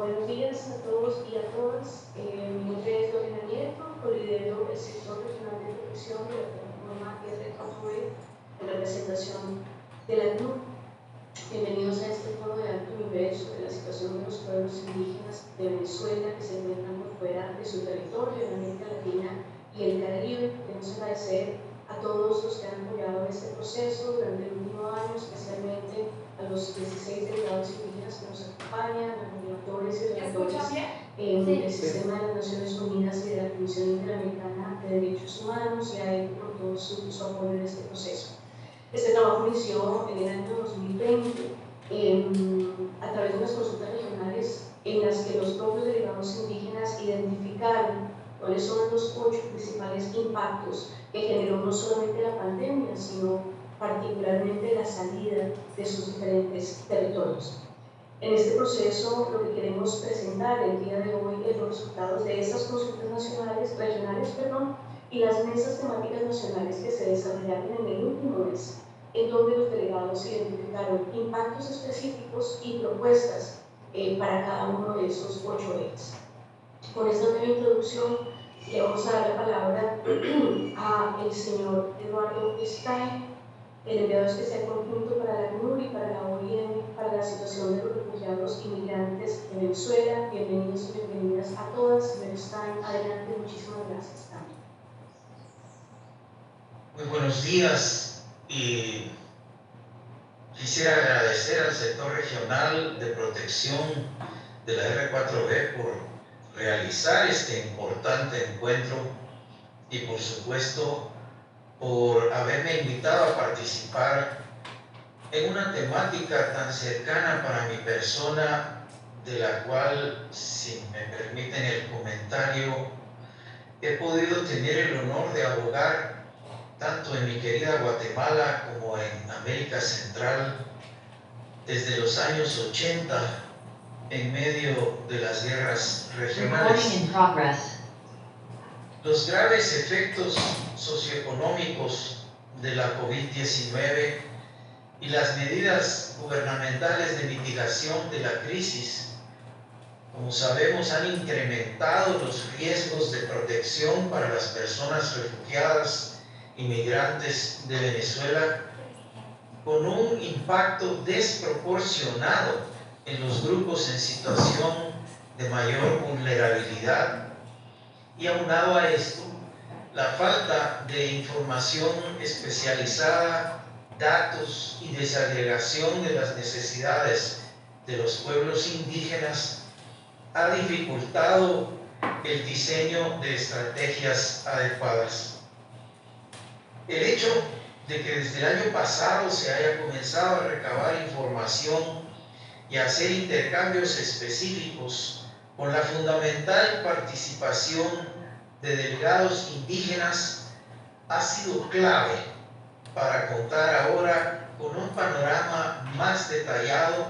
Buenos días a todos y a todas. Mi nombre es Lorena Nieto, colidero del sector regional de protección de la plataforma R4B en representación de la CNUR. Bienvenidos a este foro de alto nivel sobre la situación de los pueblos indígenas de Venezuela que se encuentran por fuera de su territorio en América Latina y el Caribe. Queremos agradecer a todos los que han apoyado este proceso durante el último año, especialmente a los 16 delegados indígenas que nos acompañan, a los directores y relatores del Sistema de las Naciones Unidas y de la Comisión Interamericana de Derechos Humanos, y a él por todo su apoyo en este proceso. Este trabajo inició en el año 2020 a través de unas consultas regionales en las que los propios delegados indígenas identificaron cuáles son los 8 principales impactos que generó no solamente la pandemia, sino particularmente la salida de sus diferentes territorios. En este proceso, lo que queremos presentar el día de hoy es los resultados de estas consultas regionales, y las mesas temáticas nacionales que se desarrollaron en el último mes, en donde los delegados identificaron impactos específicos y propuestas para cada uno de esos 8 ejes. Con esta breve introducción, le vamos a dar la palabra al señor Eduardo Stein, el enviado especial conjunto para la CNUR y para la OIM para la situación de los refugiados inmigrantes de Venezuela. Bienvenidos y bienvenidas a todas. Señor Stein, adelante, muchísimas gracias. Muy buenos días, y quisiera agradecer al sector regional de protección de la R4B por realizar este importante encuentro y, por supuesto, por haberme invitado a participar en una temática tan cercana para mi persona, de la cual, si me permiten el comentario, he podido tener el honor de abogar tanto en mi querida Guatemala como en América Central desde los años 80, en medio de las guerras regionales. Los graves efectos socioeconómicos de la COVID-19 y las medidas gubernamentales de mitigación de la crisis, como sabemos, han incrementado los riesgos de protección para las personas refugiadas inmigrantes de Venezuela, con un impacto desproporcionado en los grupos en situación de mayor vulnerabilidad. Y aunado a esto, la falta de información especializada, datos y desagregación de las necesidades de los pueblos indígenas ha dificultado el diseño de estrategias adecuadas. El hecho de que desde el año pasado se haya comenzado a recabar información y a hacer intercambios específicos con la fundamental participación de delegados indígenas ha sido clave para contar ahora con un panorama más detallado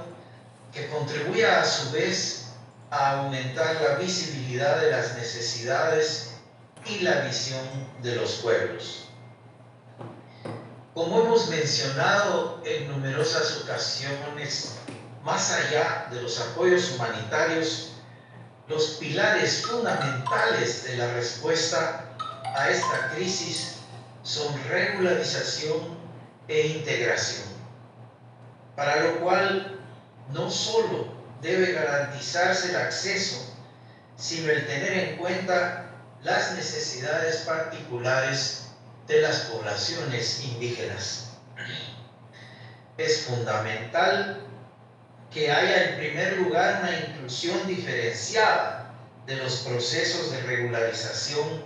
que contribuya a su vez a aumentar la visibilidad de las necesidades y la visión de los pueblos. Como hemos mencionado en numerosas ocasiones, más allá de los apoyos humanitarios, los pilares fundamentales de la respuesta a esta crisis son regularización e integración, para lo cual no solo debe garantizarse el acceso, sino el tener en cuenta las necesidades particulares de las poblaciones indígenas. Es fundamental que haya en primer lugar una inclusión diferenciada de los procesos de regularización,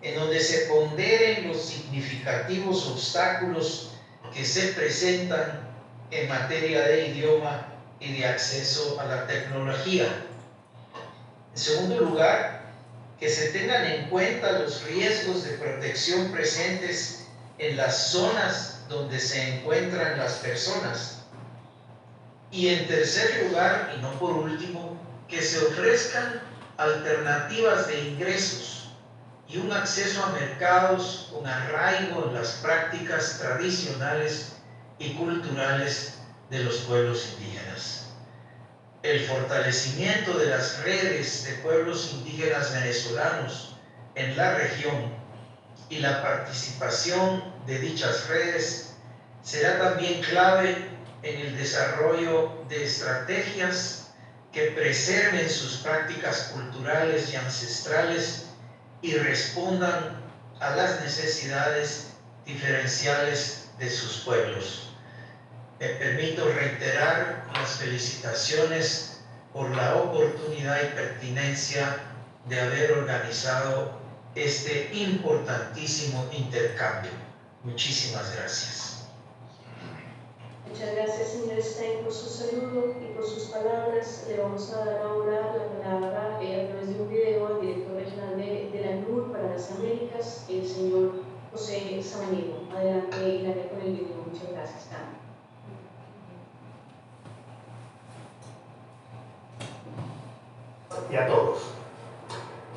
en donde se ponderen los significativos obstáculos que se presentan en materia de idioma y de acceso a la tecnología. En segundo lugar, que se tengan en cuenta los riesgos de protección presentes en las zonas donde se encuentran las personas. Y en tercer lugar, y no por último, que se ofrezcan alternativas de ingresos y un acceso a mercados con arraigo en las prácticas tradicionales y culturales de los pueblos indígenas. el fortalecimiento de las redes de pueblos indígenas venezolanos en la región y la participación de dichas redes será también clave en el desarrollo de estrategias que preserven sus prácticas culturales y ancestrales y respondan a las necesidades diferenciales de sus pueblos. Me permito reiterar las felicitaciones por la oportunidad y pertinencia de haber organizado este importantísimo intercambio. Muchísimas gracias. Muchas gracias, señor Stein, por su saludo y por sus palabras. Le vamos a dar ahora la palabra a través de un video al director regional de la ACNUR para las Américas, el señor José Samaniego. Adelante, Hilaria, con el video. Muchas gracias. Y a todos.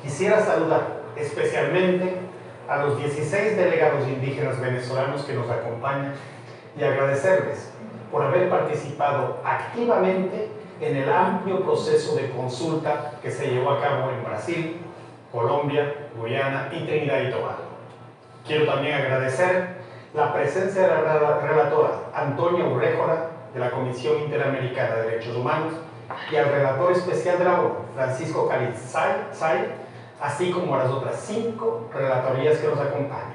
Quisiera saludar especialmente a los 16 delegados indígenas venezolanos que nos acompañan y agradecerles por haber participado activamente en el amplio proceso de consulta que se llevó a cabo en Brasil, Colombia, Guyana y Trinidad y Tobago. Quiero también agradecer la presencia de la relatora Antonia Urréjola de la Comisión Interamericana de Derechos Humanos y al relator especial de la ONU, Francisco Khalid Say, así como a las otras 5 relatorías que nos acompañan.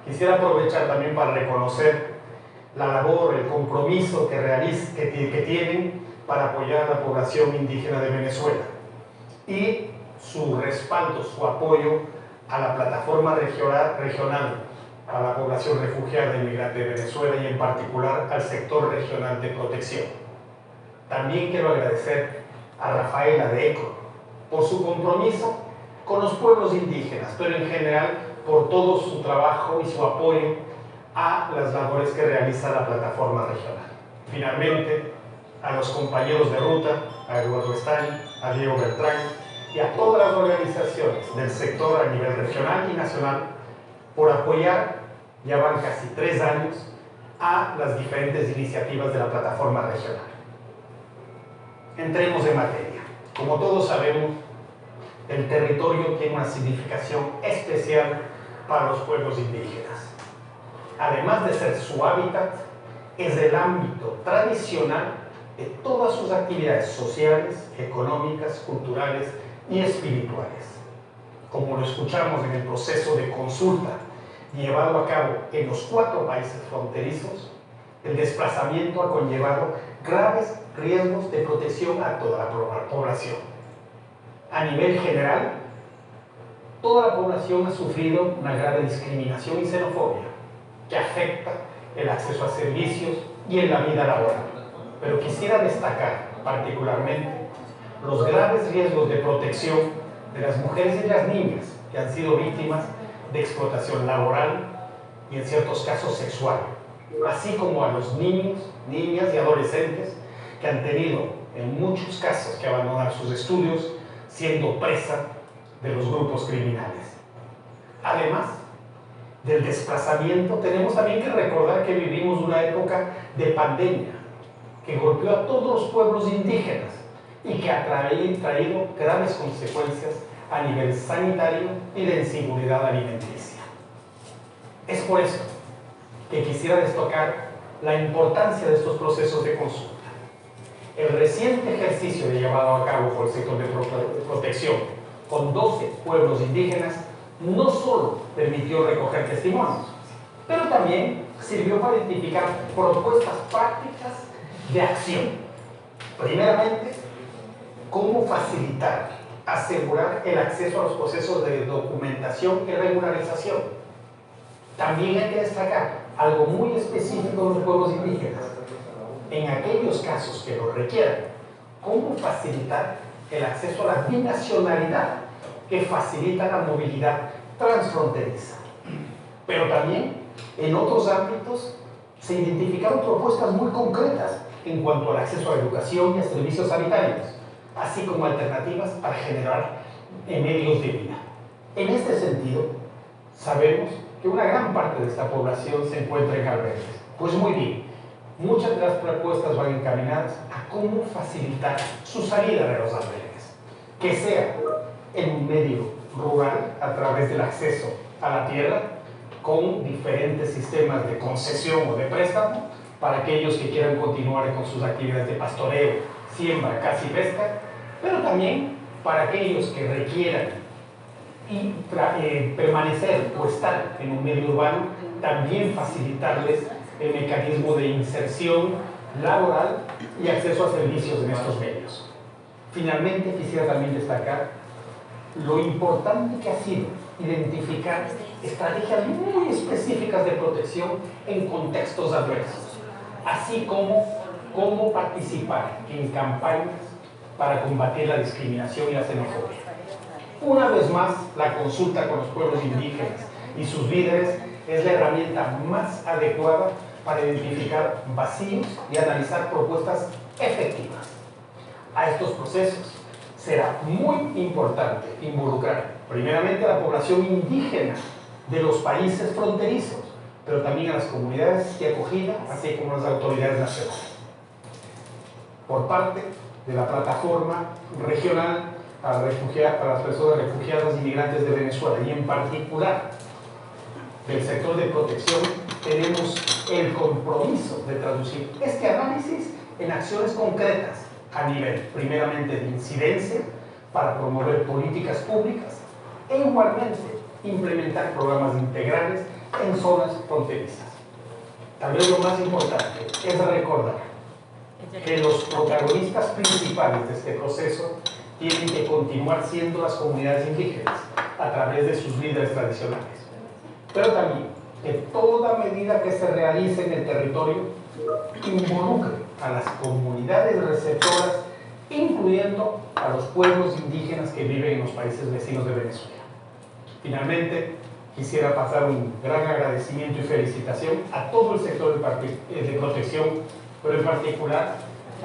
Quisiera aprovechar también para reconocer la labor, el compromiso que tienen para apoyar a la población indígena de Venezuela y su respaldo, su apoyo a la plataforma regional para la población refugiada e inmigrante de Venezuela y en particular al sector regional de protección. También quiero agradecer a Rafaela de ECO por su compromiso con los pueblos indígenas, pero en general por todo su trabajo y su apoyo a las labores que realiza la plataforma regional. Finalmente, a los compañeros de ruta, a Eduardo Stein, a Diego Beltrán y a todas las organizaciones del sector a nivel regional y nacional por apoyar, ya van casi 3 años, a las diferentes iniciativas de la plataforma regional. Entremos en materia. Como todos sabemos, el territorio tiene una significación especial para los pueblos indígenas. Además de ser su hábitat, es el ámbito tradicional de todas sus actividades sociales, económicas, culturales y espirituales. Como lo escuchamos en el proceso de consulta llevado a cabo en los 4 países fronterizos, el desplazamiento ha conllevado graves riesgos de protección a toda la población. A nivel general, toda la población ha sufrido una grave discriminación y xenofobia que afecta el acceso a servicios y en la vida laboral. Pero quisiera destacar particularmente los graves riesgos de protección de las mujeres y las niñas que han sido víctimas de explotación laboral y en ciertos casos sexual, así como a los niños, niñas y adolescentes que han tenido en muchos casos que abandonar sus estudios siendo presa de los grupos criminales. Además del desplazamiento, tenemos también que recordar que vivimos una época de pandemia que golpeó a todos los pueblos indígenas y que ha traído graves consecuencias a nivel sanitario y de inseguridad alimenticia. Es por esto que quisiera destacar la importancia de estos procesos de consulta. El reciente ejercicio llevado a cabo por el sector de protección con 12 pueblos indígenas no solo permitió recoger testimonios, pero también sirvió para identificar propuestas prácticas de acción. Primeramente, cómo facilitar, asegurar el acceso a los procesos de documentación y regularización. También hay que destacar algo muy específico de los pueblos indígenas. En aquellos casos que lo requieran, cómo facilitar el acceso a la binacionalidad que facilita la movilidad transfronteriza. Pero también en otros ámbitos se identificaron propuestas muy concretas en cuanto al acceso a la educación y a servicios sanitarios, así como alternativas para generar medios de vida. En este sentido, sabemos que una gran parte de esta población se encuentra en albergues. Pues muy bien, muchas de las propuestas van encaminadas a cómo facilitar su salida de los albergues, que sea en un medio rural a través del acceso a la tierra, con diferentes sistemas de concesión o de préstamo para aquellos que quieran continuar con sus actividades de pastoreo, siembra, caza y pesca, pero también para aquellos que requieran permanecer o estar en un medio urbano, también facilitarles el mecanismo de inserción laboral y acceso a servicios en estos medios. Finalmente, quisiera también destacar lo importante que ha sido identificar estrategias muy específicas de protección en contextos adversos, así como cómo participar en campañas para combatir la discriminación y la xenofobia. Una vez más, la consulta con los pueblos indígenas y sus líderes es la herramienta más adecuada para identificar vacíos y analizar propuestas efectivas. A estos procesos será muy importante involucrar primeramente a la población indígena de los países fronterizos, pero también a las comunidades de acogida, así como a las autoridades nacionales. Por parte de la plataforma regional para las personas refugiadas y migrantes de Venezuela, y en particular del sector de protección, tenemos el compromiso de traducir este análisis en acciones concretas a nivel, primeramente, de incidencia para promover políticas públicas e igualmente implementar programas integrales en zonas fronterizas. Tal vez lo más importante es recordar que los protagonistas principales de este proceso tienen que continuar siendo las comunidades indígenas a través de sus líderes tradicionales, pero también que toda medida que se realice en el territorio involucre a las comunidades receptoras, incluyendo a los pueblos indígenas que viven en los países vecinos de Venezuela. Finalmente, quisiera pasar un gran agradecimiento y felicitación a todo el sector de protección, pero en particular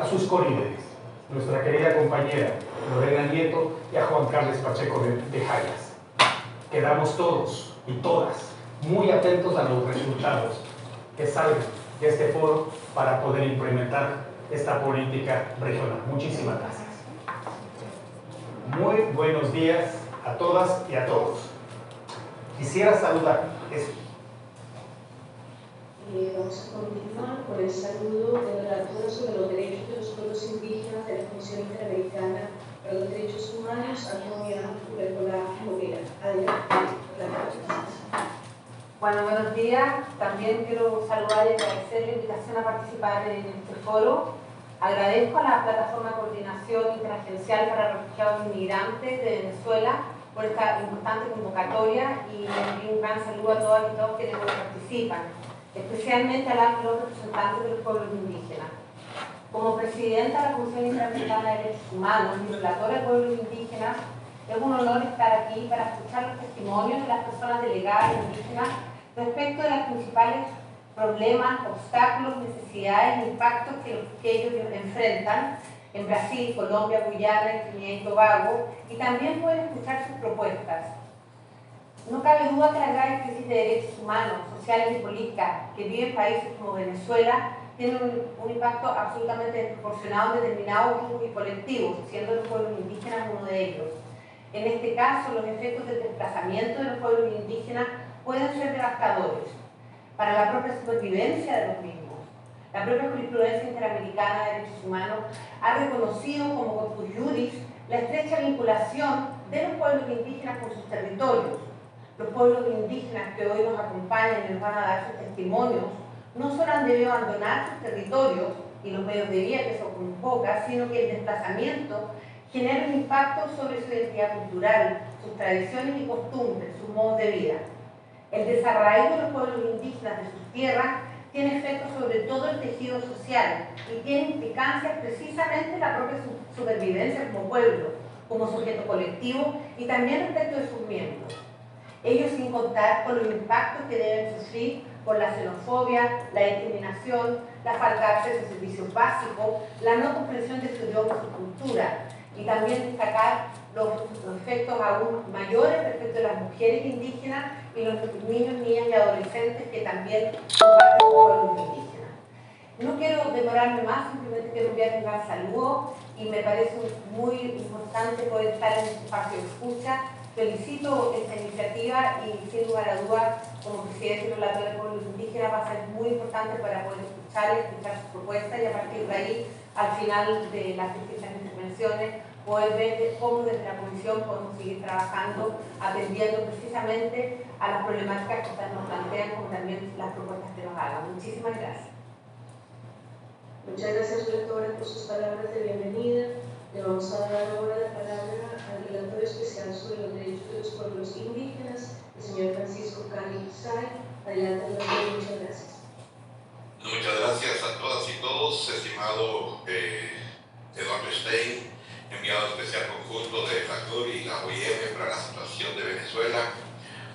a sus colíderes, nuestra querida compañera Lorena Nieto y a Juan Carlos Pacheco de Jayas. Quedamos todos y todas muy atentos a los resultados que salgan de este foro para poder implementar esta política regional. Muchísimas gracias. Muy buenos días a todas y a todos. Quisiera saludar. Vamos a continuar con el saludo de la relatora sobre los derechos de los pueblos indígenas de la Comisión Interamericana para los Derechos Humanos, Antonia Tubercola Moguera. Adelante. Bueno, buenos días. También quiero saludar y agradecer la invitación a participar en este foro. Agradezco a la Plataforma de Coordinación Interagencial para Refugiados y Migrantes de Venezuela por esta importante convocatoria y un gran saludo a todas y todos quienes participan, especialmente a los representantes de los pueblos indígenas. Como presidenta de la Comisión Interamericana de Derechos Humanos y relatora de pueblos indígenas, es un honor estar aquí para escuchar los testimonios de las personas delegadas indígenas respecto de los principales problemas, obstáculos, necesidades e impactos que ellos enfrentan en Brasil, Colombia, Guyana, Trinidad y Tobago, y también pueden escuchar sus propuestas. No cabe duda que la grave crisis de derechos humanos, sociales y políticas que viven países como Venezuela tiene un impacto absolutamente desproporcionado en determinados grupos y colectivos, siendo los pueblos indígenas uno de ellos. En este caso, los efectos del desplazamiento de los pueblos indígenas pueden ser devastadores para la propia supervivencia de los mismos. La propia Jurisprudencia Interamericana de Derechos Humanos ha reconocido como corpus juris la estrecha vinculación de los pueblos indígenas con sus territorios. Los pueblos indígenas que hoy nos acompañan y nos van a dar sus testimonios no solo han debido abandonar sus territorios y los medios de vida que son pocas, sino que el desplazamiento genera un impacto sobre su identidad cultural, sus tradiciones y costumbres, sus modos de vida. El desarraigo de los pueblos indígenas de sus tierras tiene efectos sobre todo el tejido social y tiene implicancias precisamente en la propia supervivencia como pueblo, como sujeto colectivo y también respecto de sus miembros. Ellos sin contar con los impactos que deben sufrir por la xenofobia, la discriminación, la falta de acceso a servicios básicos, la no comprensión de su idioma y su cultura, y también destacar los efectos aún mayores respecto de las mujeres indígenas y los niños, niñas y adolescentes que también son parte de los pueblos indígenas. No quiero demorarme más, simplemente quiero enviar un gran saludo y me parece muy importante poder estar en este espacio de escucha. Felicito esta iniciativa y sin lugar a dudas, como presidente del Relator de Pueblos Indígenas, va a ser muy importante para poder escuchar sus propuestas y a partir de ahí, al final de las distintas intervenciones, poder ver cómo desde la Comisión podemos seguir trabajando, atendiendo precisamente a las problemáticas que ustedes nos plantean, como también las propuestas que nos hagan. Muchísimas gracias. Muchas gracias, rectora, por sus palabras de bienvenida. Le vamos a dar ahora la palabra al relator especial sobre los derechos de los pueblos indígenas, el señor Francisco Cali Say. Adelante, relator, muchas gracias. Muchas gracias a todas y todos, estimado Eduardo Stein, enviado especial conjunto de la CNUR y la OIM para la situación de Venezuela,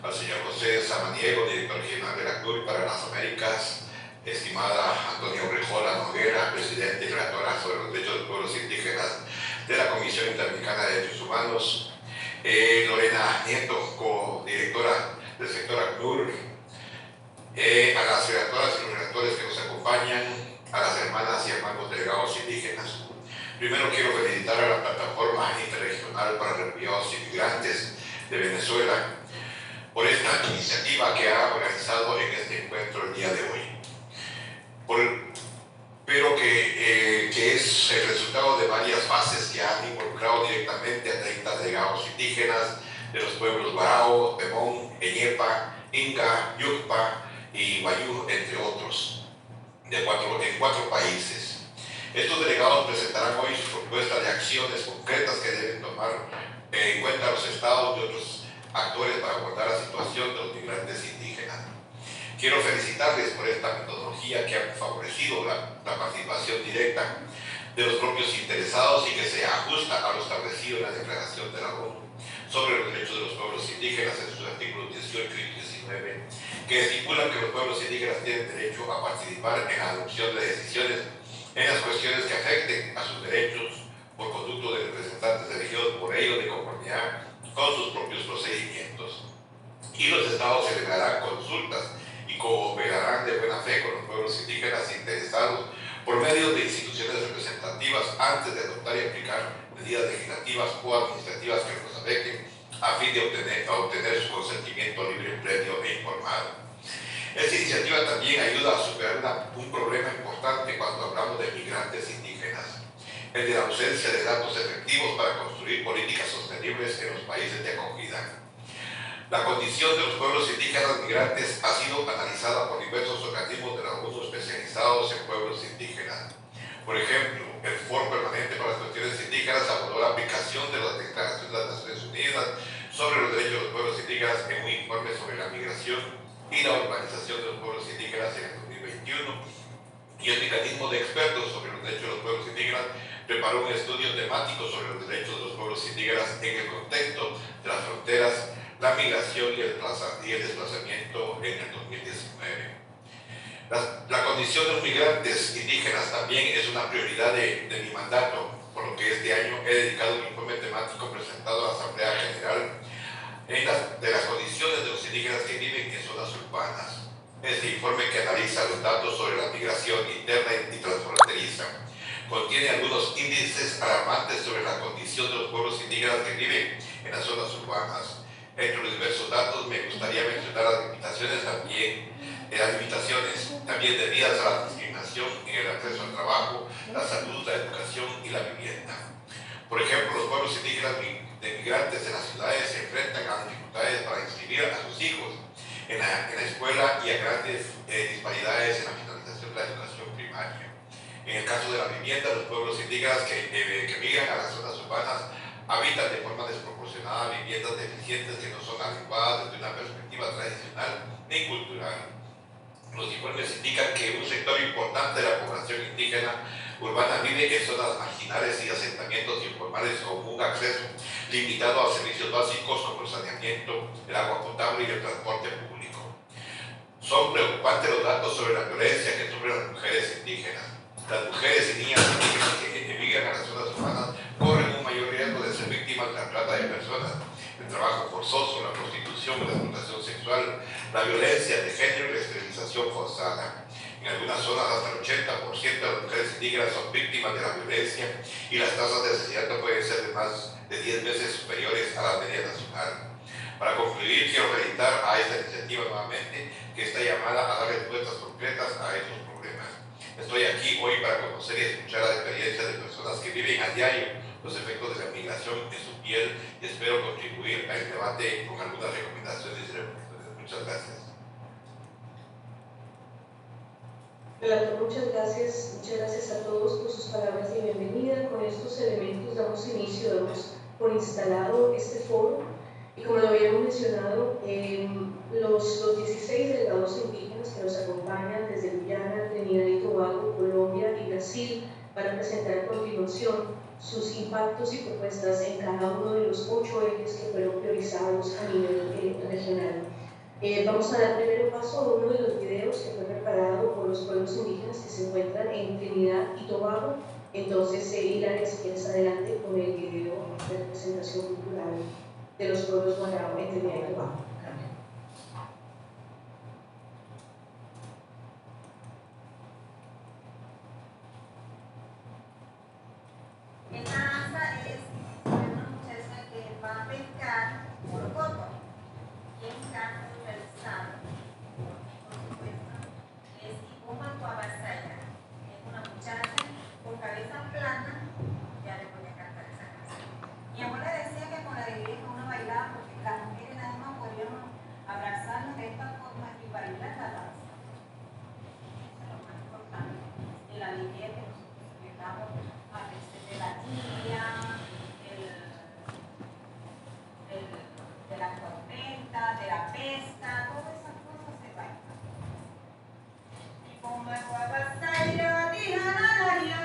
al señor José Samaniego, director general de la CNUR para las Américas, estimada Antonia Urrejola Noguera, presidente y relatora sobre los derechos de los pueblos indígenas de la Comisión Interamericana de Derechos Humanos, Lorena Nieto, co-directora del sector ACNUR, a las relatoras y los relatores que nos acompañan, a las hermanas y hermanos delegados indígenas. Primero quiero felicitar a la Plataforma Interregional para Refugiados y Migrantes de Venezuela por esta iniciativa que ha organizado en este encuentro el día de hoy. Pero que es el resultado de varias fases que han involucrado directamente a 30 delegados indígenas de los pueblos Warao, Pemón, Eñepa, Inca, Yucpa y Wayuu, entre otros, en 4 países. Estos delegados presentarán hoy su propuesta de acciones concretas que deben tomar en cuenta los estados y otros actores para abordar la situación de los migrantes indígenas. Quiero felicitarles por esta metodología que ha favorecido la participación directa de los propios interesados y que se ajusta a lo establecido en la Declaración de la ONU sobre los derechos de los pueblos indígenas en sus artículos 18 y 19, que estipulan que los pueblos indígenas tienen derecho a participar en la adopción de decisiones en las cuestiones que afecten a sus derechos por conducto de representantes elegidos por ellos de conformidad con sus propios procedimientos. Y los estados celebrarán consultas y cooperarán de buena fe con los pueblos indígenas interesados por medio de instituciones representativas antes de adoptar y aplicar medidas legislativas o administrativas que los afecten a fin de obtener su consentimiento libre, previo e informado. Esta iniciativa también ayuda a superar un problema importante cuando hablamos de migrantes indígenas, el de la ausencia de datos efectivos para construir políticas sostenibles en los países de acogida. La condición de los pueblos indígenas migrantes ha sido analizada por diversos organismos de la ONU especializados en pueblos indígenas. Por ejemplo, el Foro Permanente para las Cuestiones Indígenas abordó la aplicación de las declaraciones de las Naciones Unidas sobre los derechos de los pueblos indígenas en un informe sobre la migración y la urbanización de los pueblos indígenas en el 2021, y el mecanismo de expertos sobre los derechos de los pueblos indígenas preparó un estudio temático sobre los derechos de los pueblos indígenas en el contexto de las fronteras, la migración y el desplazamiento en el 2019. La condición de los migrantes indígenas también es una prioridad de mi mandato, por lo que este año he dedicado un informe temático presentado a la Asamblea General de las condiciones de los indígenas que viven en zonas urbanas. Este informe, que analiza los datos sobre la migración interna y transfronteriza, contiene algunos índices alarmantes sobre la condición de los pueblos indígenas que viven en las zonas urbanas. Entre los diversos datos me gustaría mencionar las limitaciones también debidas a la discriminación en el acceso al trabajo, la salud, la educación y la vivienda. Por ejemplo, los pueblos indígenas de migrantes en las ciudades se enfrentan a dificultades para inscribir a sus hijos en la escuela y a grandes disparidades en la finalización de la educación primaria. En el caso de la vivienda, los pueblos indígenas que migran a las zonas urbanas habitan de forma desproporcionada viviendas deficientes que no son adecuadas desde una perspectiva tradicional ni cultural. Los informes indican que un sector importante de la población indígena urbana vive en zonas marginales y asentamientos informales con un acceso limitado a servicios básicos como el saneamiento, el agua potable y el transporte público. Son preocupantes los datos sobre la violencia que sufren las mujeres indígenas. Las mujeres y niñas indígenas que emigran a las zonas urbanas corren un mayor riesgo de ser víctimas de la trata de personas, el trabajo forzoso, la prostitución, la explotación sexual, la violencia de género y la esterilización forzada. En algunas zonas hasta el 80% de las mujeres indígenas son víctimas de la violencia y las tasas de asesinato pueden ser de más de 10 veces superiores a la media nacional. Para concluir, quiero felicitar a esta iniciativa nuevamente, que está llamada a dar respuestas concretas a estos problemas. Estoy aquí hoy para conocer y escuchar la experiencia de personas que viven a diario los efectos de la migración en su piel y espero contribuir al debate con algunas recomendaciones y reflexiones. Muchas gracias. Relator, muchas gracias a todos por sus palabras de bienvenida. Con estos elementos damos inicio, damos por instalado este foro. Y como lo habíamos mencionado, los 16 delegados indígenas que nos acompañan desde Guyana, Trinidad y Tobago, Colombia y Brasil van a presentar a continuación sus impactos y propuestas en cada uno de los 8 ejes que fueron priorizados a nivel regional. Vamos a dar primero paso a uno de los videos que fue preparado por los pueblos indígenas que se encuentran en Trinidad y Tobago. Entonces, Hilaria, si quieres adelante con el video de representación cultural de los pueblos guaraos en Trinidad y Tobago. Esta danza es una muchacha que va a pescar morocoto y en campo realizado, por supuesto, es Ibuma Cuabasaya. Es una muchacha con cabeza plana. Ya le voy a cantar esa canción. Mi abuela decía que con la alegría que uno bailaba, porque las mujeres nada más podíamos abrazarnos de esta forma y bailar la danza. Eso es lo más importante, en la alegría que nosotros celebramos a veces de la tía, de la tormenta, de la pesca, todas esas cosas se bailan. Y bomba guabasaira, dihananaria,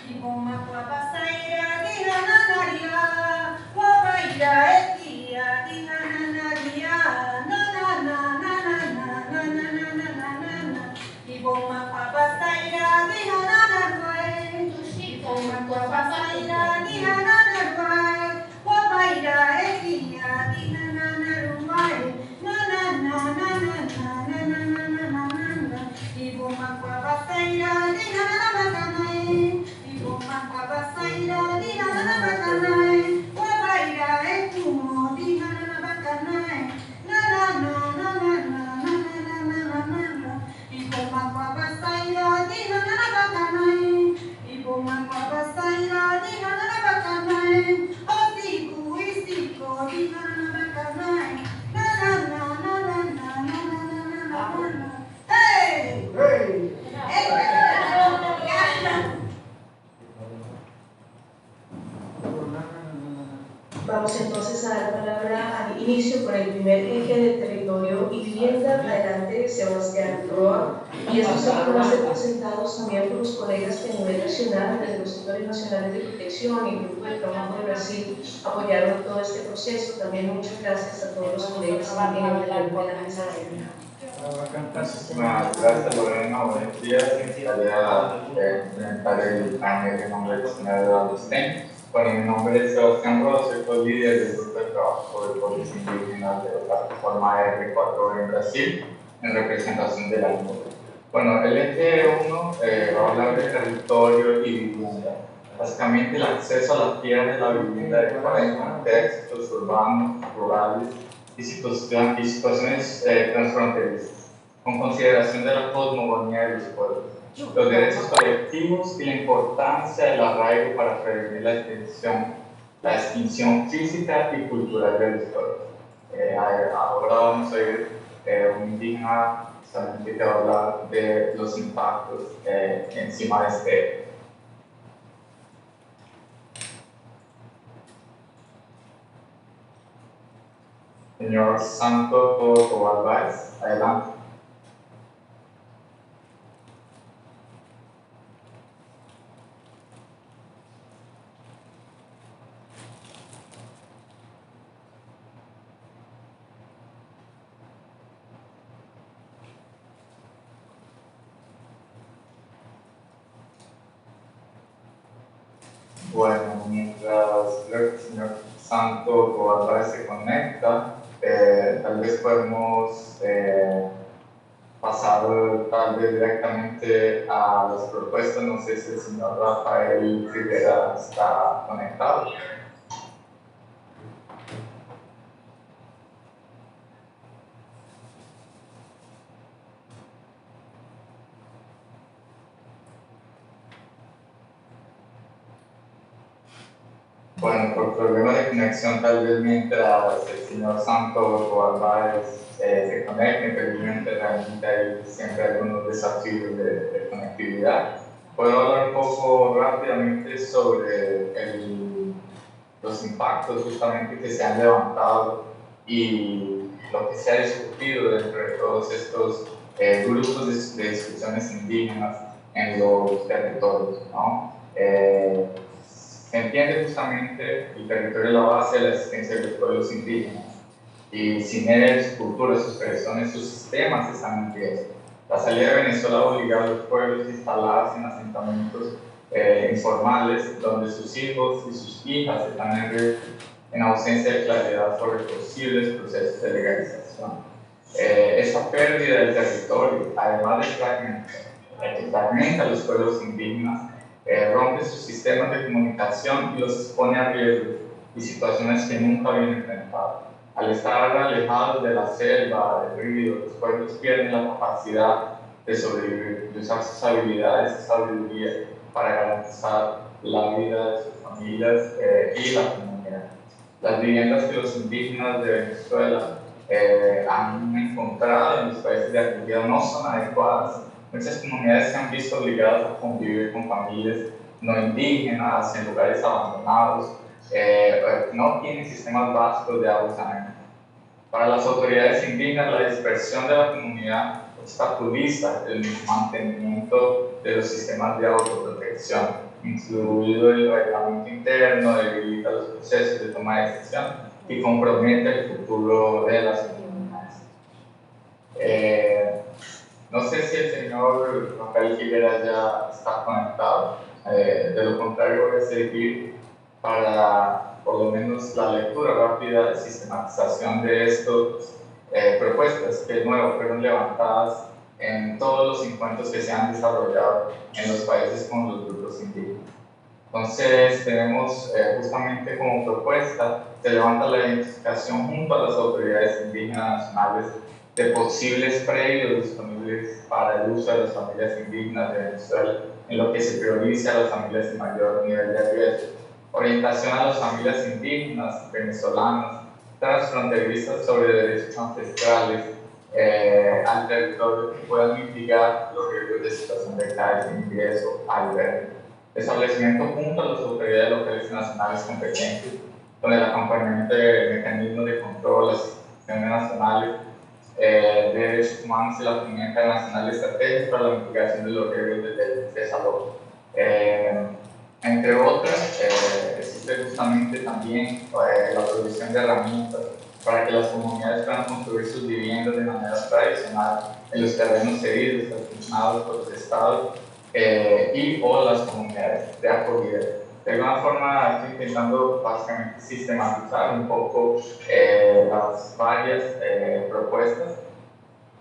y bomba guabasaira, dihananaria, guabaira etia, dihananaria, na na na na na na na na na na na, y bomba guabasaira, dihananaria, y bomba guabasaira, dihananaria, guabaira etia, dihananaria, na na na na na na na na na na. Ibuma Guabasaira, Dihananabakanai, Ibuma Guabasaira, Dihananabakanai, Guabaira Etumo, Dihananabakanai, na na na na na na na na na na. Ibuma Guabasaira, Dihananabakanai, Ibuma Guabasaira, Dihananabakanai, Osiku Isiko, Dihananabakanai, na na na na na na na na na. ¡Hey! ¡Hey! Vamos entonces a dar palabra al inicio con el primer eje del territorio y vivienda. Adelante, Sebastián Roa. Y estos ejes van a ser presentados también por los colegas que a nivel nacional, desde los sectores nacionales de protección y el Grupo de Trabajo de Brasil, apoyaron todo este proceso. También muchas gracias a todos los colegas que en el de la mesa. Muchísimas gracias, Lorena. Buenos días. Quería presentar el panel de nombre del señor Eduardo Stein. Bueno, mi nombre es Sebastián Roa, soy líder del Grupo de Trabajo de Pueblos Indígenas de la plataforma R4 en Brasil, en representación de la MUD. Bueno, el eje 1 va a hablar de territorio y vivienda. Básicamente, el acceso a la tierra y la vivienda de contextos urbanos, rurales y situaciones transfronterizas, con consideración de la cosmogonía de los pueblos, los derechos colectivos y la importancia del arraigo para prevenir la extinción física y cultural de los pueblos. Ahora vamos a oír un indígena que va a hablar de los impactos encima de este. Señor Santo Tobalbáez, adelante. Bueno, mientras el señor Santo Tobalbáez se conecta, tal vez podemos pasar pasar tal vez directamente a las propuestas. No sé si el señor Rafael Rivera está conectado. Bueno, por problemas de conexión, tal vez mientras el señor Santos o Álvarez se conecten, felizmente realmente hay siempre algunos desafíos de conectividad. Puedo hablar un poco rápidamente sobre los impactos justamente que se han levantado y lo que se ha discutido dentro de todos estos grupos de discusiones indígenas en los territorios, ¿no? Se entiende justamente el territorio es la base de la existencia de los pueblos indígenas y sin él sus culturas, sus tradiciones, sus sistemas están en riesgo. La salida de Venezuela ha obligado a los pueblos a instalarse en asentamientos informales donde sus hijos y sus hijas están en riesgo en ausencia de claridad sobre posibles procesos de legalización. Esta pérdida del territorio, además de que fragmenta a los pueblos indígenas, rompe sus sistemas de comunicación y los expone a riesgos y situaciones que nunca habían enfrentado. Al estar alejados de la selva, del río, los pueblos pierden la capacidad de sobrevivir, de usar sus habilidades y sabiduría para garantizar la vida de sus familias y la comunidad. Las viviendas que los indígenas de Venezuela han encontrado en los países de acogida no son adecuadas. Muchas comunidades se han visto obligadas a convivir con familias no indígenas en lugares abandonados, no tienen sistemas básicos de agua y saneamiento. Para las autoridades indígenas, la dispersión de la comunidad obstaculiza el mantenimiento de los sistemas de autoprotección, incluido el reglamento interno, debilita los procesos de toma de decisión y compromete el futuro de las comunidades. No sé si el señor Rafael Figueras ya está conectado, de lo contrario voy a seguir para por lo menos la lectura rápida, sistematización de estas propuestas que de nuevo fueron levantadas en todos los encuentros que se han desarrollado en los países con los grupos indígenas. Entonces tenemos justamente como propuesta, se levanta la identificación junto a las autoridades indígenas nacionales de posibles predios disponibles para el uso de las familias indígenas de Venezuela, en lo que se prioriza a las familias de mayor nivel de riesgo. Orientación a las familias indígenas, venezolanas, transfronterizas sobre derechos ancestrales al territorio que puedan mitigar los riesgos de situación de calle, ingreso, albergue. Establecimiento junto a las autoridades locales y nacionales competentes con el acompañamiento de mecanismos de control, las instituciones nacionales de derechos humanos y la comunidad internacional estratégica para la mitigación de los riesgos de desalojo. Entre otras, existe justamente también la provisión de herramientas para que las comunidades puedan construir sus viviendas de manera tradicional en los terrenos cedidos, asignados por los estados y o las comunidades de acogida. De alguna forma estoy intentando básicamente sistematizar un poco las varias propuestas.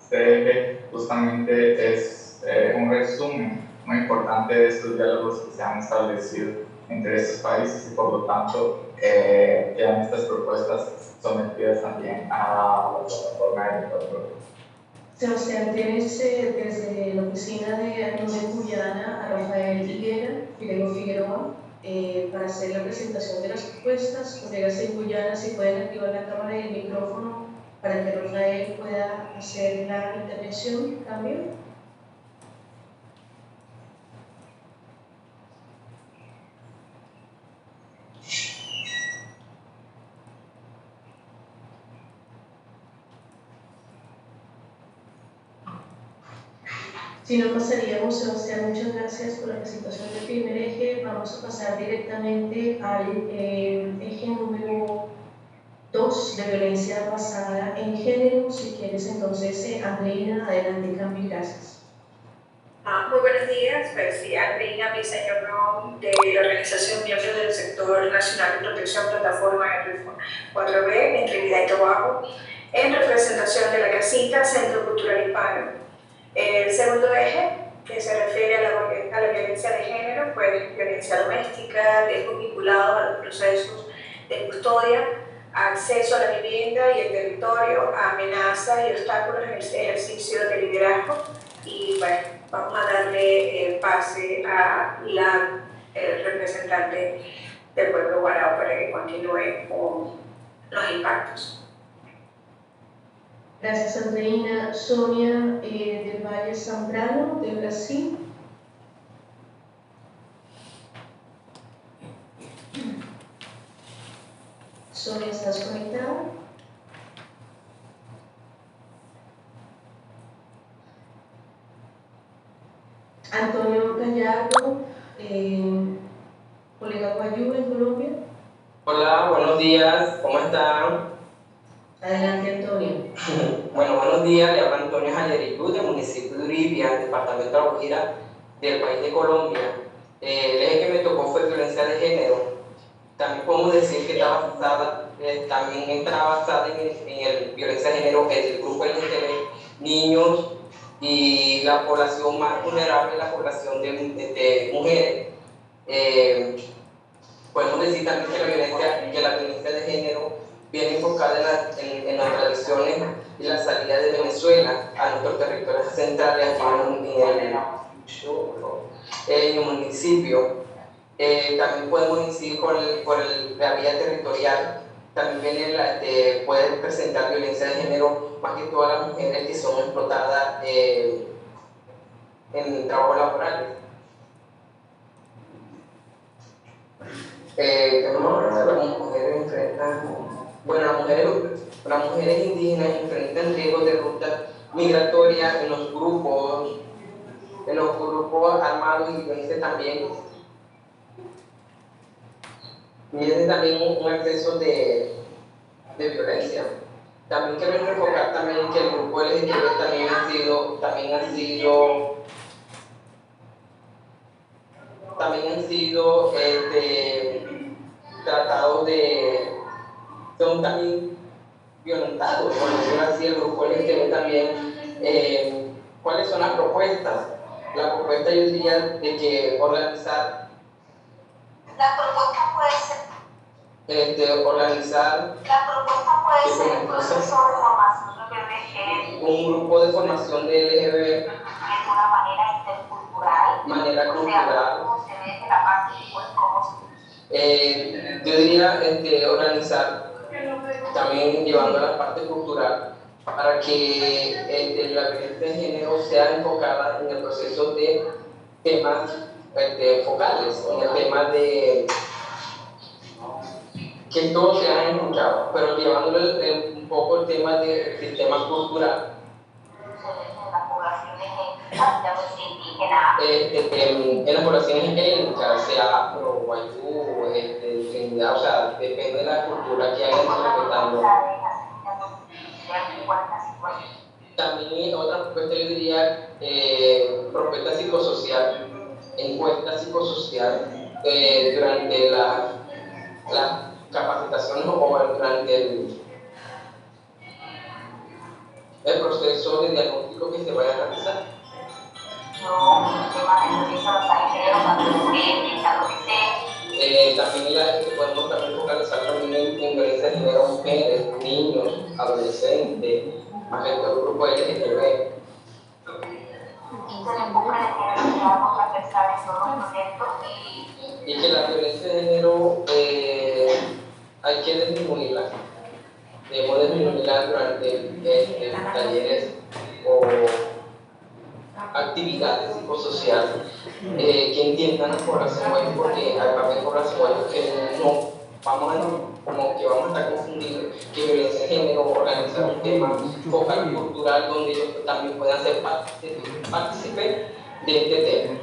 Este justamente es un resumen muy importante de estos diálogos que se han establecido entre estos países y por lo tanto quedan estas propuestas sometidas también a la plataforma de control. Sebastián, tienes desde la oficina de Acnur Guyana a Rafael Figueroa para hacer la presentación de las propuestas. Colegas en Guyana, si pueden activar la cámara y el micrófono para que Rafael pueda hacer la intervención. ¿Cambio? Si no pasaríamos, Sebastián, muchas gracias por la presentación del primer eje. Vamos a pasar directamente al eje número 2 de violencia basada en género. Si quieres, entonces, Andreina, adelante, cambio y gracias. Muy buenos días, soy Andreina Briceño Brown de la organización miembro del Sector Nacional de Protección Plataforma R4B en Trinidad y Tobago, en representación de la Casita Centro Cultural Hispano. El segundo eje, que se refiere a la violencia de género, pues violencia doméstica, riesgos vinculados a los procesos de custodia, acceso a la vivienda y el territorio, amenazas y obstáculos en el ejercicio de liderazgo. Y bueno, vamos a darle pase a la representante del pueblo guarao para que continúe con los impactos. Gracias, Andreina. Sonia del Valle Zambrano, de Brasil. Sonia, ¿estás conectada? Antonio Gallardo, colega Guayú en Colombia. Hola, buenos días, ¿cómo están? Adelante, Antonio. Bueno, buenos días, le habla Antonio Jayaricú, del municipio de Uribia, departamento de La Guajira, del país de Colombia. El eje que me tocó fue violencia de género. También podemos decir que está basada, también entra basada en el violencia de género el grupo LGTB, niños y la población más vulnerable, la población de mujeres. Podemos decir también que la violencia de género viene enfocada en las tradiciones y la salida de Venezuela a nuestros territorios centrales aquí en el municipio. También podemos decir por la vía territorial, también puede presentar violencia de género, más que todas las mujeres que son explotadas en trabajo laboral. Las mujeres indígenas enfrentan riesgos de ruta migratoria en los grupos armados y violentos también. Tienen también un acceso de violencia. También quiero enfocar también que el grupo LGTB también ha sido tratados son también violentados, por decirlo así, el grupo LGTB también. ¿Cuáles son las propuestas? La propuesta yo diría de que organizar. La propuesta puede ser. Organizar. La propuesta puede ser un proceso de formación LGBT. Un grupo de formación de LGBT. De una manera intercultural. Cultural. O sea, cómo se ve de la parte y cómo se. Yo diría organizar, también llevando la parte cultural, para que la violencia de género sea enfocada en el proceso de temas focales, en el tema de que todos sean escuchados, pero llevándole un poco el tema del sistema cultural. En las poblaciones étnicas, sea afro, guayú, trinidad, o sea, depende de la cultura que hayan respetando. También otra propuesta, yo diría, propuesta psicosocial, encuesta psicosocial durante las capacitaciones o durante el proceso de diagnóstico que se vaya a realizar. También podemos también focalizar también en violencia de género a mujeres, niños, adolescentes, más que todo el grupo LGTB. Y que la violencia de género hay que disminuirla. Debemos disminuirla durante talleres o actividades psicosociales que entiendan la población guayú, porque hay población guayú que no vamos a estar confundidos que violencia de género, organizar un tema focal cultural donde ellos también puedan ser partícipes de este tema.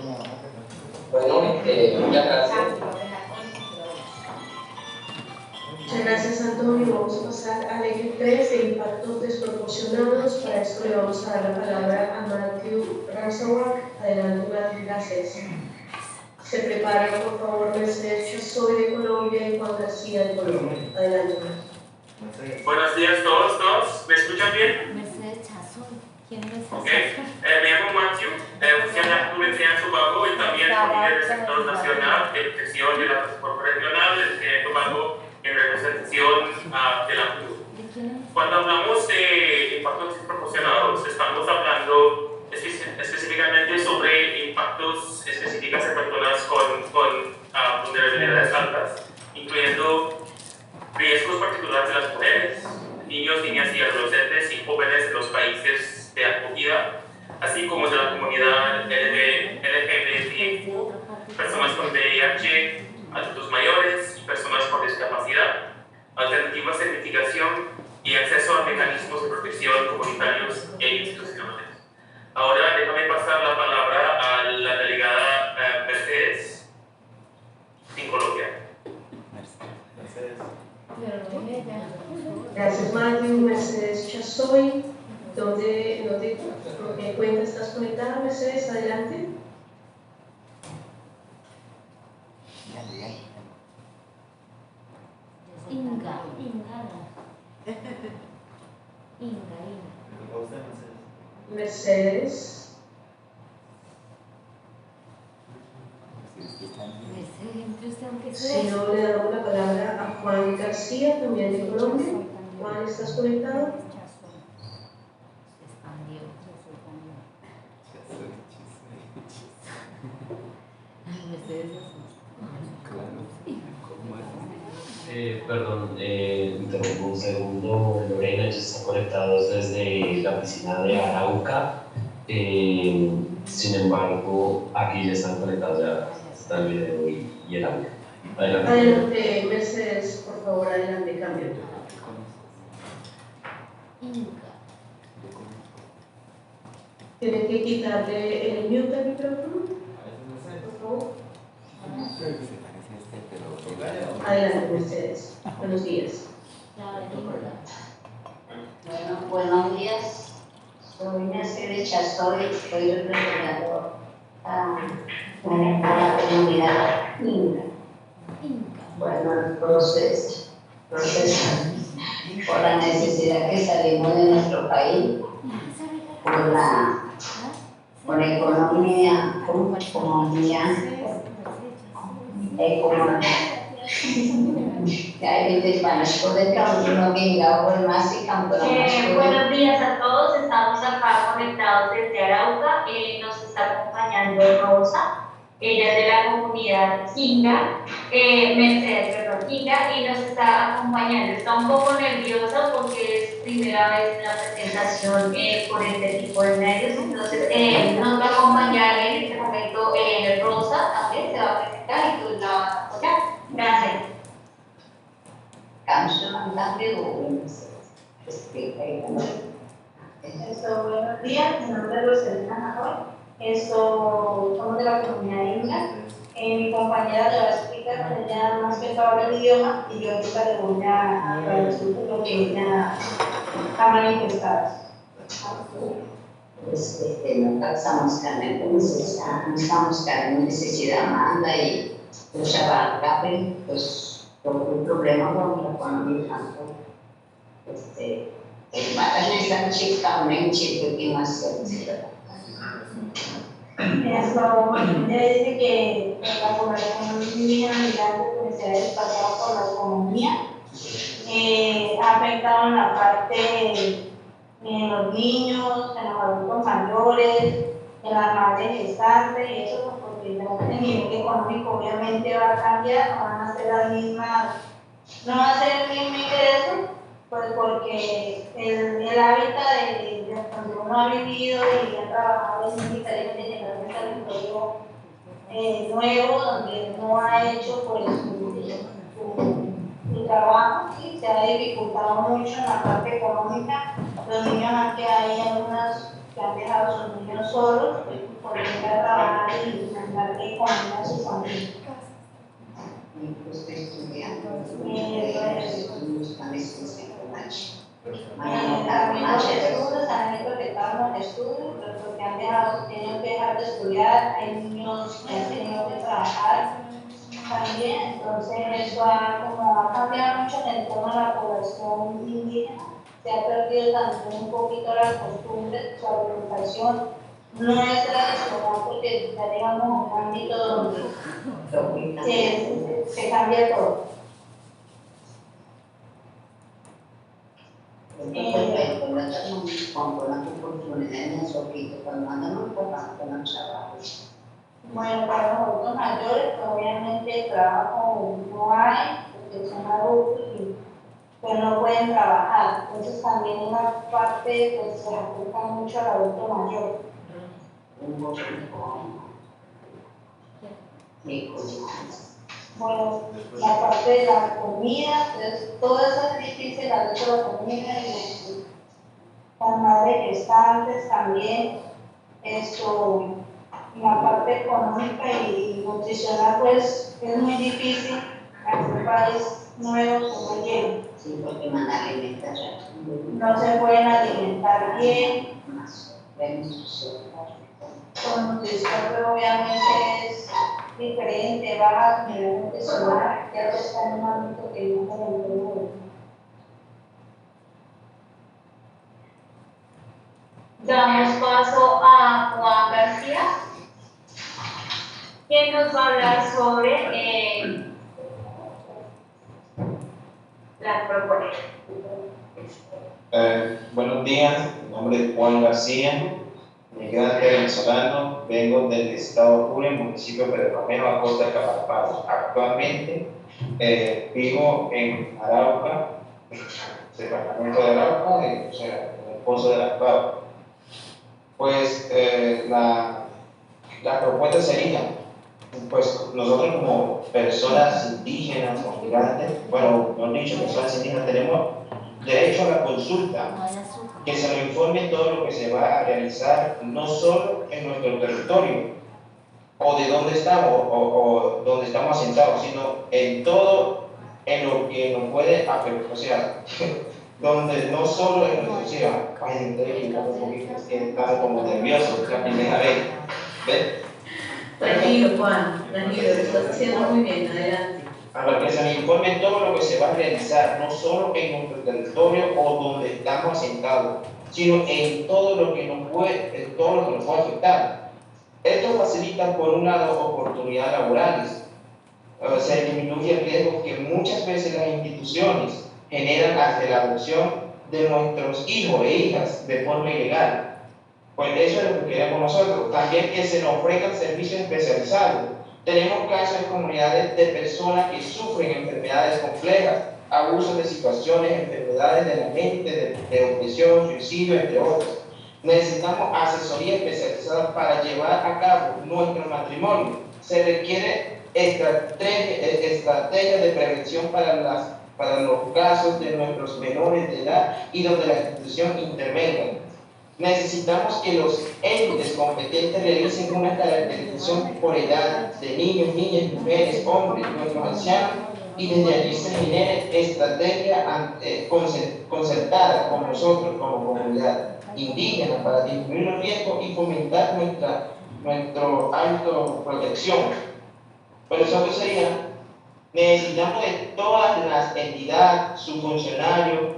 Bueno, muchas gracias. Muchas gracias, Antonio. Vamos a pasar al eje 3 de impactos desproporcionados. Para esto le vamos a dar la palabra a Matthew Ransawak. Adelante, Matthew, gracias. Se prepara, por favor, Mercedes Chazoy de Colombia y Juan García de Colombia. Adelante, Matthew. Buenos días todos. ¿Me escuchan bien? Mercedes Chazoy. ¿Quién es Mercedes Chazoy? Me llamo Trinidad y Tobago y también como líder del sector nacional de protección de la transporte regional de Trinidad y Tobago en representación de la CNUC. Cuando hablamos de impactos desproporcionados, estamos hablando específicamente sobre impactos específicos en personas con vulnerabilidades altas, incluyendo riesgos particulares de las mujeres, niños, niñas y adolescentes y jóvenes de los países de acogida, así como de la comunidad LGBTIQ, personas con VIH, adultos mayores y personas con discapacidad, alternativas de mitigación y acceso a mecanismos de protección comunitarios e institucionales. Ahora déjame pasar la palabra a la delegada Mercedes, en Colombia. Gracias, Matthew. Mercedes Chasoy, ¿dónde cuenta estás conectada, Mercedes? Adelante. Inga. Mercedes. Si no, le damos la palabra a Juan García, también de Colombia. Juan, ¿estás conectado? Perdón, interrumpo un segundo. Lorena, ellos están conectados desde la oficina de Arauca. Sin embargo, aquí ya están conectados, ya está el video y el audio. Adelante. Adelante, Mercedes, por favor, adelante, cambio. Tienen que quitarle el mute al micrófono, por favor. Adelante, Mercedes. Buenos días. Bueno, buenos días. Soy Mercedes Chasoy, soy representador a la comunidad Inga. Bueno, el proceso por la necesidad que salimos de nuestro país, por la economía, buenos días a todos, estamos acá conectados desde Arauca, nos está acompañando Rosa, ella es de la comunidad Inga, Mercedes, Inga, y nos está acompañando. Está un poco nerviosa porque es primera vez en la presentación por este tipo de medios, entonces nos va a acompañar en este momento Rosa, también se va a presentar y tú la vas a apoyar. Gracias. Buenos días, mi nombre es Rosalina Navarro. Somos de la comunidad Inga. Mi compañera le va a explicar, ella más que todo el idioma y yo ahorita le voy a traducir lo que ella ha manifestado. No estamos buscando necesidad manda y los abarcables, pues un problema con la economía. Esta chica me chico que más Ella dice que la población migrante pues, se ha desplazado por la economía, ha afectado en la parte en los niños, en los adultos mayores, en las madres gestantes, y eso pues, porque el nivel económico obviamente va a cambiar, no van a ser las mismas, no va a ser el mismo ingreso, pues porque el hábitat de donde uno ha vivido y ha trabajado es muy diferente llegar a un territorio nuevo, donde no ha hecho pues, su trabajo, y se ha dificultado mucho en la parte económica. Los niños aquí hay algunas que han dejado a sus niños solos por ir a trabajar y mandarle comida a su familia. También los estudios, han hipotecados los estudios, porque han tenido que dejar de estudiar, hay niños que han tenido que trabajar también, entonces eso ha cambiado mucho el entorno de la población indígena, se ha perdido también un poquito la costumbre, su alimentación, no es tradicional porque ya digamos un ámbito donde se cambia todo. Bueno, para nosotros mayores, obviamente el trabajo no hay, porque son adultos y pues no pueden trabajar. Entonces también una parte pues se aplica mucho al adulto mayor. Bueno, la parte de la comida, pues todo eso es difícil, la de la comida y las madres gestantes también, eso, la parte económica y nutricional pues es muy difícil en un país nuevo como lleno. Sí, porque mandar alimentación. No se pueden alimentar bien. Con nutrición pero obviamente es diferente, baja a nivel nutricional, ya que está en un ámbito que no se lo puede. Damos paso a Juan García, quien nos va a hablar sobre la propuesta. Buenos días, mi nombre es Juan García, migrante venezolano, vengo del estado Apure, municipio de Pedro Romero, a costa de Caparparo. Actualmente vivo en Arauca, departamento de Arauca, o sea, en el Pozo de la Pava. Pues la propuesta sería, pues nosotros como personas indígenas o migrantes, bueno, mejor dicho, personas indígenas, tenemos derecho a la consulta, que se nos informe todo lo que se va a realizar, no solo en nuestro territorio, o de dónde estamos, o donde estamos asentados, sino en todo, en lo que nos puede afectar, o sea, donde no solo en nuestra ciudad, ay, estoy equivocando un poquito, es que estaba como nervioso, es la primera vez, ¿ves? Tranquilo, Juan, tranquilo, lo estás haciendo muy bien, adelante. Para que se nos informe todo lo que se va a realizar, no solo en nuestro territorio o donde estamos asentados, sino en todo lo que nos puede, en todo lo que nos puede afectar. Esto facilita, por un lado, oportunidades laborales. Se disminuye el riesgo que muchas veces las instituciones generan ante la adopción de nuestros hijos e hijas de forma ilegal. Pues eso es lo que queremos nosotros. También que se nos ofrezcan servicios especializados. Tenemos casos en comunidades de personas que sufren enfermedades complejas, abusos de situaciones, enfermedades de la mente, de opresión, suicidio, entre otras. Necesitamos asesoría especializada para llevar a cabo nuestro matrimonio. Se requiere estrategias de prevención para los casos de nuestros menores de edad y donde la institución intervenga. Necesitamos que los entes competentes realicen una caracterización por edad de niños, niñas, mujeres, hombres, nuestros ancianos, y desde allí se genere estrategia concertada con nosotros como comunidad indígena para disminuir los riesgos y fomentar nuestro autoprotección. Por eso sería, necesitamos de todas las entidades, sus funcionarios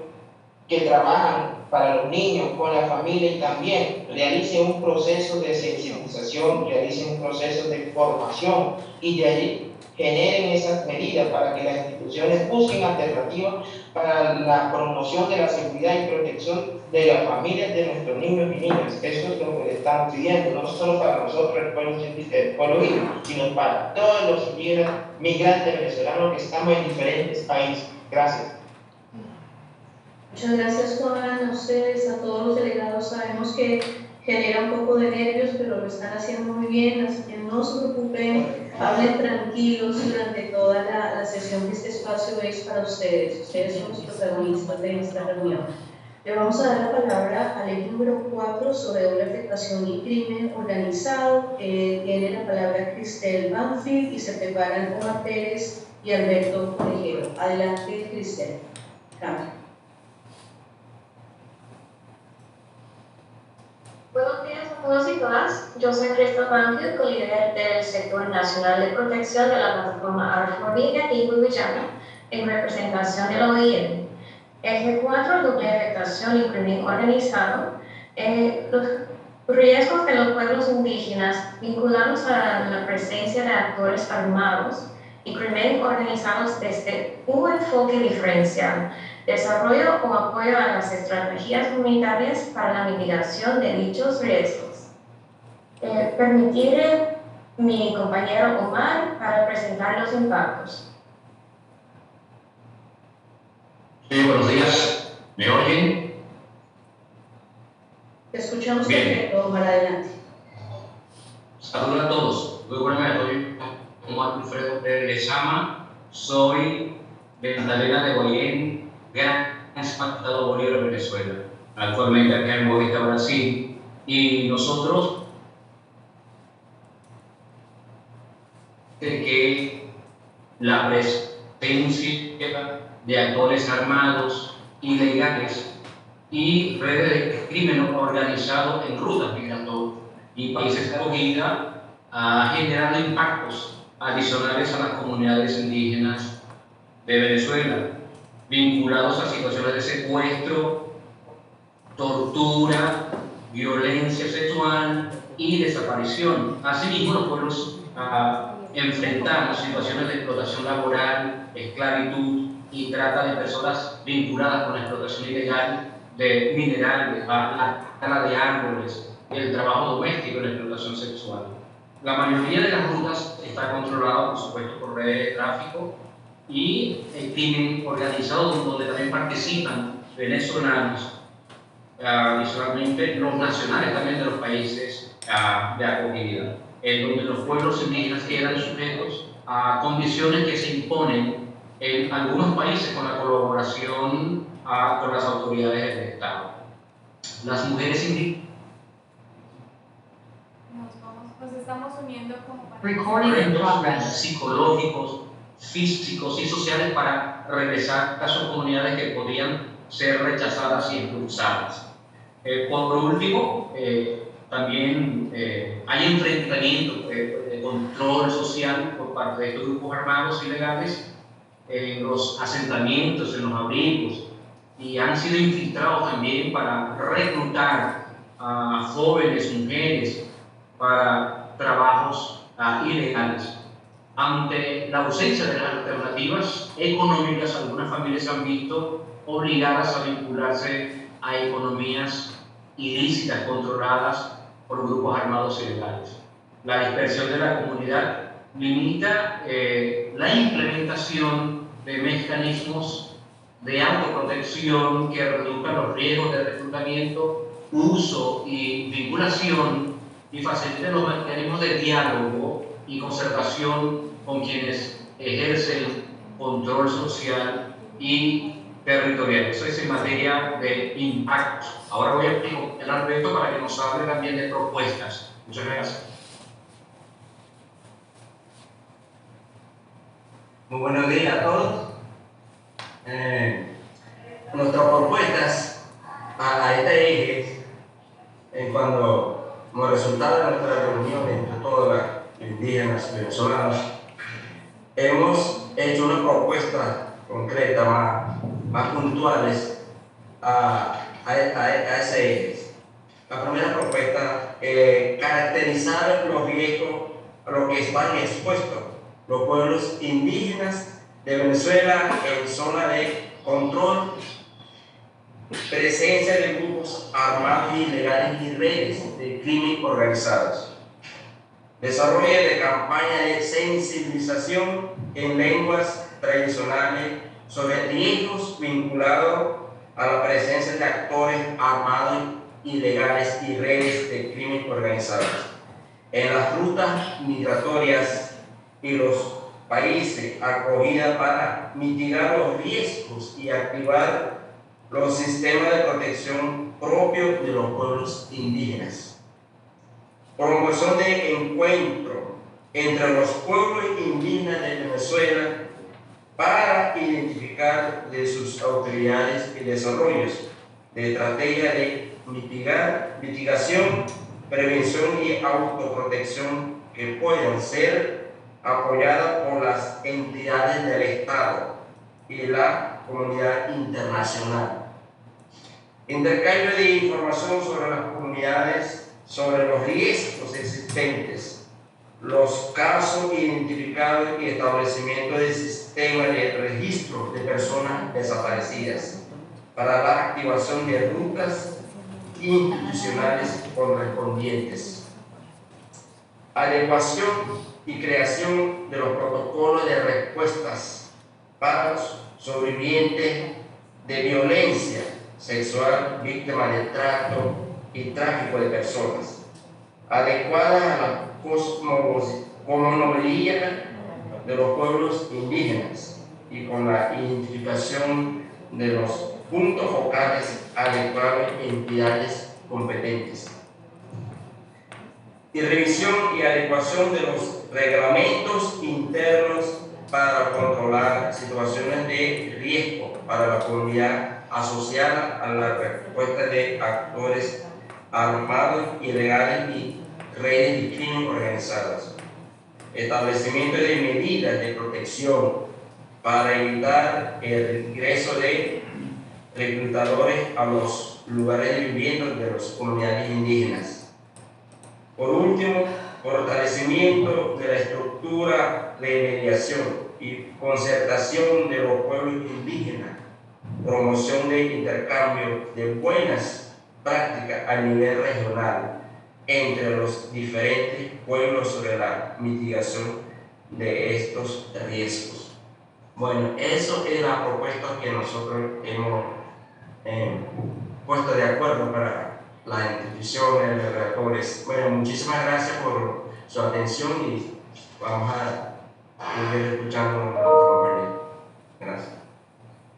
que trabajan para los niños, con la familia, y también realicen un proceso de sensibilización, realicen un proceso de formación y de allí generen esas medidas para que las instituciones busquen alternativas para la promoción de la seguridad y protección de las familias de nuestros niños y niñas. Eso es lo que le estamos pidiendo, no solo para nosotros, el pueblo indígena, sino para todos los indígenas migrantes venezolanos que estamos en diferentes países. Gracias. Muchas gracias, Juan, a ustedes, a todos los delegados. Sabemos que genera un poco de nervios, pero lo están haciendo muy bien, así que no se preocupen, hablen tranquilos durante toda la sesión, que este espacio es para ustedes. Ustedes son los protagonistas de esta reunión. Le vamos a dar la palabra al eje número 4 sobre doble afectación y crimen organizado. Tiene la palabra Cristel Banfield y se preparan Omar Pérez y Alberto Tejero. Adelante, Cristel. Cambio. Buenos días a todos y todas. Yo soy Cristel Banfield, co-líder del Sector Nacional de Protección de la Plataforma Arformiga y Guyana, en representación de la OIM. Eje 4, doble afectación y crimen organizado. Riesgos de los pueblos indígenas vinculados a la presencia de actores armados y crimen organizados desde un enfoque diferencial, desarrollo o apoyo a las estrategias comunitarias para la mitigación de dichos riesgos. Permitiré a mi compañero Omar para presentar los impactos. Sí, buenos días. ¿Me oyen? Te escuchamos Bien. perfecto, Omar, adelante. Saludos a todos. Muy buenas, soy Omar Alfredo Pérez Lezama. Soy de Magdalena de Guayén, Gran Estado Bolívar, Venezuela. Actualmente acá en Boavista, Brasil. Y nosotros que la presencia de actores armados, ilegales y redes de crimen organizado en rutas migratorias y países de acogida ha generado impactos adicionales a las comunidades indígenas de Venezuela, vinculados a situaciones de secuestro, tortura, violencia sexual y desaparición. Asimismo, los pueblos enfrentamos situaciones de explotación laboral, esclavitud y trata de personas vinculadas con la explotación ilegal de minerales, la tala de árboles, el trabajo doméstico y la explotación sexual. La mayoría de las rutas está controlada, por supuesto, por redes de tráfico y el crimen organizado, donde también participan venezolanos, adicionalmente los nacionales también de los países de acogida, en donde los pueblos indígenas quedan sujetos a condiciones que se imponen en algunos países con la colaboración con las autoridades del Estado. Las mujeres indígenas Nos estamos uniendo como para... psicológicos, físicos y sociales para regresar a sus comunidades que podían ser rechazadas y expulsadas. Por último, también hay enfrentamiento de control social por parte de estos grupos armados ilegales en los asentamientos, en los abrigos, y han sido infiltrados también para reclutar a jóvenes, mujeres, para trabajos ilegales. Ante la ausencia de las alternativas económicas, algunas familias se han visto obligadas a vincularse a economías ilícitas controladas por grupos armados ilegales. La dispersión de la comunidad limita la implementación de mecanismos de autoprotección que reduzcan los riesgos de reclutamiento, uso y vinculación y faciliten los mecanismos de diálogo y concertación con quienes ejercen control social y territorial. Eso es en materia de impacto. Ahora voy a explicar Alberto para que nos hable también de propuestas. Muchas gracias. Muy buenos días a todos. Nuestras propuestas a este eje, como resultado de nuestra reunión entre todos los indígenas venezolanos, hemos hecho una propuesta concreta, más puntuales a ese eje. La primera propuesta, caracterizar los riesgos a los que están expuestos los pueblos indígenas de Venezuela en zona de control, presencia de grupos armados ilegales y redes de crimen organizados. Desarrollo de campañas de sensibilización en lenguas tradicionales sobre riesgos vinculados a la presencia de actores armados ilegales y redes de crimen organizado en las rutas migratorias y los países acogida para mitigar los riesgos y activar los sistemas de protección propios de los pueblos indígenas. Promoción de encuentro entre los pueblos indígenas de Venezuela para identificar de sus autoridades y desarrollos de estrategias de mitigación, prevención y autoprotección que puedan ser apoyadas por las entidades del Estado y la comunidad internacional. Intercambio de información sobre las comunidades sobre los riesgos existentes, los casos identificados y establecimiento del sistema de registro de personas desaparecidas para la activación de rutas institucionales correspondientes. Adecuación y creación de los protocolos de respuestas para los sobrevivientes de violencia sexual, víctimas de trato y tráfico de personas, adecuadas a la cosmogonía de los pueblos indígenas y con la identificación de los puntos focales adecuados en entidades competentes. Y revisión y adecuación de los reglamentos internos para controlar situaciones de riesgo para la comunidad asociada a la respuesta de actores armados, ilegales y redes de crimen organizadas. Establecimiento de medidas de protección para evitar el ingreso de reclutadores a los lugares de vivienda de las comunidades indígenas. Por último, fortalecimiento de la estructura de mediación y concertación de los pueblos indígenas, promoción de intercambio de buenas prácticas a nivel regional entre los diferentes pueblos sobre la mitigación de estos riesgos. Bueno, eso es la propuesta que nosotros hemos puesto de acuerdo para las instituciones, los relatores. Bueno, muchísimas gracias por su atención y vamos a seguir escuchando a nuestro compañero. Gracias.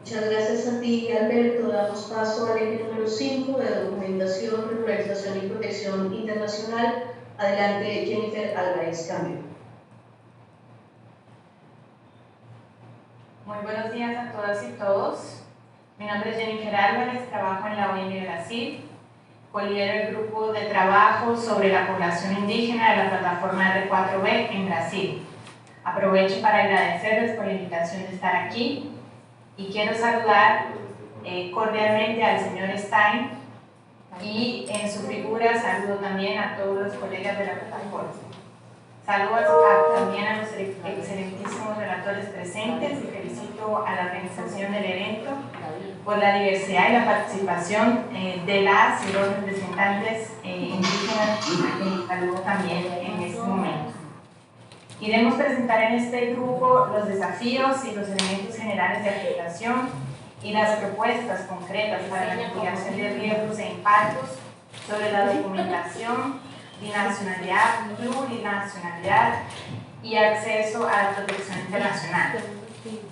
Muchas gracias a ti, Alberto. Damos paso al eje número 5 de documentación, regularización y protección internacional. Adelante, Jennifer Álvarez Cambio. Muy buenos días a todas y todos. Mi nombre es Jennifer Álvarez, trabajo en la OIM de Brasil. Colidero el grupo de trabajo sobre la población indígena de la plataforma R4B en Brasil. Aprovecho para agradecerles por la invitación de estar aquí y quiero saludar cordialmente al señor Stein y en su figura saludo también a todos los colegas de la plataforma. Saludos también a los excelentísimos relatores presentes y felicito a la organización del evento por la diversidad y la participación de las y los representantes indígenas y saludo también en este momento. Iremos presentar en este grupo los desafíos y los elementos generales de aplicación y las propuestas concretas para la mitigación de riesgos e impactos sobre la documentación, binacionalidad, plurinacionalidad y acceso a la protección internacional,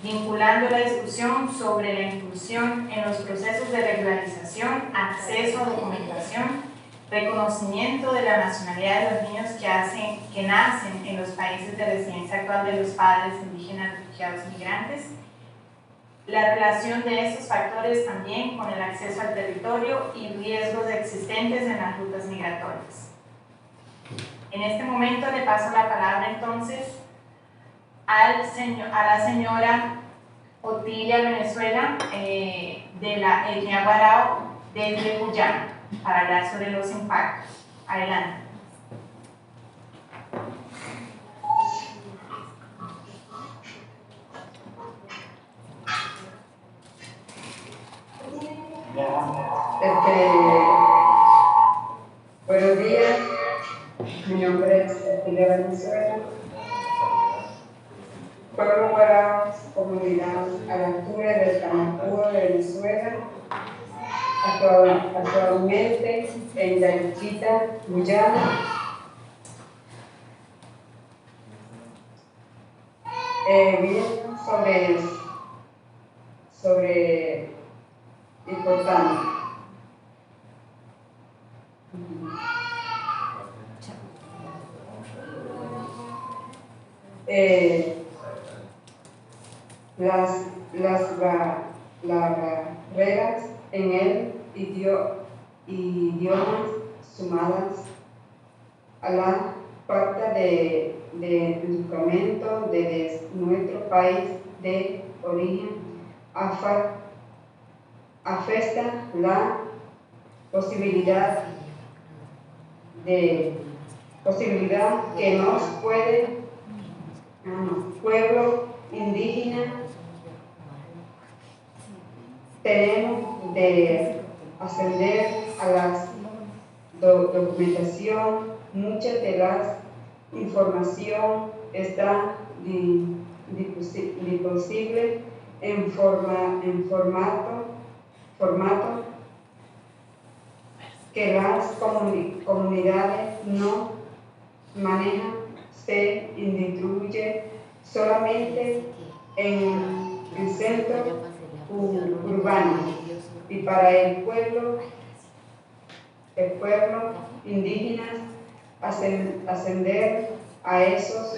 vinculando la discusión sobre la inclusión en los procesos de regularización, acceso a documentación, reconocimiento de la nacionalidad de los niños que nacen en los países de residencia actual de los padres indígenas, refugiados y migrantes, la relación de estos factores también con el acceso al territorio y riesgos existentes en las rutas migratorias. En este momento le paso la palabra entonces a la señora Otilia Venezuela de la etnia Guarao desde Guyana para hablar sobre los impactos. Adelante. Buenos días, mi nombre es Otilia Venezuela. Pueblo Guarao, comunidad a la altura del Camacudo de Venezuela, actualmente en Yaruquita, Guyana. Viendo sobre importante. Las barreras en el idiomas sumadas a la falta de educamiento de nuestro país de origen afecta la posibilidad posibilidad que nos puede, pueblo indígena, tenemos de ascender a la documentación. Muchas de las información está disponible en formato que las comunidades no manejan, se distribuye solamente en el centro urbano y para el pueblo indígena ascender a esa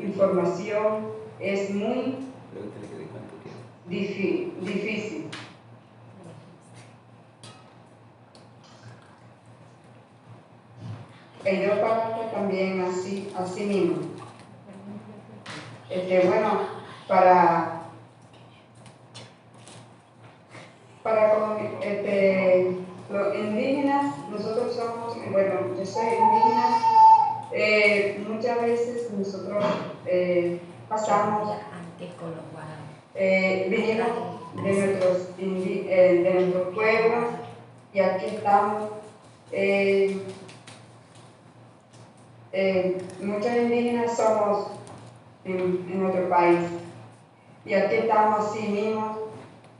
información es muy difícil. En dos partes también así mismo. Bueno, para los indígenas, nosotros somos, bueno, yo soy indígena, muchas veces nosotros pasamos, vinimos de nuestros pueblos y aquí estamos. Muchos indígenas somos en nuestro país y aquí estamos así mismo,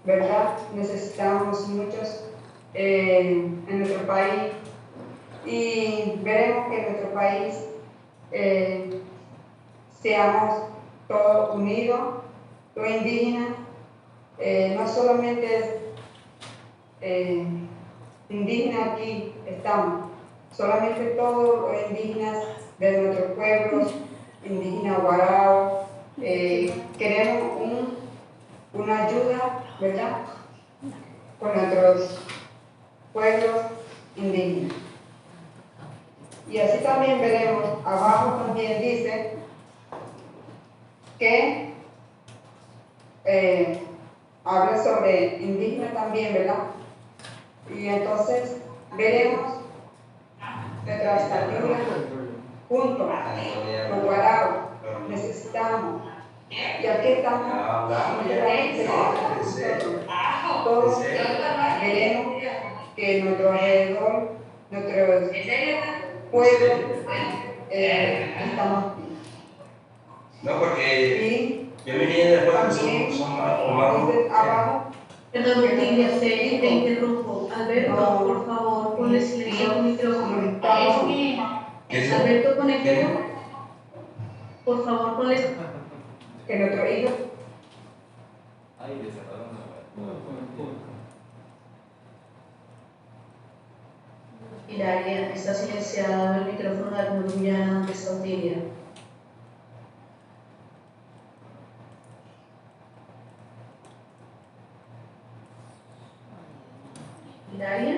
¿verdad? Necesitamos muchos en nuestro país y veremos que en nuestro país seamos todos unidos, los indígenas, no solamente indígenas aquí estamos, solamente todos los indígenas de nuestros pueblos, indígenas guarao, queremos una ayuda, ¿verdad?, con nuestros pueblos indígenas. Y así también veremos, abajo también dice que habla sobre indígenas también, ¿verdad? Y entonces veremos nuestra estatura juntos, los guaraos, necesitamos. Y aquí estamos, todos veremos que nuestro alrededor, nuestros pueblos, estamos aquí. No, porque yo venía de acuerdo que son abajo. Perdón, Lidia, te interrumpo. Alberto, por favor, ponle silencio al micrófono. Alberto, conéctalo. Por favor, ponle. Que nuestro hijo. Hilaria, está silenciado el micrófono de Almudena, donde está Otilia. Hilaria.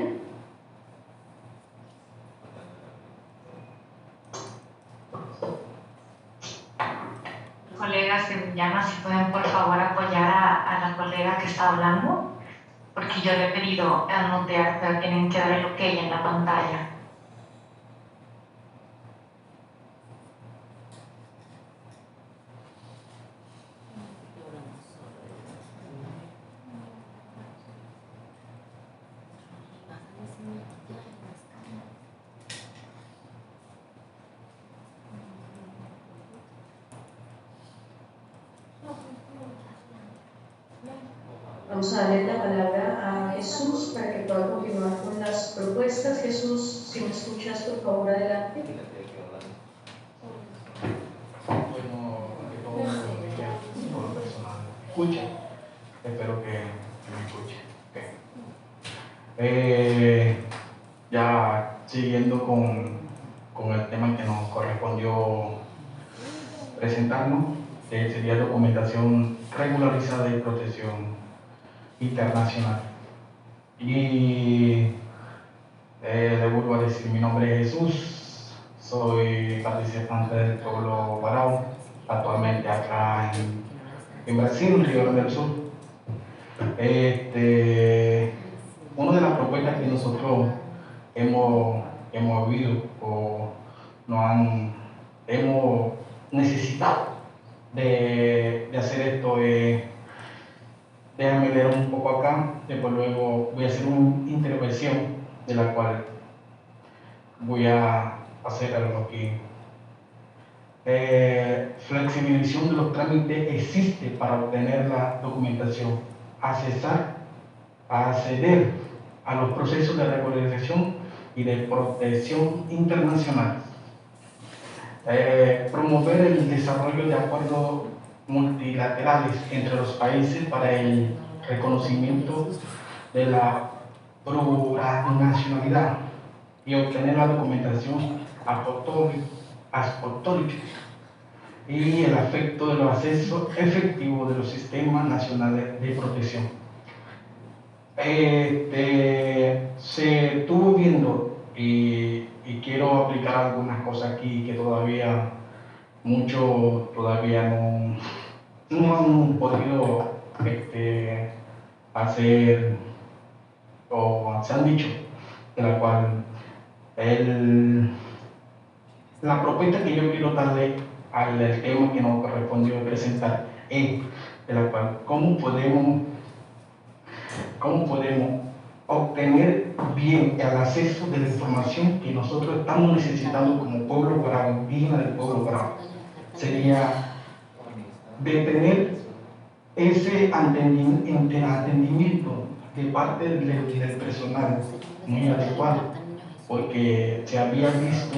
Colegas que me llaman, si pueden por favor apoyar a la colega que está hablando, porque yo le he pedido anotar, pero tienen que dar el ok en la pantalla. Vamos a darle la palabra a Jesús para que pueda continuar con las propuestas. Jesús, si me escuchas, por favor, adelante. Bueno, ante todo, todo personal escucha. Espero que me escuchen. Okay. Ya siguiendo con el tema que nos correspondió presentarnos, sería documentación regularizada y protección internacional. Y le vuelvo a decir, mi nombre es Jesús, soy participante del pueblo guarao, actualmente acá en Brasil, en Río Grande del Sur. Una de las propuestas que nosotros hemos hemos vivido o hemos necesitado de hacer esto. Déjame leer un poco acá, después luego voy a hacer una intervención de la cual voy a hacer algo aquí. Flexibilización de los trámites existe para obtener la documentación, acceder a los procesos de regularización y de protección internacional, promover el desarrollo de acuerdos multilaterales entre los países para el reconocimiento de la plurinacionalidad y obtener la documentación apostolic y el afecto de los accesos efectivos de los sistemas nacionales de protección. Se estuvo viendo y quiero aplicar algunas cosas aquí que todavía muchos todavía no han podido hacer o se han dicho, de la cual la propuesta que yo quiero darle al tema que nos correspondió presentar es de la cual cómo podemos obtener bien el acceso de la información que nosotros estamos necesitando como pueblo guarao, indígena del pueblo guarao. Sería de tener ese entendimiento de parte del personal muy adecuado, porque se había visto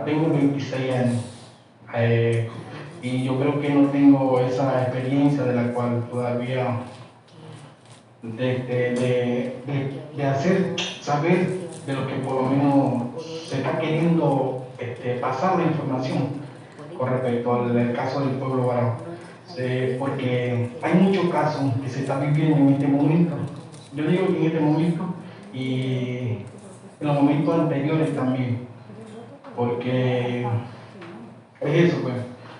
tengo 26 años y yo creo que no tengo esa experiencia de la cual todavía de hacer saber de lo que por lo menos se está queriendo pasar la información con respecto al caso del pueblo guarao, porque hay muchos casos que se están viviendo en este momento. Yo digo que en este momento y en los momentos anteriores también, porque es eso, pues,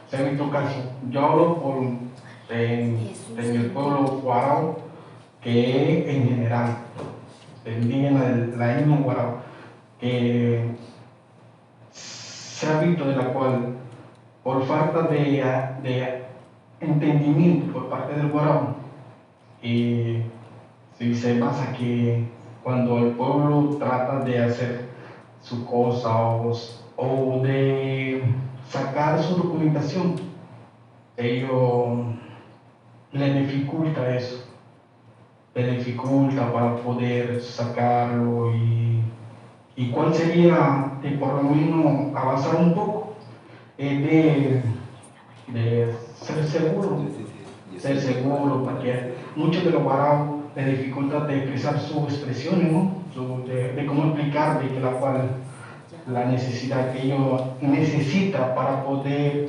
se han visto casos. Yo hablo en el pueblo guarao, que es en general, indígena de la etnia guarao, que se ha visto de la cual, por falta de entendimiento por parte del guarao, y si se pasa que cuando el pueblo trata de hacer su cosa o de sacar su documentación, ellos les dificulta eso, les dificulta para poder sacarlo y cuál sería de por lo menos avanzar un poco, de ser seguro, porque muchos de los guaraos les dificulta de expresar sus expresiones, ¿no? De cómo explicar de que la necesidad que ellos necesitan para poder,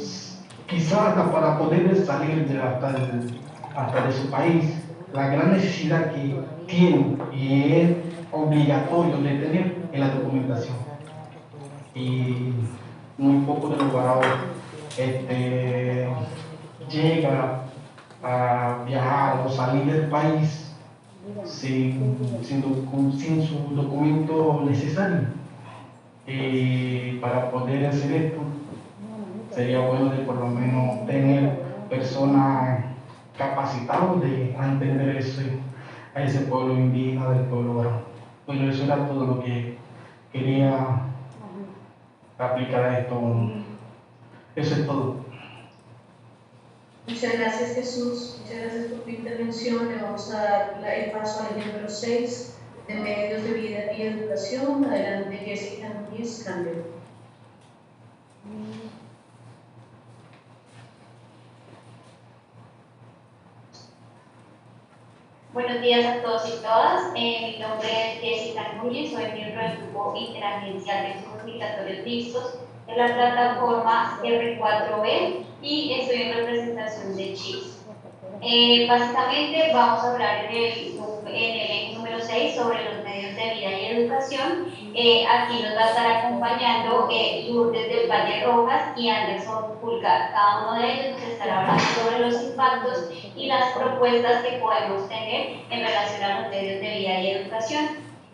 quizás hasta para poder salir hasta de su país, la gran necesidad que tienen y es obligatorio de tener en la documentación. Y muy poco de los guaraos llega a viajar o salir del país sin su documento necesario. Para poder hacer esto, sería bueno de por lo menos tener personas capacitadas de entender a ese pueblo indígena del pueblo guarao. Bueno, eso era todo lo que quería aplicar a esto. Eso es todo. Muchas gracias, Jesús. Muchas gracias por tu intervención. Le vamos a dar el paso al número 6 de Medios de Vida y Educación. Adelante, Jessica Núñez Cambio. Buenos días a todos y todas. Mi nombre es Jessica Núñez, soy miembro del Grupo Interagencial de Insumos Migratorios Mixtos de la plataforma R4B y estoy en representación de CHIPS. Básicamente vamos a hablar en el número 6 sobre los medios de vida y educación. Aquí nos va a estar acompañando Lourdes del Valle Rojas y Anderson Pulgar. Cada uno de ellos nos estará hablando sobre los impactos y las propuestas que podemos tener en relación a los medios de vida y educación.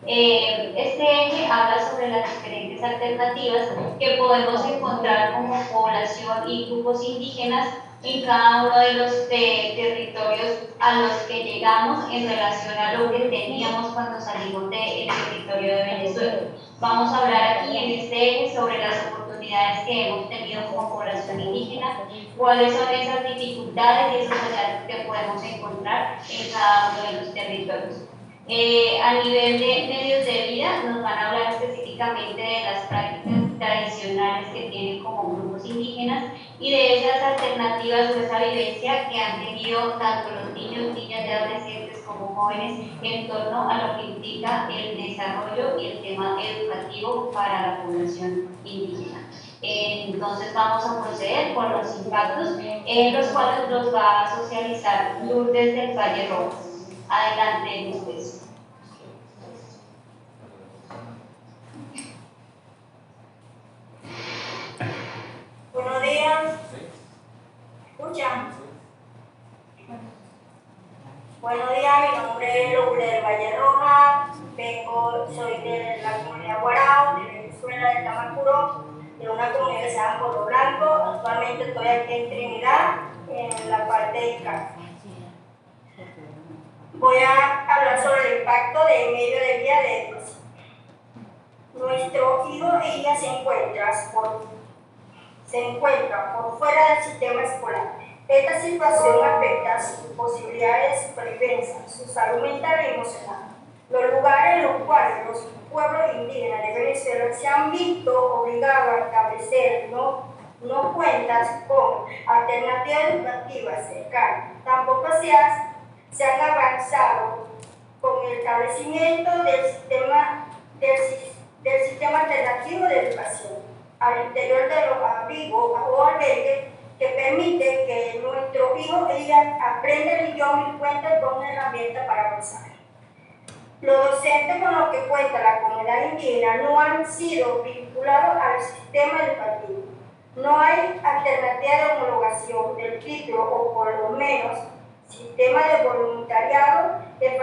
Este eje habla sobre las diferentes alternativas que podemos encontrar como población y grupos indígenas en cada uno de los territorios a los que llegamos en relación a lo que teníamos cuando salimos del territorio de Venezuela. Vamos a hablar aquí en este eje sobre las oportunidades que hemos tenido como población indígena, cuáles son esas dificultades y esos hallazgos que podemos encontrar en cada uno de los territorios. A nivel de medios de vida, nos van a hablar específicamente de las prácticas tradicionales que tienen como grupos indígenas y de esas alternativas o esa vivencia que han tenido tanto los niños, niñas y adolescentes como jóvenes en torno a lo que implica el desarrollo y el tema educativo para la población indígena. Entonces vamos a proceder con los impactos en los cuales los va a socializar Lourdes del Valle Rojas. Adelante, Lourdes. Buenos días. ¿Escuchan? Buenos días, mi nombre es Lourdes del Valle Rojas, soy de la comunidad Guarao, de Venezuela, de Tamacuro, de una comunidad que se llama Pueblo Blanco. Actualmente estoy aquí en Trinidad, en la parte de Cali. Voy a hablar sobre el impacto del medio de vida de educación. Nuestro hijo e hija se encuentra por fuera del sistema escolar. Esta situación afecta sus posibilidades de supervivencia, su salud mental y emocional. Los lugares en los cuales los pueblos indígenas de Venezuela se han visto obligados a establecer no cuentas con alternativas educativas cercanas. Tampoco se han avanzado con el establecimiento del sistema alternativo de educación al interior de los abrigos o albergues que permite que nuestros hijos e hijas aprendan el idioma y cuenten con una herramienta para avanzar. Los docentes con los que cuenta la comunidad indígena no han sido vinculados al sistema educativo. No hay alternativa de homologación del título o por lo menos sistema de voluntariado que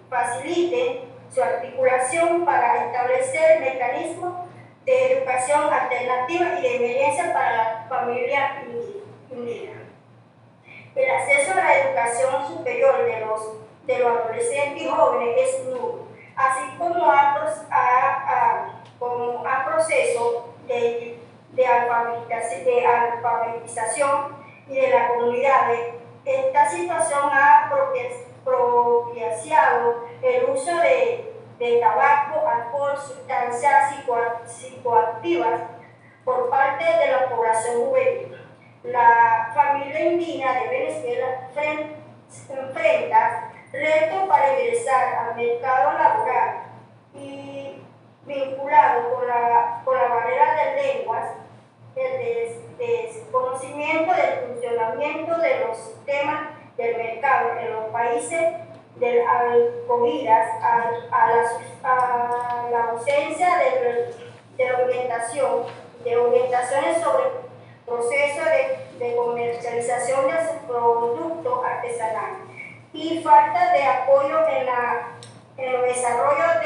facilite su articulación para establecer mecanismos de educación alternativa y de emergencia para la familia indígena. El acceso a la educación superior de los adolescentes y jóvenes es nulo, así como a proceso de alfabetización y de la comunidad. Esta situación ha propiciado el uso de tabaco, alcohol, sustancias psicoactivas por parte de la población juvenil. La familia indígena de Venezuela enfrenta retos para ingresar al mercado laboral y vinculado con la barrera de lenguas, el desconocimiento del funcionamiento de los sistemas del mercado en los países del acogidas a la ausencia de orientaciones sobre procesos de comercialización de sus productos artesanales y falta de apoyo en los desarrollos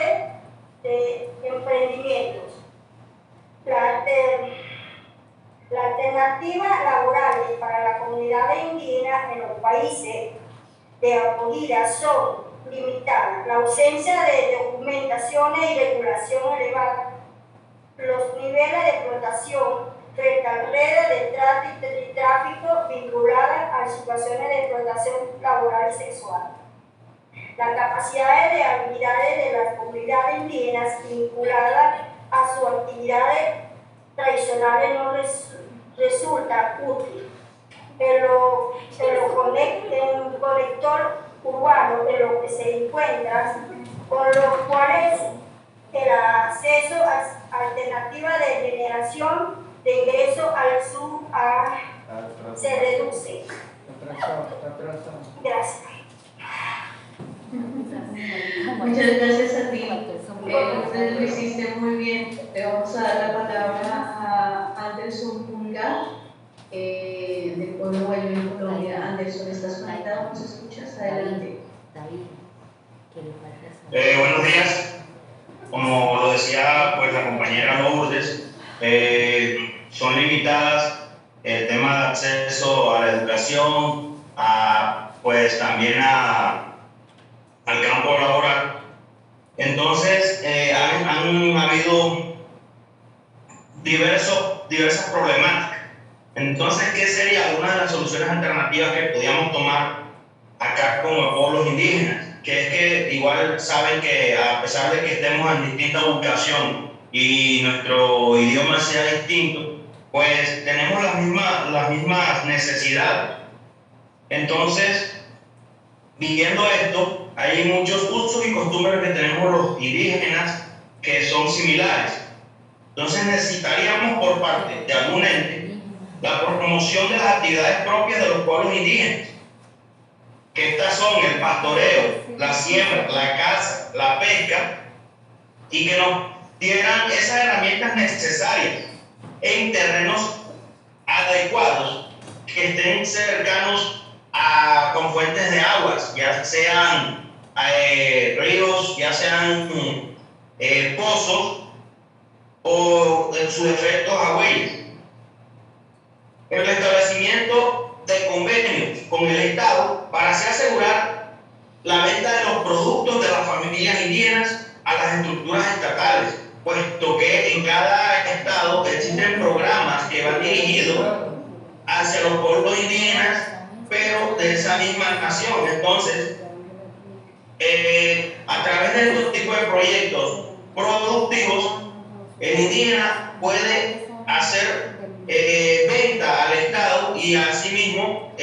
de emprendimientos. La alternativa laboral para la comunidad indígena en los países de acogida son limitadas. La ausencia de documentaciones y regulación elevada, los niveles de explotación frente a redes de tráfico vinculadas a situaciones de explotación laboral y sexual. Las capacidades de habilidades de las comunidades indígenas vinculadas a sus actividades tradicionales no resulta útil. El conector urbano de lo que se encuentra, con los cuales el acceso a alternativas de generación de ingresos al sur se reduce. Gracias. Muchas gracias a ti. Lo hiciste muy bien. Le vamos a dar la palabra a Anderson Pulgar, del pueblo Guayú en Colombia. Anderson, ¿estás conectado? ¿Nos escuchas? Adelante. Buenos días. como lo decía pues la compañera Lourdes, son limitadas el tema de acceso a la educación, pues también al campo laboral. Entonces, han habido diversas problemáticas. Entonces, ¿qué sería una de las soluciones alternativas que podíamos tomar acá como pueblos indígenas? Que es que igual saben que a pesar de que estemos en distinta ubicación y nuestro idioma sea distinto, pues tenemos las mismas necesidades. Entonces, viendo esto, hay muchos usos y costumbres que tenemos los indígenas que son similares. Entonces necesitaríamos por parte de algún ente la promoción de las actividades propias de los pueblos indígenas, que estas son el pastoreo, la siembra, la caza, la pesca, y que nos dieran esas herramientas necesarias en terrenos adecuados, que estén cercanos con fuentes de aguas, ya sean ríos, ya sean pozos o en su defecto agüeyes. El establecimiento de convenios con el Estado para así asegurar la venta de los productos de las familias indígenas a las estructuras estatales, puesto que en cada estado existen programas que van dirigidos hacia los pueblos indígenas, pero de esa misma nación. Entonces, a través de estos tipos de proyectos productivos, el indígena puede hacer venta al Estado y asimismo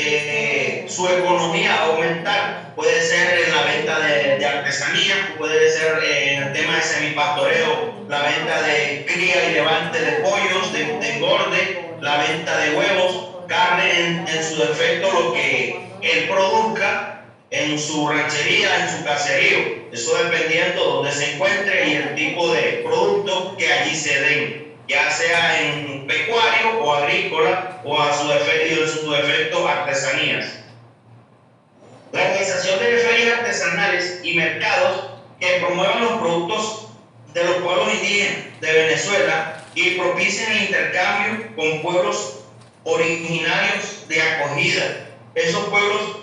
su economía aumentar. Puede ser en la venta de artesanía, puede ser en el tema de semipastoreo, la venta de cría y levante de pollos, de engorde, la venta de huevos, carne en su defecto, lo que él produzca en su ranchería, en su caserío, eso dependiendo de donde se encuentre y el tipo de productos que allí se den, ya sea en pecuario o agrícola o a su defecto, en su defecto artesanías. La organización de ferias artesanales y mercados que promuevan los productos de los pueblos indígenas de Venezuela y propicien el intercambio con pueblos originarios de acogida. Esos pueblos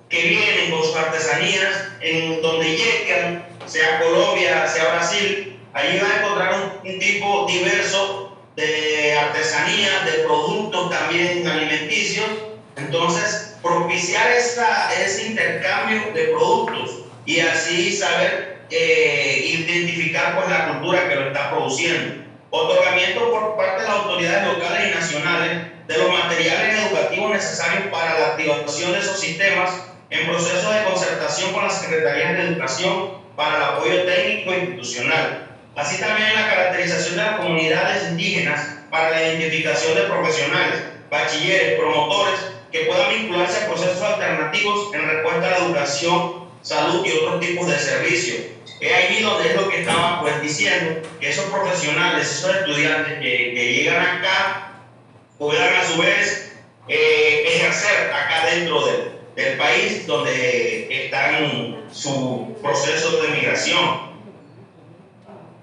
que vienen con sus artesanías, en donde llegan, sea Colombia, sea Brasil, allí van a encontrar un tipo diverso de artesanías, de productos también alimenticios. Entonces, propiciar ese intercambio de productos y así saber identificar pues, la cultura que lo está produciendo. Otorgamiento por parte de las autoridades locales y nacionales de los materiales educativos necesarios para la activación de esos sistemas en procesos de concertación con las secretarías de educación para el apoyo técnico e institucional. Así también la caracterización de las comunidades indígenas para la identificación de profesionales, bachilleres, promotores que puedan vincularse a procesos alternativos en respuesta a la educación, salud y otros tipos de servicios. Es ahí donde es lo que estaba pues diciendo, que esos profesionales, esos estudiantes que llegan acá puedan a su vez ejercer acá dentro del país donde están en su proceso de migración.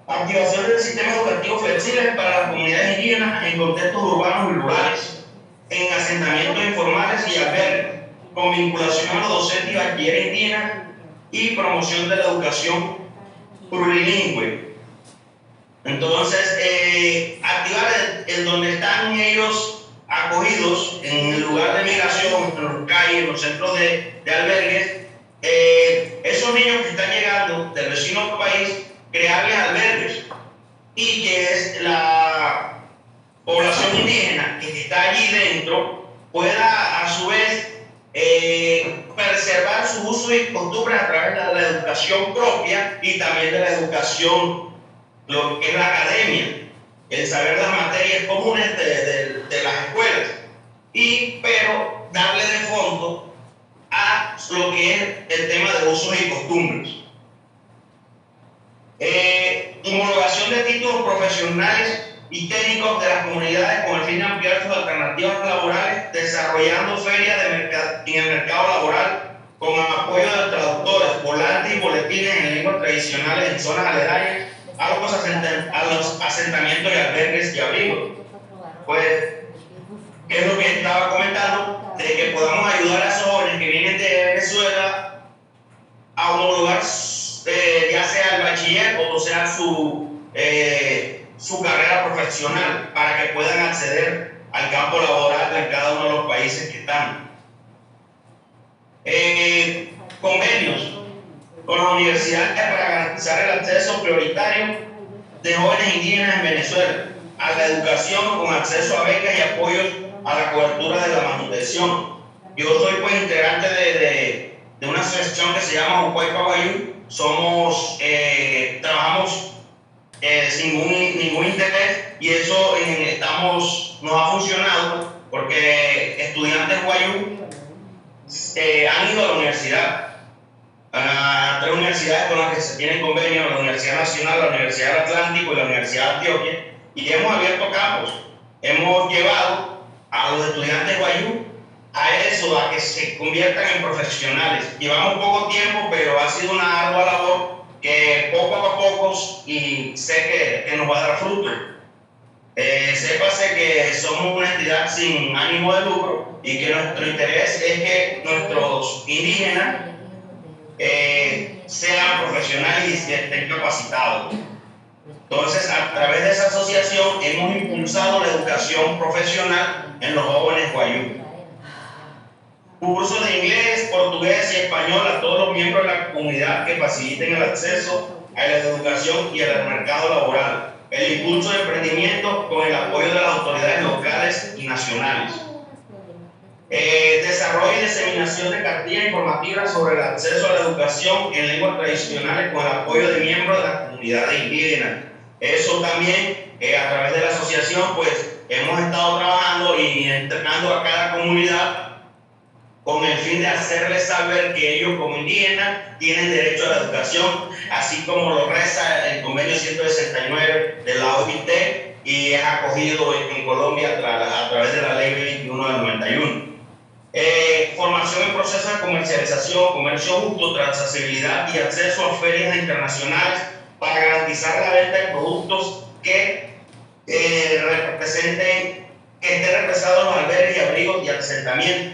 Activación del sistema educativo flexible para las comunidades indígenas en contextos urbanos y rurales, en asentamientos informales y albergues, con vinculación a los docentes y bachilleres indígenas y promoción de la educación plurilingüe. Entonces, activar en donde están ellos acogidos, en el lugar de migración, en los calles, en los centros de albergues, esos niños que están llegando del vecino país, crearles albergues y que es la población indígena que está allí dentro pueda a su vez preservar sus usos y costumbres a través de la educación propia y también de la educación, lo que es la academia, el saber las materias comunes de las escuelas, pero darle de fondo a lo que es el tema de usos y costumbres. Homologación de títulos profesionales y técnicos de las comunidades con el fin de ampliar sus alternativas laborales, desarrollando ferias en el mercado laboral con apoyo de traductores, volantes y boletines en lenguas tradicionales en zonas aledañas a los asentamientos y albergues y abrigos. Pues, ¿qué es lo que estaba comentando? De que podamos ayudar a esos jóvenes que vienen de Venezuela a homologar ya sea el bachiller o sea su carrera profesional para que puedan acceder al campo laboral en cada uno de los países que están. Convenios con las universidades para garantizar el acceso prioritario de jóvenes indígenas en Venezuela a la educación con acceso a becas y apoyos a la cobertura de la manutención. Yo soy pues integrante de una asociación que se llama Ucuay Pawayú. Trabajamos sin ningún interés y eso nos ha funcionado porque estudiantes guayú han ido a la universidad, a 3 universidades con las que se tienen convenio, la Universidad Nacional, la Universidad del Atlántico y la Universidad de Antioquia, y hemos abierto campos. Hemos llevado a los estudiantes guayú a eso, a que se conviertan en profesionales. Llevamos poco tiempo, pero ha sido una ardua labor que poco a poco, y sé que nos va a dar fruto. Sépase que somos una entidad sin ánimo de lucro y que nuestro interés es que nuestros indígenas sean profesionales y estén capacitados. Entonces, a través de esa asociación hemos impulsado la educación profesional en los jóvenes guayú. Cursos de inglés, portugués y español a todos los miembros de la comunidad que faciliten el acceso a la educación y al mercado laboral. El impulso de emprendimiento con el apoyo de las autoridades locales y nacionales. Desarrollo y diseminación de cartillas informativas sobre el acceso a la educación en lenguas tradicionales con el apoyo de miembros de las comunidades indígenas. Eso también, a través de la asociación, pues hemos estado trabajando y entrenando a cada comunidad con el fin de hacerles saber que ellos como indígenas tienen derecho a la educación, así como lo reza el convenio 169 de la OIT y es acogido en Colombia a través de la ley 21 del 91. Formación en procesos de comercialización, comercio justo, trazabilidad y acceso a ferias internacionales para garantizar la venta de productos que estén represados en los albergues y abrigos y asentamientos.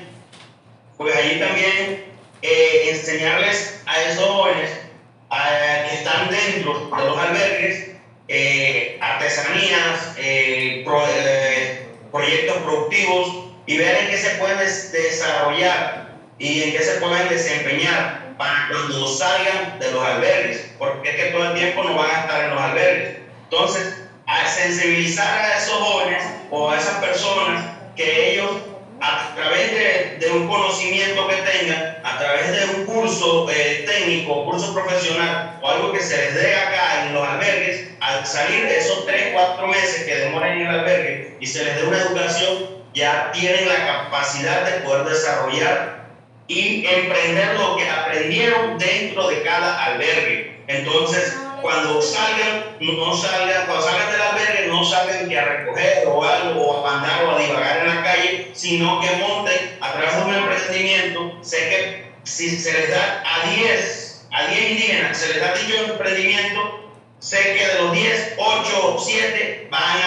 Pues allí también enseñarles a esos jóvenes que están dentro de los albergues artesanías, proyectos productivos y ver en qué se pueden desarrollar y en qué se pueden desempeñar para cuando salgan de los albergues, porque es que todo el tiempo no van a estar en los albergues. Entonces, a sensibilizar a esos jóvenes o a esas personas que ellos, a través de un conocimiento que tengan, a través de un curso técnico, curso profesional o algo que se les dé acá en los albergues, al salir de esos 3-4 meses que demoran en el albergue y se les dé una educación, ya tienen la capacidad de poder desarrollar y emprender lo que aprendieron dentro de cada albergue. Entonces, cuando salgan del albergue, no salgan que a recoger o algo, o a andar o a divagar en la calle, sino que monten a través de un emprendimiento. Sé que si se les da a 10 indígenas, se les da dicho emprendimiento, sé que de los 10, 8 o 7 van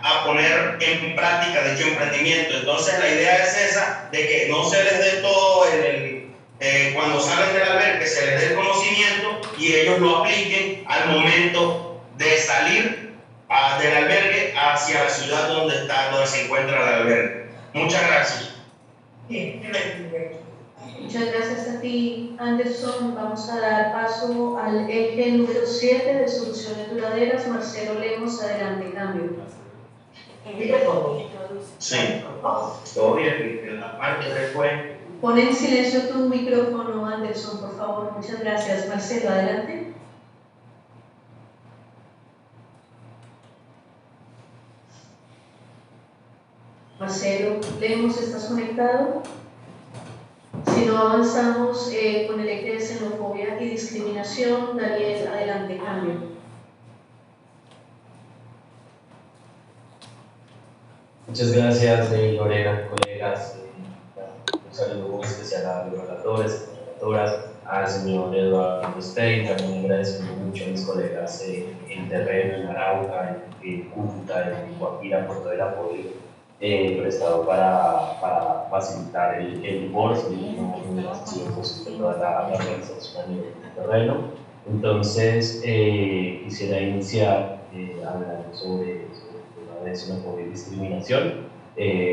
a poner en práctica dicho emprendimiento. Entonces la idea es esa, de que no se les dé todo cuando salen del albergue, se les dé el conocimiento y ellos lo apliquen al momento de salir del albergue hacia la ciudad donde se encuentra el albergue. Muchas gracias. Muchas gracias a ti, Anderson. Vamos a dar paso al eje número 7 de soluciones duraderas. Marcelo Lemos, adelante, cambio. Sí, todo bien, en la parte después. Pon en silencio tu micrófono, Anderson, por favor. Muchas gracias. Marcelo, adelante. Marcelo Lemos, ¿estás conectado? Si no, avanzamos con el eje de xenofobia y discriminación. Daniel, adelante, cambio. Muchas gracias, Lorena, colegas. Un saludo muy especial a los oradores, a doctoras, al señor Eduardo Stein, también agradeciendo mucho a mis colegas en terreno, en Arauca, en Cúcuta, en Guajira, por todo el apoyo prestado para facilitar el curso, y no hubiera sido posible toda la organización a nivel de terreno. Entonces, quisiera iniciar hablando sobre el tema de xenofobia y discriminación.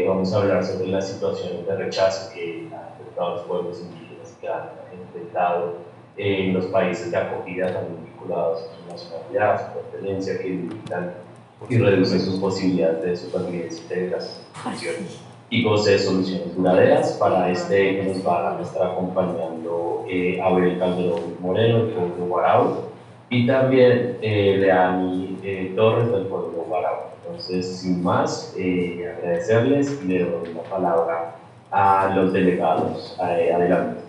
Vamos a hablar sobre las situaciones de rechazo que han afectado a los pueblos indígenas que han enfrentado en los países de acogida, también vinculados a su nacionalidad, su pertenencia, que limitan y reducen sus posibilidades de supervivencia y de integración y goce de soluciones duraderas. Para que nos va a estar acompañando Abel Calderón Moreno, del pueblo Guarao, y también Leani Torres, del pueblo Guarao. Entonces, sin más, agradecerles y le doy la palabra a los delegados. Adelante.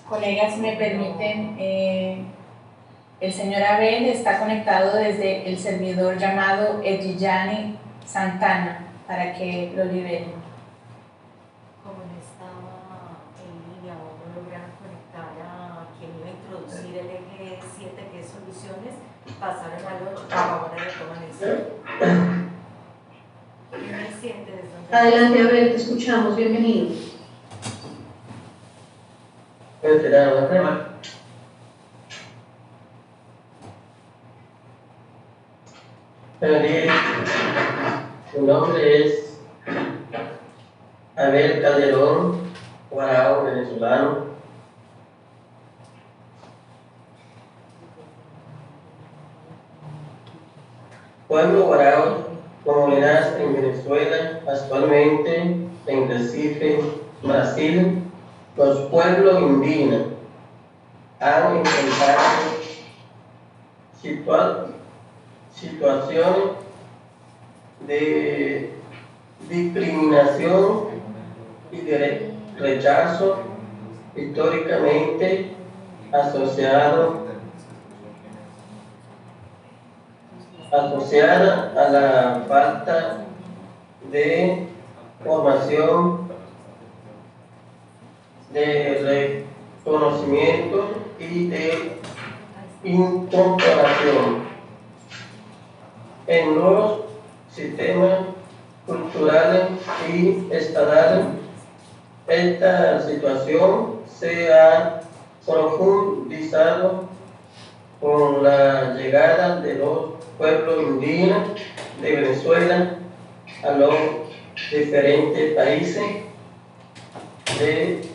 Colegas, si me permiten, el señor Abel está conectado desde el servidor llamado Edillani Santana para que lo liberen. Como no estaba en línea o no lograron conectar a quien iba a introducir el eje 7, que es soluciones, pasaron al 8, pero ahora retoman el 7. Adelante, Abel, te escuchamos, bienvenido. ¿Puedes tirar la prueba? Su nombre es Abel Calderón Guarao, venezolano. Pueblo Guarao, comunidad en Venezuela, actualmente en Recife, Brasil. Los pueblos indígenas han enfrentado situaciones de discriminación y de rechazo históricamente asociada a la falta de formación, de reconocimiento y de incorporación en los sistemas culturales y estatales. Esta situación se ha profundizado con la llegada de los pueblos indígenas de Venezuela a los diferentes países de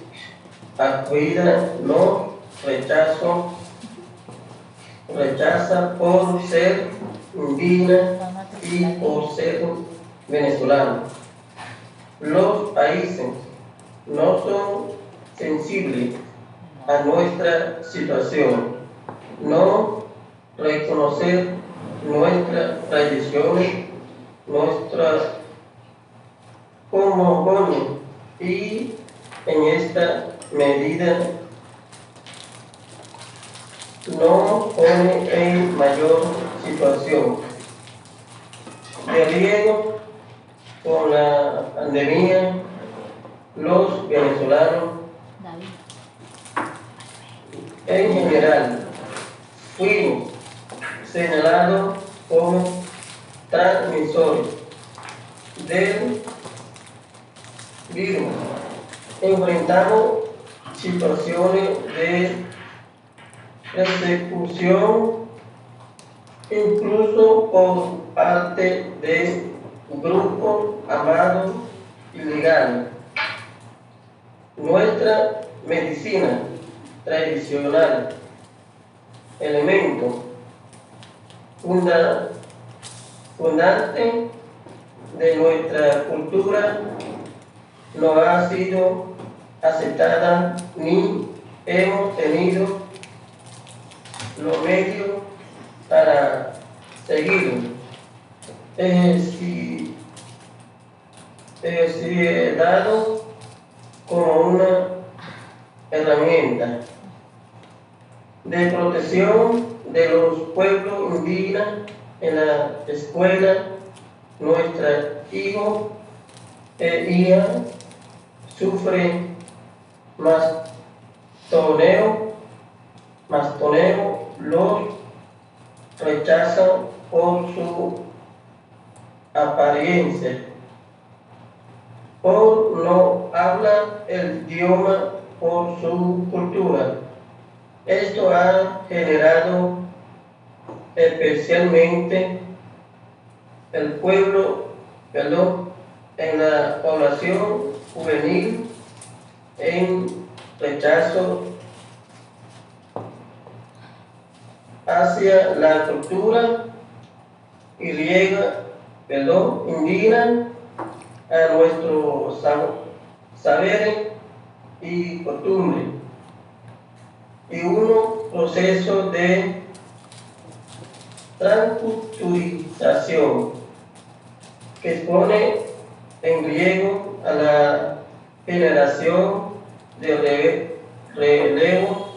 acogida. No rechaza por ser indígena y por ser venezolano. Los países no son sensibles a nuestra situación, no reconocer nuestras tradiciones, nuestras cosmogonías, y en esta medida no pone en mayor situación de riesgo con la pandemia. Los venezolanos en general fuimos señalados como transmisores del virus. Enfrentamos situaciones de persecución incluso por parte de grupos armados ilegales. Nuestra medicina tradicional, elemento fundante de nuestra cultura, no ha sido aceptada ni hemos tenido los medios para seguir. Si dado como una herramienta de protección de los pueblos indígenas en la escuela. Nuestros hijos e hijas sufren mastoneo, los rechazan por su apariencia, por no hablar el idioma, por su cultura. Esto ha generado especialmente el pueblo, en la población juvenil en rechazo hacia la cultura indígena, a nuestros saberes y costumbres, y un proceso de transculturización que expone en riesgo a la generación de relevo.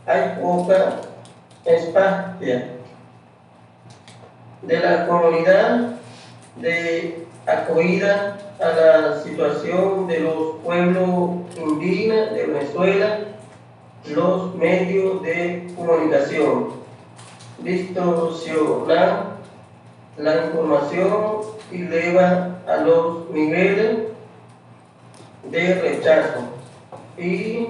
Hay poca empatía de la comunidad de acogida a la situación de los pueblos indígenas de Venezuela. Los medios de comunicación distorsionan la información y llevan a los niveles de rechazo y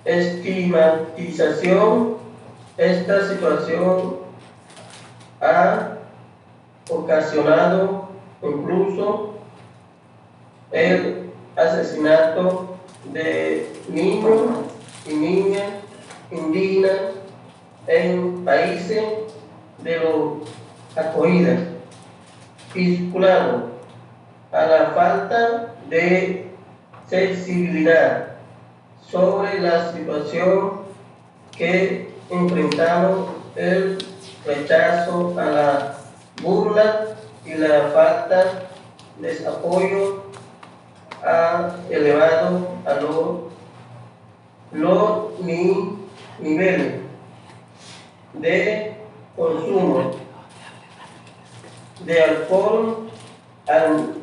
estigmatización. Esta situación ha ocasionado incluso el asesinato de niños y niñas indígenas en países de los acogidas, vinculado a la falta de sensibilidad sobre la situación que enfrentamos, el rechazo a la burla y la falta de apoyo ha elevado a los niveles de consumo de alcohol al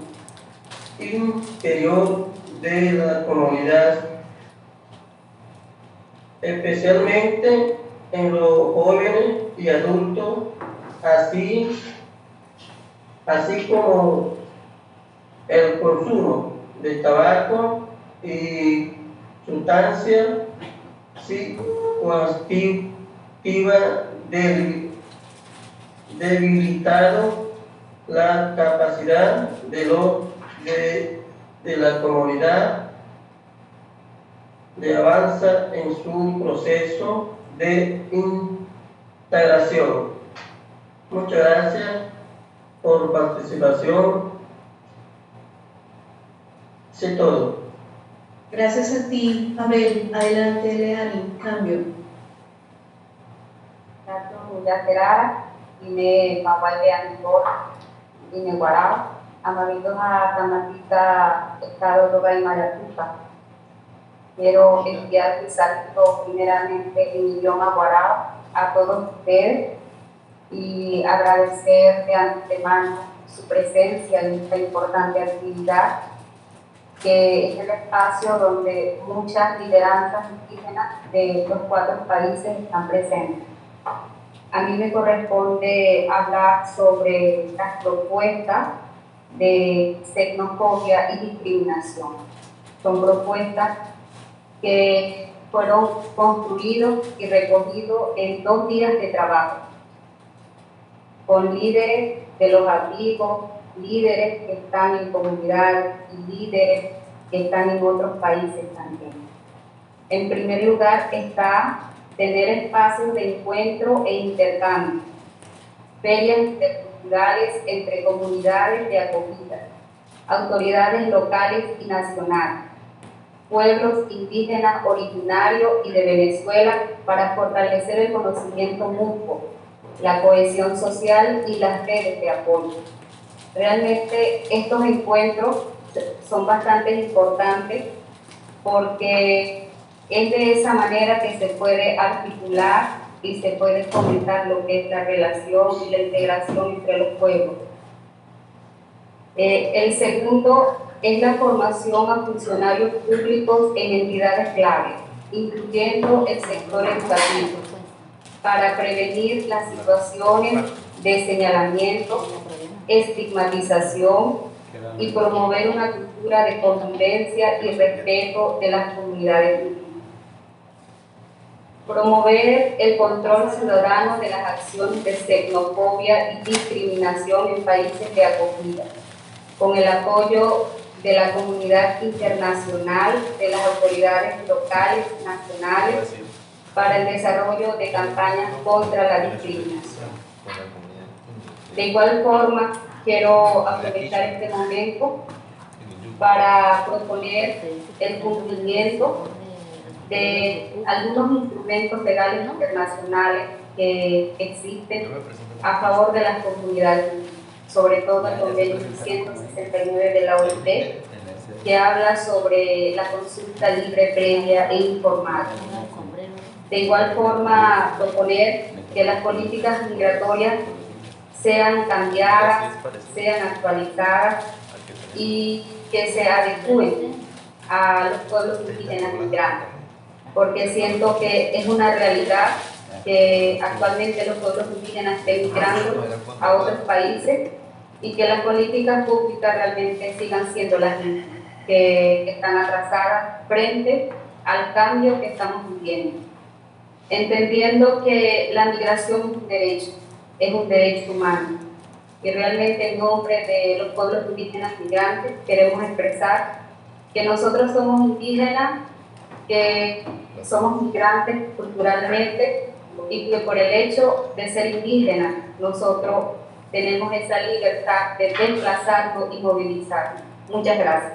interior de la comunidad, especialmente en los jóvenes y adultos, así como el consumo de tabaco y sustancias psicoactivas debilitado la capacidad de la comunidad de avanzar en su proceso de integración. Muchas gracias por participación. Es todo. Gracias a ti, Abel. Adelante, Leani. Cambio. Ine Maguale Anibor, Ine Guarao, Amamitos a Tamatita, Estado Roga y Maracuca. Quiero enviar mi saludo primeramente en idioma guarao a todos ustedes y agradecer de antemano su presencia en esta importante actividad, que es el espacio donde muchas lideranzas indígenas de los 4 países están presentes. A mí me corresponde hablar sobre las propuestas de xenofobia y discriminación. Son propuestas que fueron construidos y recogidos en 2 días de trabajo, con líderes de los abrigos, líderes que están en comunidades y líderes que están en otros países también. En primer lugar está tener espacios de encuentro e intercambio, ferias interculturales entre comunidades de acogida, autoridades locales y nacionales, pueblos indígenas originarios y de Venezuela, para fortalecer el conocimiento mutuo, la cohesión social y las redes de apoyo. Realmente estos encuentros son bastante importantes porque es de esa manera que se puede articular y se puede fomentar lo que es la relación y la integración entre los pueblos. El segundo es la formación a funcionarios públicos en entidades clave, incluyendo el sector educativo, para prevenir las situaciones de señalamiento, estigmatización y promover una cultura de convivencia y respeto de las comunidades indígenas. Promover el control ciudadano de las acciones de xenofobia y discriminación en países de acogida, con el apoyo de la comunidad internacional, de las autoridades locales y nacionales, para el desarrollo de campañas contra la discriminación. De igual forma, quiero aprovechar este momento para proponer el cumplimiento de algunos instrumentos legales internacionales que existen a favor de las comunidades, sobre todo el convenio 169 de la OIT, que habla sobre la consulta libre, previa e informada. De igual forma, proponer que las políticas migratorias sean cambiadas, sean actualizadas y que se adecúen a los pueblos indígenas migrantes, porque siento que es una realidad que actualmente los pueblos indígenas estén migrando a otros países y que las políticas públicas realmente sigan siendo las mismas, que están atrasadas frente al cambio que estamos viviendo. Entendiendo que la migración es un derecho humano, y realmente en nombre de los pueblos indígenas migrantes queremos expresar que nosotros somos indígenas, que somos migrantes culturalmente y que por el hecho de ser indígenas nosotros tenemos esa libertad de desplazarnos y movilizarnos. Muchas gracias.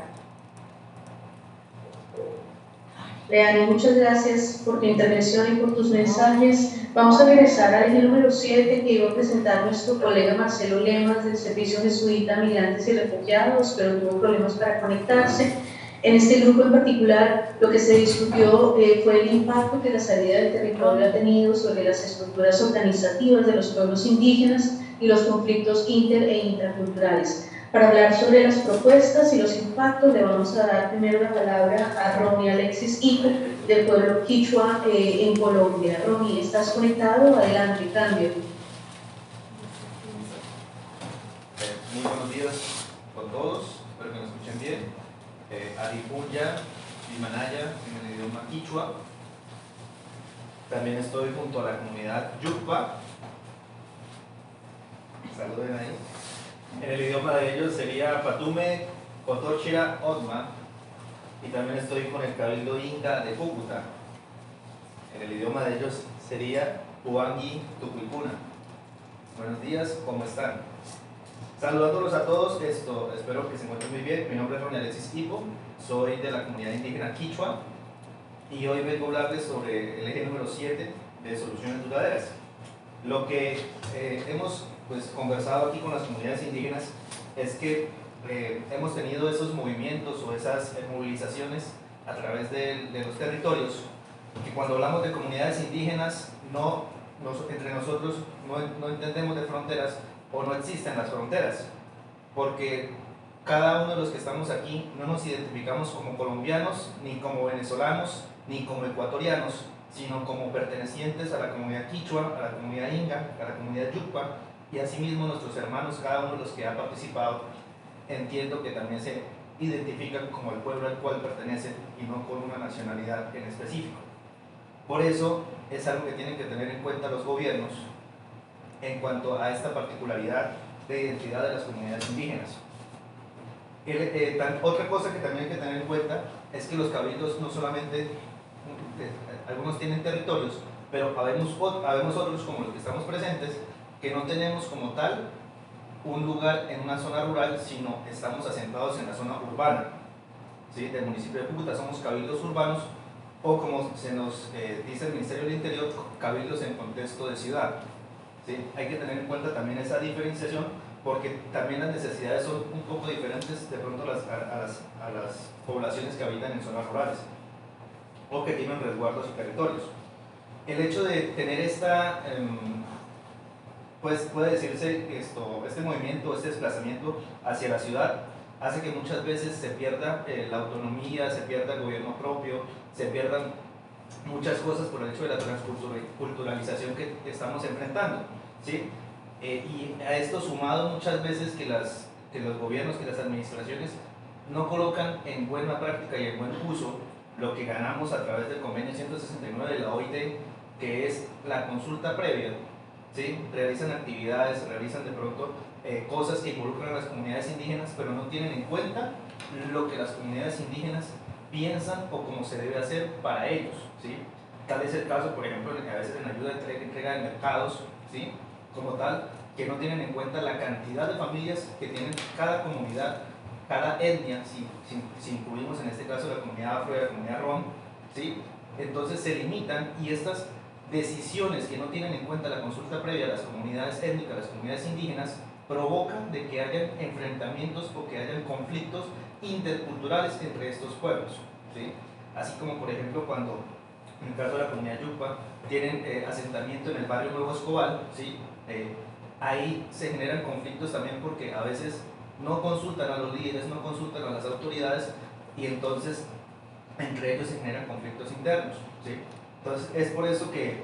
Leani, muchas gracias por tu intervención y por tus mensajes. Vamos a regresar al eje número 7 que iba a presentar nuestro colega Marcelo Lemas del Servicio Jesuita Migrantes y Refugiados, pero tuvo problemas para conectarse. En este grupo en particular, lo que se discutió fue el impacto que la salida del territorio ha tenido sobre las estructuras organizativas de los pueblos indígenas y los conflictos inter e intraculturales. Para hablar sobre las propuestas y los impactos, le vamos a dar primero la palabra a Ronnie Alexis Hijo, del pueblo Quichua en Colombia. Ronnie, ¿estás conectado? Adelante, cambio. Muy buenos días con todos, espero que nos escuchen bien. Aripunya y Manaya en el idioma Quichua. También estoy junto a la comunidad Yukpa. Saluden ahí. En el idioma de ellos sería Patume, Cotochira, Otma. Y también estoy con el cabildo Inca de Cúcuta. En el idioma de ellos sería Puangui, Tucuicuna. Buenos días, ¿cómo están? Saludándolos a todos, espero que se encuentren muy bien. Mi nombre es Ronnie Alexis Hipo, soy de la comunidad indígena Quichua y hoy vengo a hablarles sobre el eje número 7 de soluciones duraderas. Lo que hemos conversado aquí con las comunidades indígenas es que hemos tenido esos movimientos o esas movilizaciones a través de los territorios, que cuando hablamos de comunidades indígenas entre nosotros no entendemos de fronteras o no existen las fronteras, porque cada uno de los que estamos aquí no nos identificamos como colombianos, ni como venezolanos, ni como ecuatorianos, sino como pertenecientes a la comunidad quichua, a la comunidad inga, a la comunidad yucpa, y asimismo nuestros hermanos, cada uno de los que ha participado, entiendo que también se identifican como el pueblo al cual pertenecen y no con una nacionalidad en específico. Por eso es algo que tienen que tener en cuenta los gobiernos en cuanto a esta particularidad de identidad de las comunidades indígenas. Otra cosa que también hay que tener en cuenta es que los cabildos no solamente, algunos tienen territorios, pero habemos otros como los que estamos presentes, que no tenemos como tal un lugar en una zona rural, sino estamos asentados en la zona urbana, ¿sí? Del municipio de Cúcuta somos cabildos urbanos, o como se nos dice el Ministerio del Interior, cabildos en contexto de ciudad. ¿Sí? Hay que tener en cuenta también esa diferenciación, porque también las necesidades son un poco diferentes de pronto a las poblaciones que habitan en zonas rurales o que tienen resguardos y territorios. el hecho de tener esta, pues puede decirse este movimiento, este desplazamiento hacia la ciudad, hace que muchas veces se pierda la autonomía, se pierda el gobierno propio, se pierdan muchas cosas por el hecho de la transculturalización que estamos enfrentando, ¿sí? Y a esto sumado muchas veces que los gobiernos, que las administraciones no colocan en buena práctica y en buen uso lo que ganamos a través del convenio 169 de la OIT, que es la consulta previa, ¿sí? Realizan actividades, realizan de pronto cosas que involucran a las comunidades indígenas, pero no tienen en cuenta lo que las comunidades indígenas piensan o cómo se debe hacer para ellos, ¿sí? Tal es el caso, por ejemplo, a veces en ayuda de entrega de mercados, ¿sí? Como tal, que no tienen en cuenta la cantidad de familias que tienen cada comunidad, cada etnia, si incluimos en este caso la comunidad afro y la comunidad rom, ¿sí? Entonces se limitan, y estas decisiones que no tienen en cuenta la consulta previa a las comunidades étnicas, las comunidades indígenas, provocan de que hayan enfrentamientos o que hayan conflictos interculturales entre estos pueblos, ¿sí? Así como por ejemplo cuando en el caso de la comunidad Yupa tienen asentamiento en el barrio Nuevo Escobal, ¿sí? Ahí se generan conflictos también porque a veces no consultan a los líderes, no consultan a las autoridades, y entonces entre ellos se generan conflictos internos, ¿sí? Entonces es por eso que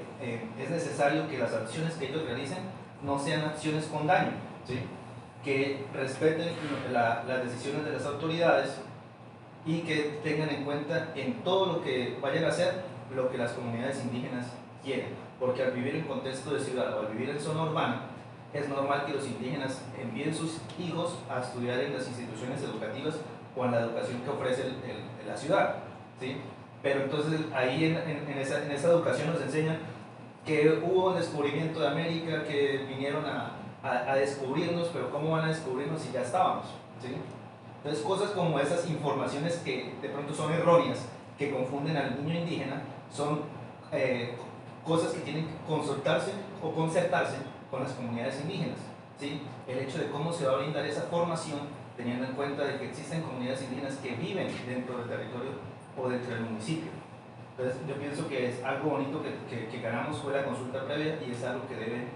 es necesario que las acciones que ellos realicen no sean acciones con daño, ¿sí? Que respeten las decisiones de las autoridades y que tengan en cuenta en todo lo que vayan a hacer lo que las comunidades indígenas quieren, porque al vivir en contexto de ciudad o al vivir en zona urbana es normal que los indígenas envíen sus hijos a estudiar en las instituciones educativas o en la educación que ofrece la ciudad, ¿sí? Pero entonces ahí en esa educación nos enseñan que hubo un descubrimiento de América, que vinieron a descubrirnos, pero ¿cómo van a descubrirnos si ya estábamos? ¿Sí? Entonces cosas como esas informaciones que de pronto son erróneas, que confunden al niño indígena, son cosas que tienen que consultarse o concertarse con las comunidades indígenas, ¿sí? El hecho de cómo se va a brindar esa formación teniendo en cuenta de que existen comunidades indígenas que viven dentro del territorio o dentro del municipio. Entonces yo pienso que es algo bonito que ganamos fue la consulta previa, y es algo que deben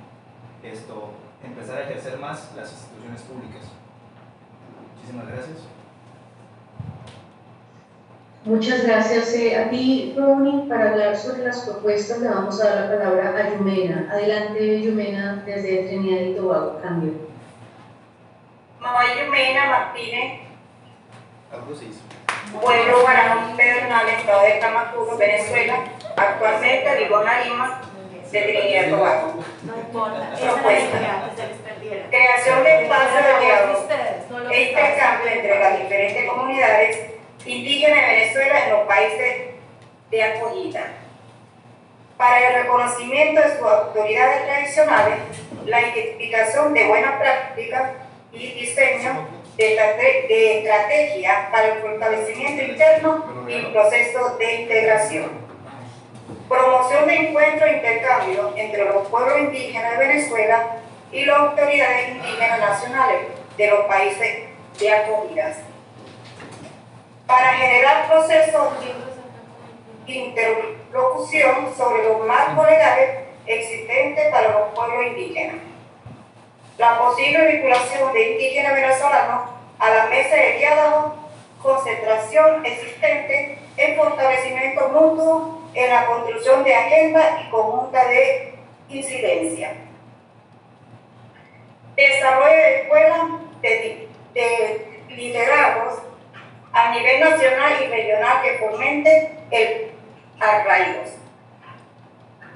empezar a ejercer más las instituciones públicas. Muchísimas gracias. Muchas gracias a ti, Ronnie. Para hablar sobre las propuestas le vamos a dar la palabra a Yumena. Adelante, Yumena, desde Trinidad y Tobago. Cambio. Mamá Yumena Martínez, Algo se hizo. pueblo Barahón Pedernal, estado de Camacuro, Venezuela. Actualmente vivo en Arima, de Trinidad y Tobago. No importa, Propuesta. que se les perdiera. Creación de espacios de diálogo e intercambio entre las diferentes comunidades indígenas de Venezuela en los países de acogida. Para el reconocimiento de sus autoridades tradicionales, la identificación de buenas prácticas y diseño de estrategias para el fortalecimiento interno y proceso de integración. Promoción de encuentros e intercambio entre los pueblos indígenas de Venezuela y las autoridades indígenas nacionales de los países de acogida. Para generar procesos de interlocución sobre los marcos legales existentes para los pueblos indígenas. La posible vinculación de indígenas venezolanos a la mesa de diálogo, concentración existente en fortalecimiento mutuo en la construcción de agenda y conjunta de incidencia. Desarrollo de escuelas de liderazgos a nivel nacional y regional que fomente el arraigo.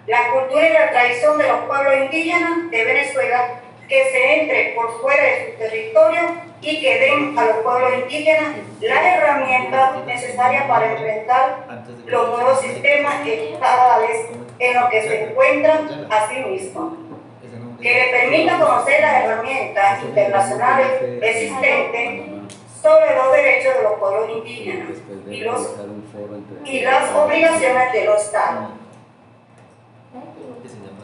La cultura y la tradición de los pueblos indígenas de Venezuela, que se entre por fuera de su territorio y que den a los pueblos indígenas las herramientas necesarias para enfrentar los nuevos sistemas estatales en los que se encuentran a sí mismos, que le permita conocer las herramientas internacionales existentes sobre los derechos de los pueblos indígenas y las obligaciones de los estados.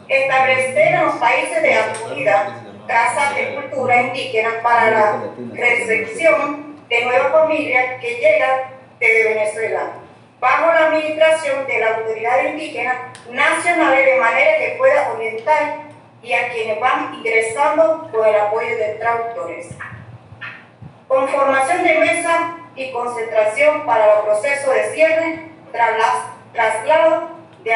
Establecer en los países de acogida casas de cultura indígena para la recepción de nuevas familias que llegan desde Venezuela bajo la administración de la autoridad indígena nacional de manera que pueda orientar y a quienes van ingresando con el apoyo de traductores. Conformación de mesa y concentración para el proceso de cierre, traslado de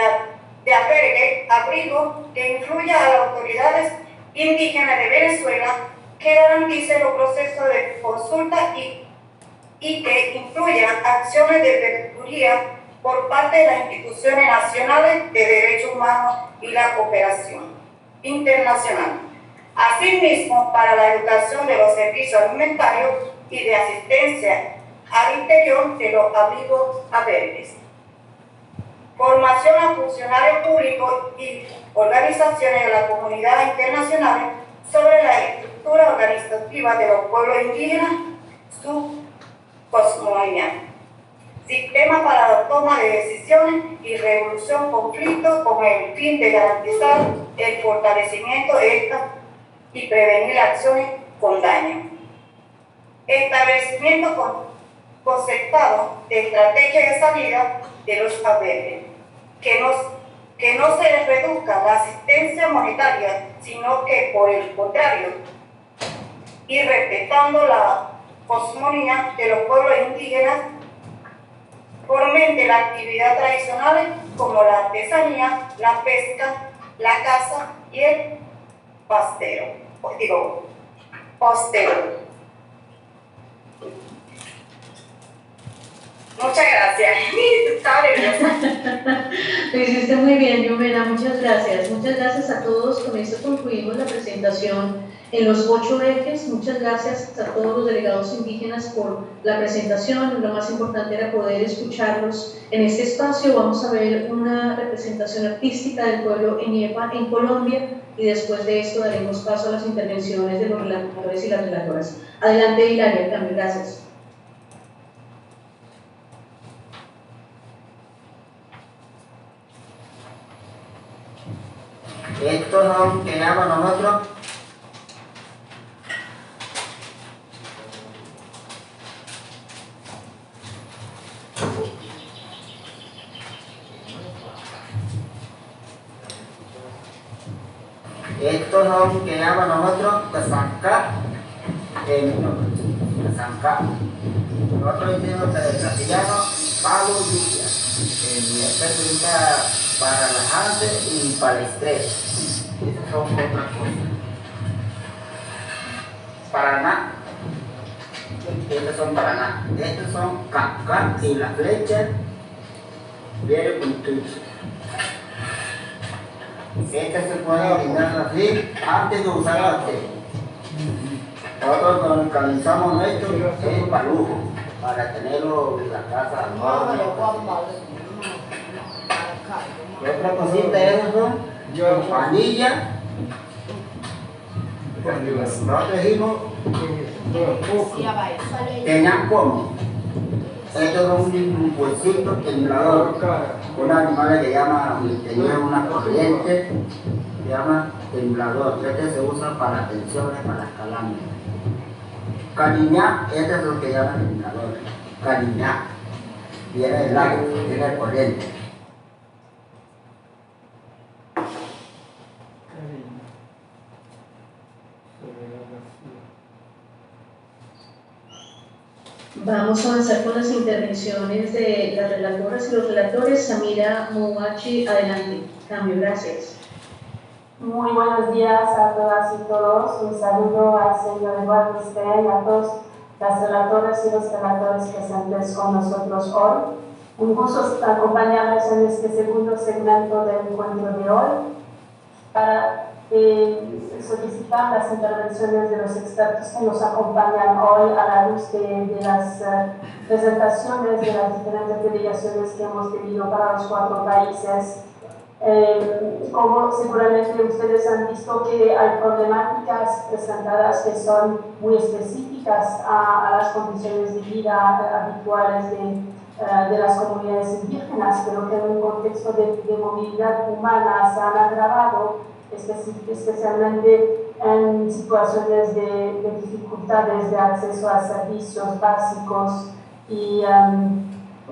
albergue, abrigo que incluya a las autoridades indígenas de Venezuela, que garantice los procesos de consulta y que incluyan acciones de veeduría por parte de las instituciones nacionales de derechos humanos y la cooperación internacional. Asimismo, para la educación de los servicios alimentarios y de asistencia al interior de los abrigos albergues. Formación a funcionarios públicos y organizaciones de la comunidad internacional sobre la estructura organizativa de los pueblos indígenas, su cosmogonía. Sistema para la toma de decisiones y resolución conflictos con el fin de garantizar el fortalecimiento de estas y prevenir acciones con daño. Establecimiento concertado de estrategia de salida de los albergues, que no se les reduzca la asistencia monetaria, sino que por el contrario, y respetando la cosmogonía de los pueblos indígenas, fomente las actividades tradicionales como la artesanía, la pesca, la caza y el postero. Muchas gracias. Estaba nerviosa. Lo hiciste muy bien, Yomena, muchas gracias. Muchas gracias a todos. Con esto concluimos la presentación en los 8 ejes. Muchas gracias a todos los delegados indígenas por la presentación. Lo más importante era poder escucharlos en este espacio. Vamos a ver una representación artística del pueblo Eniepa en Colombia y después de esto daremos paso a las intervenciones de los relatores y las relatoras. Adelante, Hilaria, también gracias. Esto no quedamos nosotros. Esto no quedamos nosotros Casanca, Casanca. Nosotros hicimos el castellano Pablo Lluvia, especialista para relajarse y para el estrés. Esas son otras cosas. Paraná, estos son Paraná, estos son Cacá y la flecha viene con tucho. Este se puede orinar así antes de usar la té. Nosotros localizamos esto es para lujo, para tenerlo en la casa. Y otra cosita es panilla. Nosotros dijimos teñacomo. Esto es un huesito temblador. Un animal que llama, tenía una corriente, se llama temblador. Este se usa para tensiones, para las calamias. Cariñá, este es lo que llama temblador. Cariñá. Viene del lago, viene de corriente. Vamos a avanzar con las intervenciones de las relatoras y los relatores. Samira Mouachi, adelante. Cambio, gracias. Muy buenos días a todas y todos. Un saludo al señor Eduardo Stein, a todos las relatoras y los relatores presentes con nosotros hoy. Un gusto acompañarles en este segundo segmento del encuentro de hoy para solicitar las intervenciones de los expertos que nos acompañan hoy a la luz de las presentaciones de las diferentes delegaciones que hemos tenido para los 4 países. Como seguramente ustedes han visto que hay problemáticas presentadas que son muy específicas a las condiciones de vida habituales de las comunidades indígenas, pero que en un contexto de movilidad humana se han agravado, especialmente en situaciones de dificultades de acceso a servicios básicos y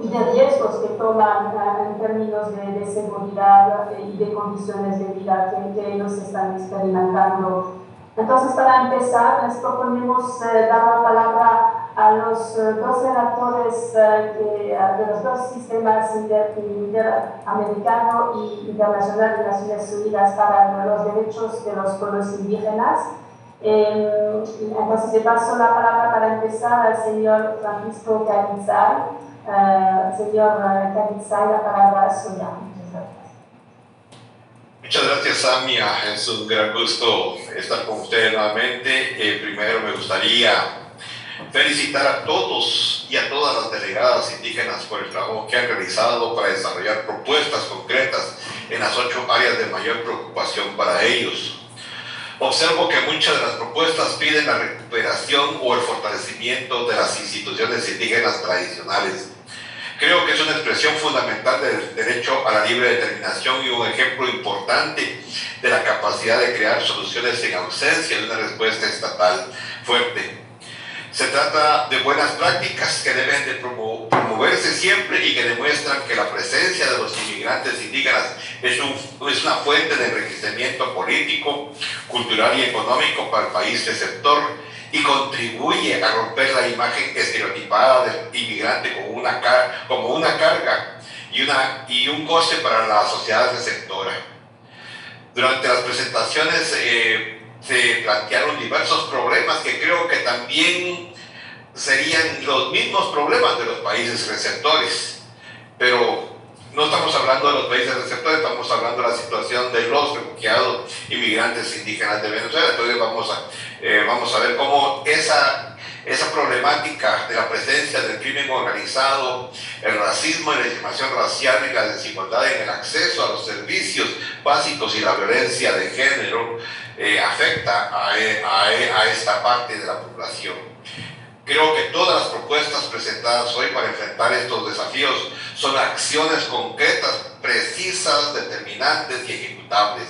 y de riesgos que toman en términos de seguridad y de condiciones de vida que ellos están experimentando. Entonces, para empezar, les proponemos dar la palabra a los dos relatores de los dos sistemas interamericano y internacional de Naciones Unidas para los derechos de los pueblos indígenas. Entonces, le paso la palabra para empezar al señor Francisco Cavizal. Señor Cavizal, la palabra es suya. Muchas gracias, Samia. Es un gran gusto estar con ustedes nuevamente. Primero me gustaría felicitar a todos y a todas las delegadas indígenas por el trabajo que han realizado para desarrollar propuestas concretas en las 8 áreas de mayor preocupación para ellos. Observo que muchas de las propuestas piden la recuperación o el fortalecimiento de las instituciones indígenas tradicionales. Creo que es una expresión fundamental del derecho a la libre determinación y un ejemplo importante de la capacidad de crear soluciones en ausencia de una respuesta estatal fuerte. Se trata de buenas prácticas que deben de promoverse siempre y que demuestran que la presencia de los inmigrantes indígenas es una fuente de enriquecimiento político, cultural y económico para el país receptor, y contribuye a romper la imagen estereotipada del inmigrante como una carga y un goce para la sociedad receptora. Durante las presentaciones se plantearon diversos problemas que creo que también serían los mismos problemas de los países receptores, pero no estamos hablando de los países receptores, estamos hablando de la situación de los refugiados inmigrantes indígenas de Venezuela. Entonces vamos a ver cómo esa problemática de la presencia del crimen organizado, el racismo y la discriminación racial y la desigualdad en el acceso a los servicios básicos y la violencia de género afecta a esta parte de la población. Creo que todas las propuestas presentadas hoy para enfrentar estos desafíos son acciones concretas, precisas, determinantes y ejecutables,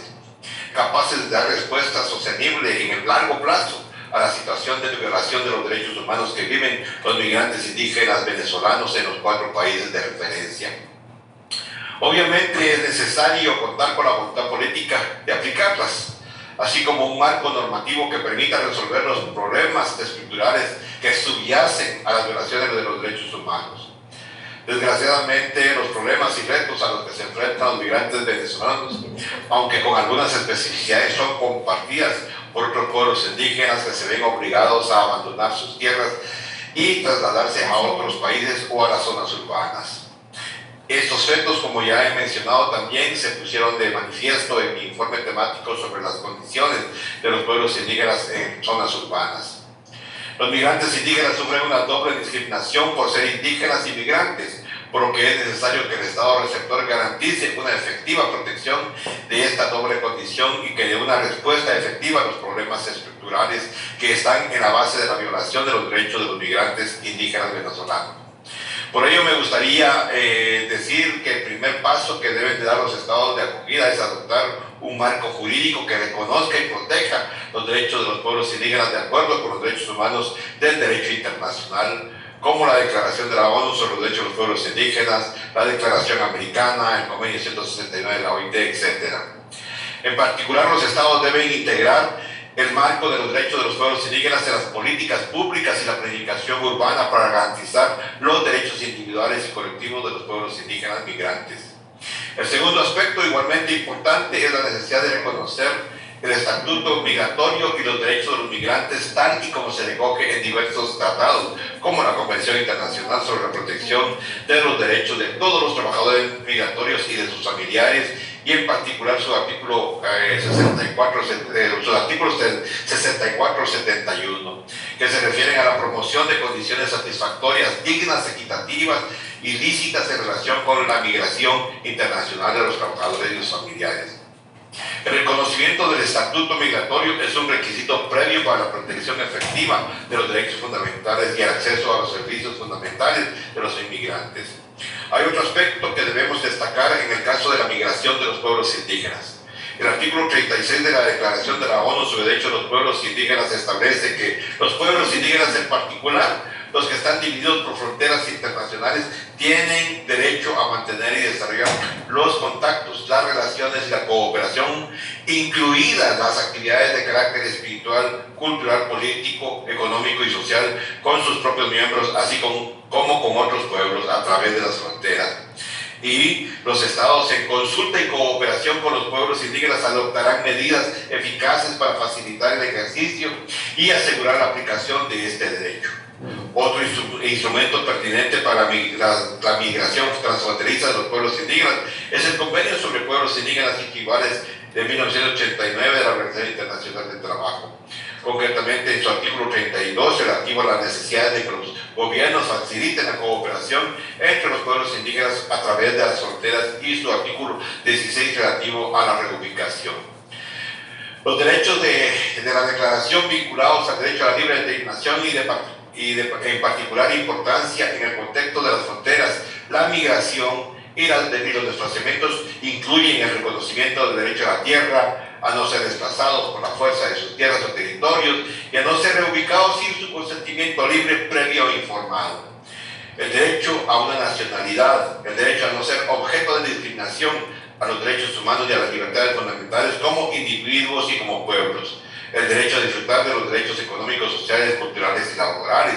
capaces de dar respuesta sostenible en el largo plazo a la situación de violación de los derechos humanos que viven los migrantes indígenas venezolanos en los 4 países de referencia. Obviamente es necesario contar con la voluntad política de aplicarlas, así como un marco normativo que permita resolver los problemas estructurales que subyacen a las violaciones de los derechos humanos. Desgraciadamente, los problemas y retos a los que se enfrentan los migrantes venezolanos, aunque con algunas especificidades, son compartidas por otros pueblos indígenas que se ven obligados a abandonar sus tierras y trasladarse a otros países o a las zonas urbanas. Estos retos, como ya he mencionado, también se pusieron de manifiesto en mi informe temático sobre las condiciones de los pueblos indígenas en zonas urbanas. Los migrantes indígenas sufren una doble discriminación por ser indígenas y migrantes, por lo que es necesario que el Estado receptor garantice una efectiva protección de esta doble condición y que dé una respuesta efectiva a los problemas estructurales que están en la base de la violación de los derechos de los migrantes indígenas venezolanos. Por ello me gustaría decir que el primer paso que deben de dar los estados de acogida es adoptar un marco jurídico que reconozca y proteja los derechos de los pueblos indígenas de acuerdo con los derechos humanos del derecho internacional, como la Declaración de la ONU sobre los Derechos de los Pueblos Indígenas, la Declaración Americana, el Convenio 169 de la OIT, etc. En particular, los estados deben integrar el marco de los derechos de los pueblos indígenas en las políticas públicas y la planificación urbana para garantizar los derechos individuales y colectivos de los pueblos indígenas migrantes. El segundo aspecto, igualmente importante, es la necesidad de reconocer el estatuto migratorio y los derechos de los migrantes tal y como se recoge en diversos tratados, como la Convención Internacional sobre la Protección de los Derechos de todos los trabajadores migratorios y de sus familiares, y en particular su artículo 64-71, que se refieren a la promoción de condiciones satisfactorias, dignas, equitativas y lícitas en relación con la migración internacional de los trabajadores y sus familiares. El reconocimiento del estatuto migratorio es un requisito previo para la protección efectiva de los derechos fundamentales y el acceso a los servicios fundamentales de los inmigrantes. Hay otro aspecto que debemos destacar en el caso de la migración de los pueblos indígenas. El artículo 36 de la Declaración de la ONU sobre Derechos de los Pueblos Indígenas establece que los pueblos indígenas en particular los que están divididos por fronteras internacionales tienen derecho a mantener y desarrollar los contactos, las relaciones y la cooperación, incluidas las actividades de carácter espiritual, cultural, político, económico y social con sus propios miembros, así como con otros pueblos a través de las fronteras. Y los estados, en consulta y cooperación con los pueblos indígenas, adoptarán medidas eficaces para facilitar el ejercicio y asegurar la aplicación de este derecho. Otro instrumento pertinente para la migración transfronteriza de los pueblos indígenas es el Convenio sobre Pueblos Indígenas Inquibales de 1989 de la Organización Internacional del Trabajo. Concretamente, en su artículo 32, relativo a la necesidad de que los gobiernos faciliten la cooperación entre los pueblos indígenas a través de las fronteras, y su artículo 16, relativo a la reubicación. Los derechos de la declaración vinculados al derecho a la libre determinación y en particular importancia en el contexto de las fronteras, la migración y los desplazamientos incluyen el reconocimiento del derecho a la tierra, a no ser desplazados por la fuerza de sus tierras o territorios y a no ser reubicados sin su consentimiento libre, previo e informado. El derecho a una nacionalidad, el derecho a no ser objeto de discriminación, a los derechos humanos y a las libertades fundamentales como individuos y como pueblos. El derecho a disfrutar de los derechos económicos, sociales, culturales y laborales.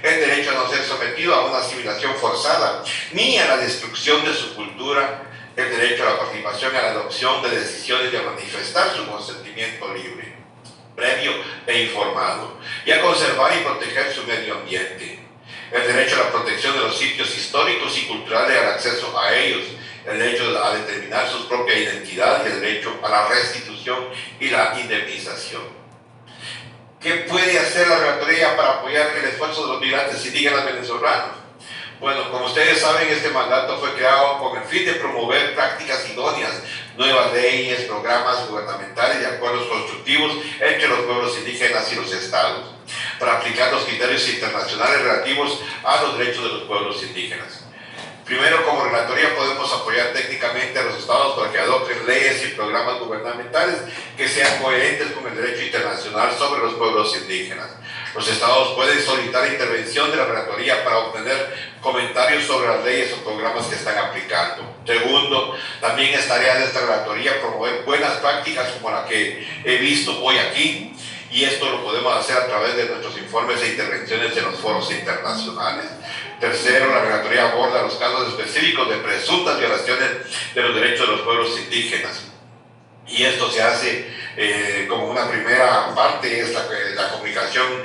El derecho a no ser sometido a una asimilación forzada, ni a la destrucción de su cultura. El derecho a la participación en la adopción de decisiones y a manifestar su consentimiento libre, previo e informado, y a conservar y proteger su medio ambiente. El derecho a la protección de los sitios históricos y culturales y al acceso a ellos. El derecho a determinar su propia identidad y el derecho a la restitución y la indemnización. ¿Qué puede hacer la Relatoría para apoyar el esfuerzo de los migrantes indígenas venezolanos? Bueno, como ustedes saben, este mandato fue creado con el fin de promover prácticas idóneas, nuevas leyes, programas gubernamentales y acuerdos constructivos entre los pueblos indígenas y los estados, para aplicar los criterios internacionales relativos a los derechos de los pueblos indígenas. Primero, como Relatoría podemos apoyar técnicamente a los estados para que adopten leyes y programas gubernamentales que sean coherentes con el derecho internacional sobre los pueblos indígenas. Los estados pueden solicitar intervención de la Relatoría para obtener comentarios sobre las leyes o programas que están aplicando. Segundo, también es tarea de esta Relatoría promover buenas prácticas como la que he visto hoy aquí, y esto lo podemos hacer a través de nuestros informes e intervenciones en los foros internacionales. Tercero, la Relatoría aborda los casos específicos de presuntas violaciones de los derechos de los pueblos indígenas. Y esto se hace como una primera parte, es la comunicación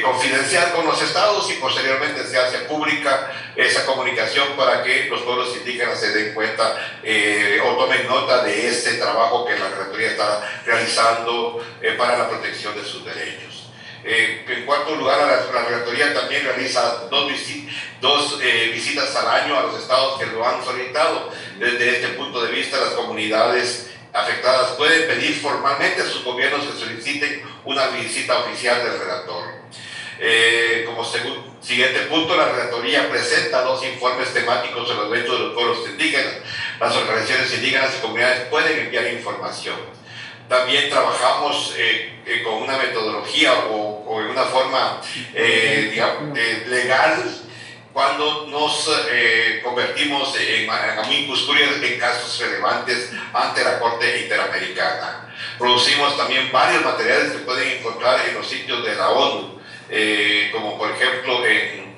confidencial con los estados, y posteriormente se hace pública esa comunicación para que los pueblos indígenas se den cuenta o tomen nota de este trabajo que la Relatoría está realizando para la protección de sus derechos. En cuarto lugar, la Relatoría también realiza dos visitas al año a los estados que lo han solicitado. Desde este punto de vista, las comunidades afectadas pueden pedir formalmente a sus gobiernos que soliciten una visita oficial del relator. Como siguiente punto, la Relatoría presenta 2 informes temáticos sobre los derechos de los pueblos indígenas. Las organizaciones indígenas y comunidades pueden enviar información. También trabajamos con una metodología o en una forma legal cuando nos convertimos en amicus curiae en casos relevantes ante la Corte Interamericana. Producimos también varios materiales que pueden encontrar en los sitios de la ONU, como por ejemplo en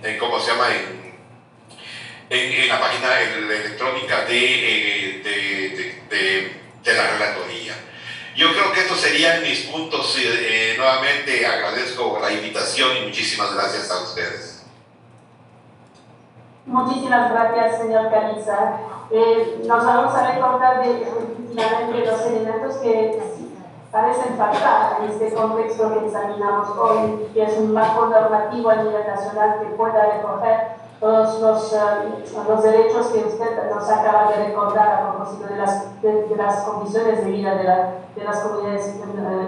la página electrónica de la Relatoría. Yo creo que estos serían mis puntos. Nuevamente agradezco la invitación y muchísimas gracias a ustedes. Muchísimas gracias, señor Caliza. Nos vamos a recordar de los elementos que parecen faltar en este contexto que examinamos hoy, que es un marco normativo a nivel nacional que pueda recoger todos los derechos que usted nos acaba de recordar a propósito de las condiciones de vida de las comunidades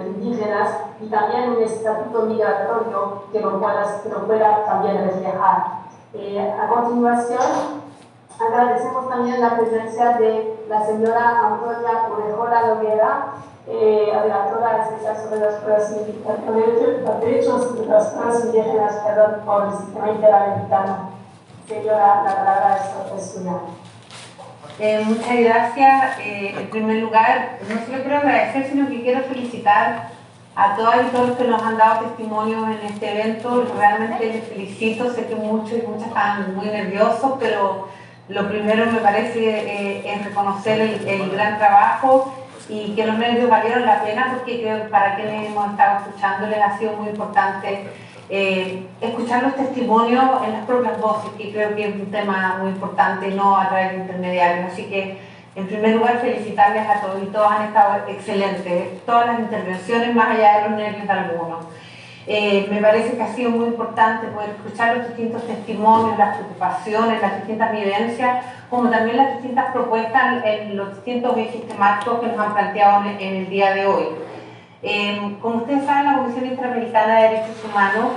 indígenas, y también un estatuto migratorio que lo pueda también reflejar. A continuación, Agradecemos también la presencia de la señora Antonia Urejola Noguera, relatora especial sobre los derechos de las personas indígenas por el sistema interamericano. Señora, la palabra es suya. Muchas gracias. En primer lugar, no solo quiero agradecer, sino que quiero felicitar a todas y todos los que nos han dado testimonio en este evento. Realmente les felicito, sé que muchos y muchas están muy nerviosos, pero lo primero me parece es reconocer el gran trabajo y que los nervios valieron la pena, porque creo que para quienes hemos estado escuchando les ha sido muy importante escuchar los testimonios en las propias voces, que creo que es un tema muy importante, no a través de intermediarios. Así que, en primer lugar, felicitarles a todos y todas han estado excelentes, todas las intervenciones, más allá de los nervios de algunos. Me parece que ha sido muy importante poder escuchar los distintos testimonios, las preocupaciones, las distintas vivencias, como también las distintas propuestas en los distintos ejes temáticos que nos han planteado en el día de hoy. Como ustedes saben, la Comisión Interamericana de Derechos Humanos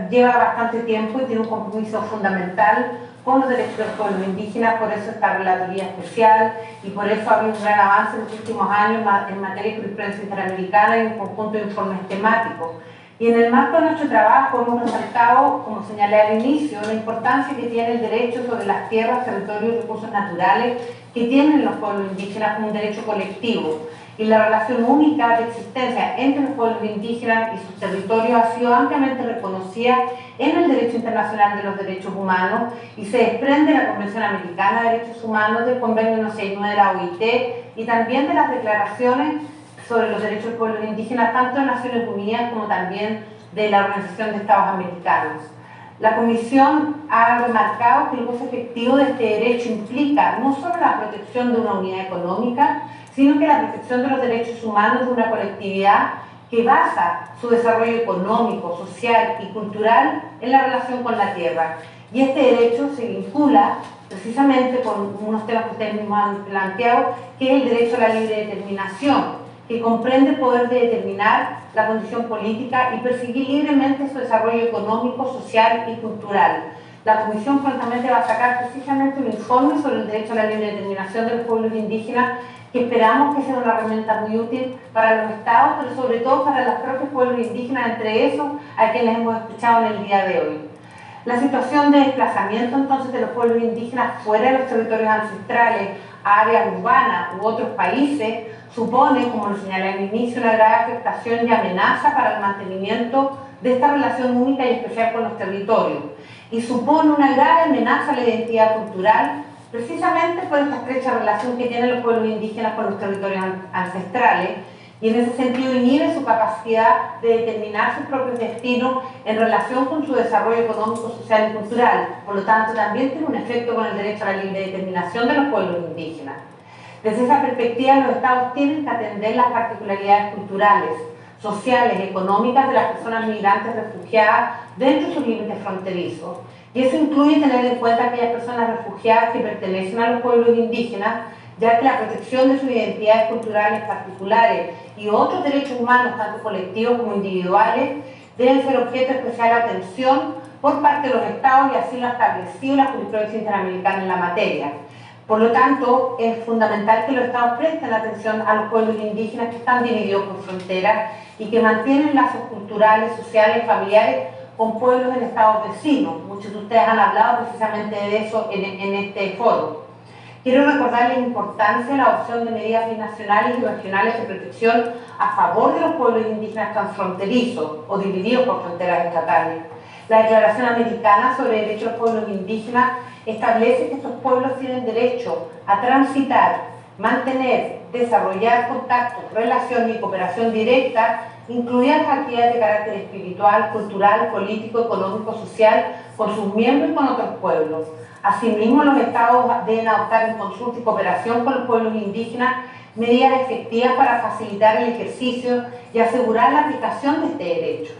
lleva bastante tiempo y tiene un compromiso fundamental con los derechos de los pueblos indígenas, por eso esta relatoría especial y por eso ha habido un gran avance en los últimos años en materia de jurisprudencia interamericana y un conjunto de informes temáticos. Y en el marco de nuestro trabajo hemos resaltado, como señalé al inicio, la importancia que tiene el derecho sobre las tierras, territorios y recursos naturales que tienen los pueblos indígenas como un derecho colectivo. Y la relación única de existencia entre los pueblos indígenas y sus territorios ha sido ampliamente reconocida en el derecho internacional de los derechos humanos y se desprende de la Convención Americana de Derechos Humanos, del Convenio 169 de la OIT y también de las declaraciones sobre los derechos de los pueblos indígenas, tanto de Naciones Unidas como también de la Organización de Estados Americanos. La Comisión ha remarcado que el goce efectivo de este derecho implica no solo la protección de una unidad económica, sino que la protección de los derechos humanos de una colectividad que basa su desarrollo económico, social y cultural en la relación con la tierra. Y este derecho se vincula precisamente con unos temas que ustedes mismos han planteado, que es el derecho a la libre determinación, que comprende el poder de determinar la condición política y perseguir libremente su desarrollo económico, social y cultural. La Comisión prontamente va a sacar precisamente un informe sobre el derecho a la libre determinación de los pueblos indígenas, que esperamos que sea una herramienta muy útil para los estados, pero sobre todo para los propios pueblos indígenas, entre esos a quienes hemos escuchado en el día de hoy. La situación de desplazamiento entonces de los pueblos indígenas fuera de los territorios ancestrales, a áreas urbanas u otros países, supone, como lo señalé al inicio, una grave afectación y amenaza para el mantenimiento de esta relación única y especial con los territorios, y supone una grave amenaza a la identidad cultural, precisamente por esta estrecha relación que tienen los pueblos indígenas con los territorios ancestrales, y en ese sentido inhibe su capacidad de determinar sus propios destinos en relación con su desarrollo económico, social y cultural. Por lo tanto, también tiene un efecto con el derecho a la libre determinación de los pueblos indígenas. Desde esa perspectiva, los estados tienen que atender las particularidades culturales, sociales, económicas de las personas migrantes refugiadas dentro de sus límites fronterizos. Y eso incluye tener en cuenta a aquellas personas refugiadas que pertenecen a los pueblos indígenas, ya que la protección de sus identidades culturales particulares y otros derechos humanos, tanto colectivos como individuales, deben ser objeto de especial atención por parte de los estados, y así lo ha establecido la jurisprudencia interamericana en la materia. Por lo tanto, es fundamental que los estados presten atención a los pueblos indígenas que están divididos por fronteras y que mantienen lazos culturales, sociales, familiares con pueblos en estados vecinos. Muchos de ustedes han hablado precisamente de eso en este foro. Quiero recordarles la importancia de la adopción de medidas binacionales y regionales de protección a favor de los pueblos indígenas transfronterizos o divididos por fronteras estatales. La Declaración Americana sobre Derechos de los Pueblos Indígenas establece que estos pueblos tienen derecho a transitar, mantener, desarrollar contactos, relaciones y cooperación directa, incluidas las actividades de carácter espiritual, cultural, político, económico, social, con sus miembros y con otros pueblos. Asimismo, los estados deben adoptar en consulta y cooperación con los pueblos indígenas medidas efectivas para facilitar el ejercicio y asegurar la aplicación de este derecho.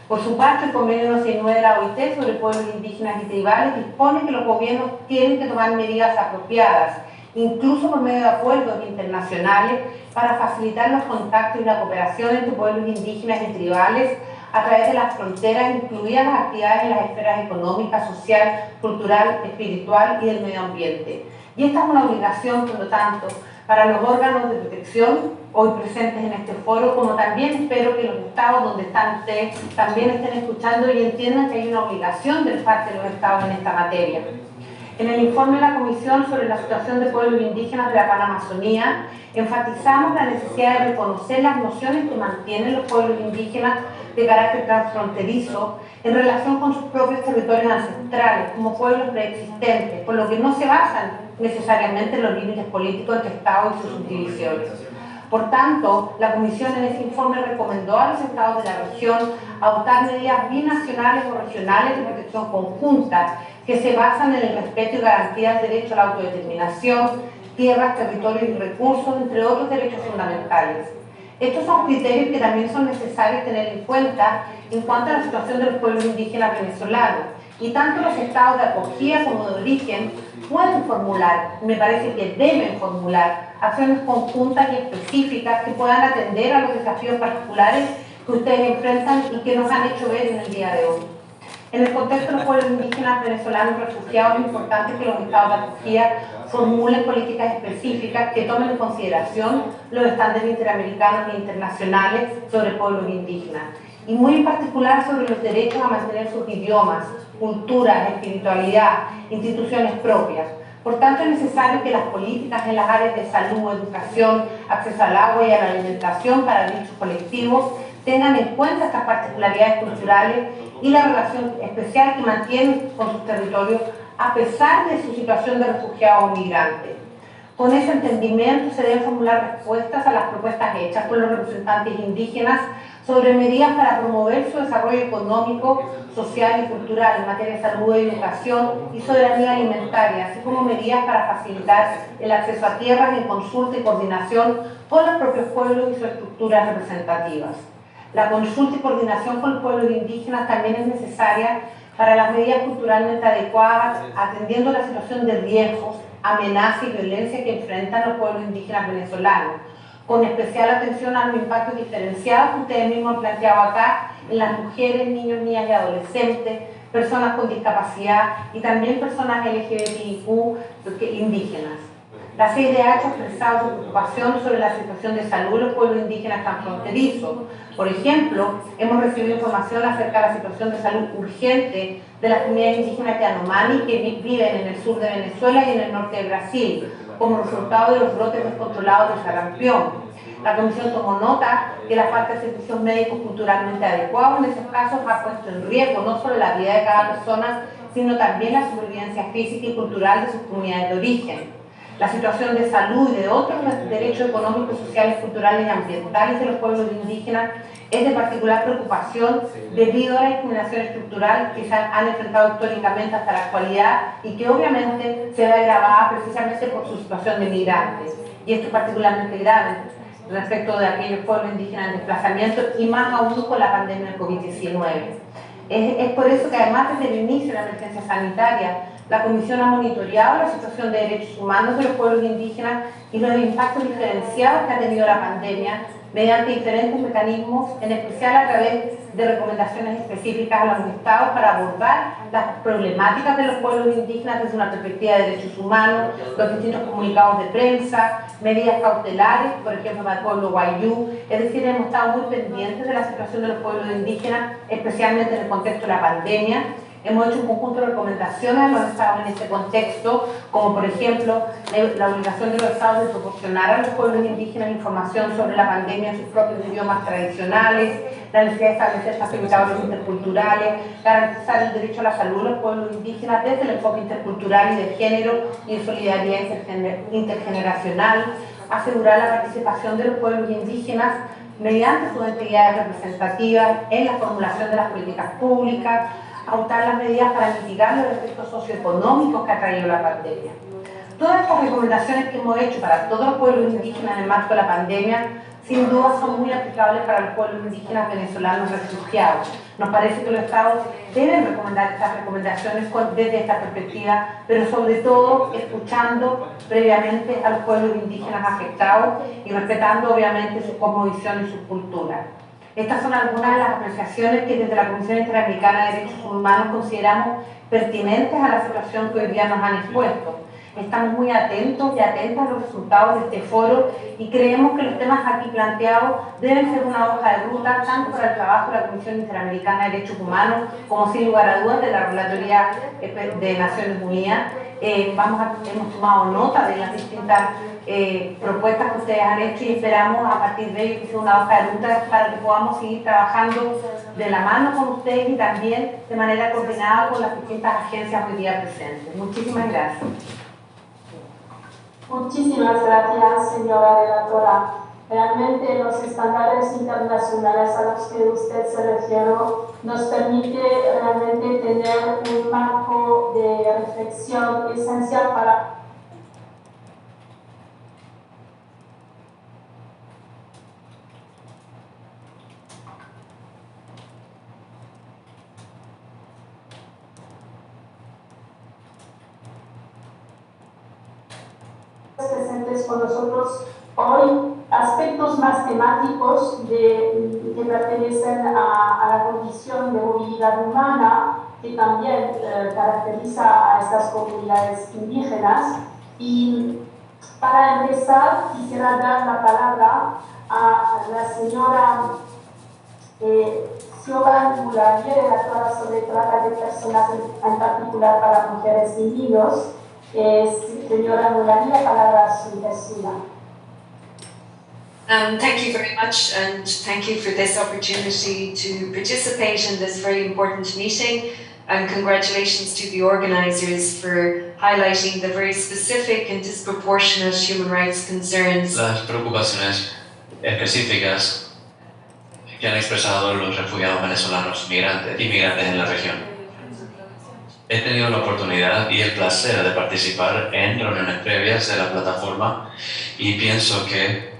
Por su parte, el Convenio 169 de la OIT sobre pueblos indígenas y tribales dispone que los gobiernos tienen que tomar medidas apropiadas, incluso por medio de acuerdos internacionales, para facilitar los contactos y la cooperación entre pueblos indígenas y tribales, a través de las fronteras, incluidas las actividades en las esferas económica, social, cultural, espiritual y del medio ambiente. Y esta es una obligación, por lo tanto, para los órganos de protección hoy presentes en este foro, como también espero que los estados donde están ustedes también estén escuchando y entiendan que hay una obligación de parte de los estados en esta materia. En el informe de la Comisión sobre la situación de pueblos indígenas de la Panamazonía, enfatizamos la necesidad de reconocer las nociones que mantienen los pueblos indígenas de carácter transfronterizo en relación con sus propios territorios ancestrales, como pueblos preexistentes, por lo que no se basan necesariamente en los límites políticos entre Estados y sus subdivisiones. Por tanto, la Comisión en ese informe recomendó a los estados de la región adoptar medidas binacionales o regionales de protección conjunta que se basan en el respeto y garantía del derecho a la autodeterminación, tierras, territorios y recursos, entre otros derechos fundamentales. Estos son criterios que también son necesarios tener en cuenta en cuanto a la situación de los pueblos indígenas venezolanos. Y tanto los estados de acogida como de origen pueden formular, me parece que deben formular, acciones conjuntas y específicas que puedan atender a los desafíos particulares que ustedes enfrentan y que nos han hecho ver en el día de hoy. En el contexto de los pueblos indígenas venezolanos refugiados, es importante que los estados de acogida formulen políticas específicas que tomen en consideración los estándares interamericanos e internacionales sobre pueblos indígenas, y muy en particular sobre los derechos a mantener sus idiomas, culturas, espiritualidad, instituciones propias. Por tanto, es necesario que las políticas en las áreas de salud, educación, acceso al agua y a la alimentación para dichos colectivos tengan en cuenta estas particularidades culturales y la relación especial que mantienen con sus territorios a pesar de su situación de refugiado o migrante. Con ese entendimiento se deben formular respuestas a las propuestas hechas por los representantes indígenas sobre medidas para promover su desarrollo económico, social y cultural en materia de salud y educación y soberanía alimentaria, así como medidas para facilitar el acceso a tierras en consulta y coordinación con los propios pueblos y sus estructuras representativas. La consulta y coordinación con los pueblos indígenas también es necesaria para las medidas culturalmente adecuadas, atendiendo la situación de riesgos, amenaza y violencia que enfrentan los pueblos indígenas venezolanos, con especial atención a los impactos diferenciados que ustedes mismos han planteado acá en las mujeres, niños, niñas y adolescentes, personas con discapacidad y también personas LGBTIQ indígenas. La CIDH ha expresado su preocupación sobre la situación de salud de los pueblos indígenas transfronterizos. Por ejemplo, hemos recibido información acerca de la situación de salud urgente de las comunidades indígenas Yanomami que viven en el sur de Venezuela y en el norte de Brasil, como resultado de los brotes descontrolados de sarampión. La Comisión tomó nota que la falta de servicios médicos culturalmente adecuados en esos casos ha puesto en riesgo no solo la vida de cada persona, sino también la supervivencia física y cultural de sus comunidades de origen. La situación de salud y de otros derechos económicos, sociales, culturales y ambientales de los pueblos indígenas es de particular preocupación debido a la discriminación estructural que se han enfrentado históricamente hasta la actualidad y que obviamente se ve agravada precisamente por su situación de migrantes. Y esto es particularmente grave respecto de aquellos pueblos indígenas en desplazamiento y más aún con la pandemia del COVID-19. Es por eso que además desde el inicio de la emergencia sanitaria, la Comisión ha monitoreado la situación de derechos humanos de los pueblos indígenas y los impactos diferenciados que ha tenido la pandemia mediante diferentes mecanismos, en especial a través de recomendaciones específicas a los estados para abordar las problemáticas de los pueblos indígenas desde una perspectiva de derechos humanos, los distintos comunicados de prensa, medidas cautelares, por ejemplo, para el pueblo Wayuu. Es decir, hemos estado muy pendientes de la situación de los pueblos indígenas, especialmente en el contexto de la pandemia. Hemos hecho un conjunto de recomendaciones a los estados en este contexto, como por ejemplo la obligación de los estados de proporcionar a los pueblos indígenas información sobre la pandemia en sus propios idiomas tradicionales, la necesidad de establecer facilitadores interculturales, garantizar el derecho a la salud de los pueblos indígenas desde el enfoque intercultural y de género y de solidaridad intergeneracional, asegurar la participación de los pueblos indígenas mediante sus entidades representativas en la formulación de las políticas públicas, adoptar las medidas para mitigar los efectos socioeconómicos que ha traído la pandemia. Todas estas recomendaciones que hemos hecho para todos los pueblos indígenas en el marco de la pandemia, sin duda son muy aplicables para los pueblos indígenas venezolanos refugiados. Nos parece que los estados deben recomendar estas recomendaciones desde esta perspectiva, pero sobre todo escuchando previamente a los pueblos indígenas afectados y respetando obviamente su cosmovisión y su cultura. Estas son algunas de las apreciaciones que desde la Comisión Interamericana de Derechos Humanos consideramos pertinentes a la situación que hoy día nos han expuesto. Estamos muy atentos y atentas a los resultados de este foro y creemos que los temas aquí planteados deben ser una hoja de ruta tanto para el trabajo de la Comisión Interamericana de Derechos Humanos como, sin lugar a dudas, de la Relatoría de Naciones Unidas. Hemos tomado nota de las distintas propuestas que ustedes han hecho y esperamos a partir de ello que sea una hoja de ruta para que podamos seguir trabajando de la mano con ustedes y también de manera coordinada con las distintas agencias hoy día presentes. Muchísimas gracias. Muchísimas gracias, señora relatora. Realmente los estándares internacionales a los que usted se refirió nos permite realmente tener un marco de reflexión esencial para presentes con nosotros hoy, aspectos más temáticos que pertenecen a la condición de movilidad humana, que también caracteriza a estas comunidades indígenas. Y para empezar, quisiera dar la palabra a la señora Siobhan Mulavier, relatora sobre trata de personas, en particular para mujeres y niños. Señora Mulavier, la palabra es suya. Thank you very much, and thank you for this opportunity to participate in this very important meeting, and congratulations to the organisers for highlighting the very specific and disproportionate human rights concerns. Las preocupaciones específicas que han expresado los refugiados venezolanos inmigrantes en la región. He tenido la oportunidad y el placer de participar en reuniones previas de la plataforma y pienso que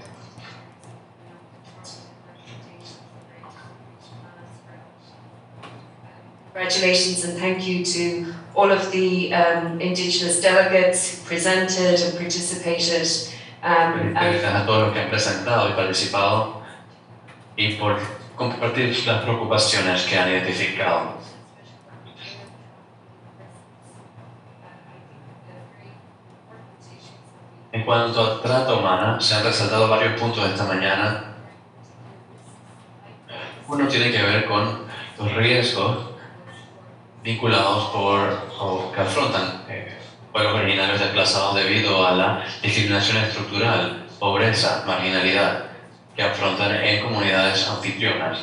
congratulations and thank you to all of the Indigenous delegates who presented and participated. Gracias a todos los que han presentado y participado y por compartir las preocupaciones que han identificado. En cuanto a trata humana, se han resaltado varios puntos esta mañana. Uno tiene que ver con los riesgos vinculados o que afrontan pueblos originarios desplazados debido a la discriminación estructural, pobreza, marginalidad que afrontan en comunidades anfitrionas,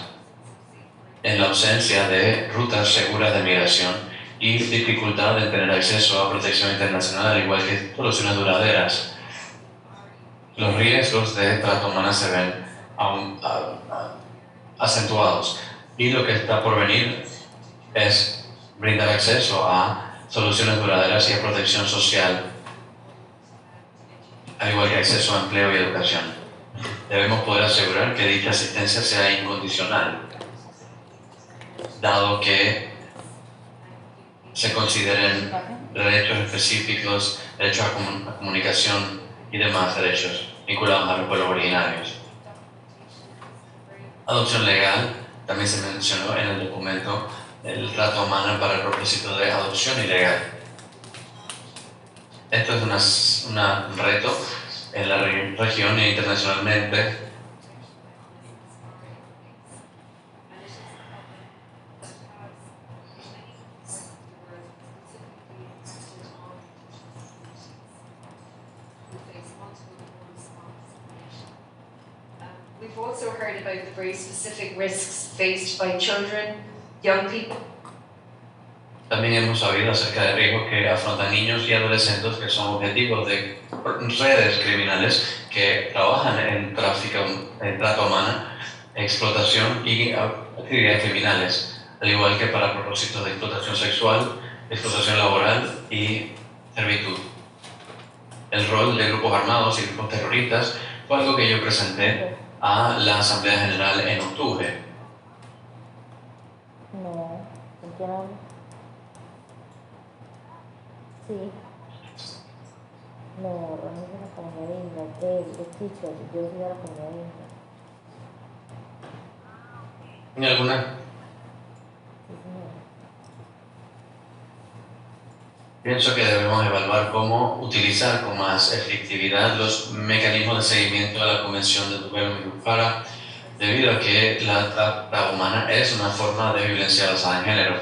en la ausencia de rutas seguras de migración y dificultad en tener acceso a protección internacional, al igual que soluciones duraderas. Los riesgos de trata humana se ven aún acentuados y lo que está por venir es brindar acceso a soluciones duraderas y a protección social, al igual que acceso a empleo y educación. Debemos poder asegurar que dicha asistencia sea incondicional, dado que se consideren derechos específicos, derechos a comunicación y demás derechos vinculados a los pueblos originarios. Adopción legal, también se mencionó en el documento el trata humana para el propósito de adopción ilegal. Esto es un reto en la región e internacionalmente. We've also heard about the very specific risks faced by children, young people. También hemos sabido acerca de riesgos que afrontan niños y adolescentes que son objetivos de redes criminales que trabajan en tráfico, en trata humana, explotación y actividades criminales, al igual que para propósitos de explotación sexual, explotación laboral y servitud. El rol de grupos armados y grupos terroristas fue algo que yo presenté a la Asamblea General en octubre. No, entiendo. Sí. No, realmente es la comunidad india, de Chicho, yo soy de la comunidad india. ¿Hay alguna? Pienso que debemos evaluar cómo utilizar con más efectividad los mecanismos de seguimiento de la Convención de Dublín-Minufara, debido a que la trata humana es una forma de violencia basada en género,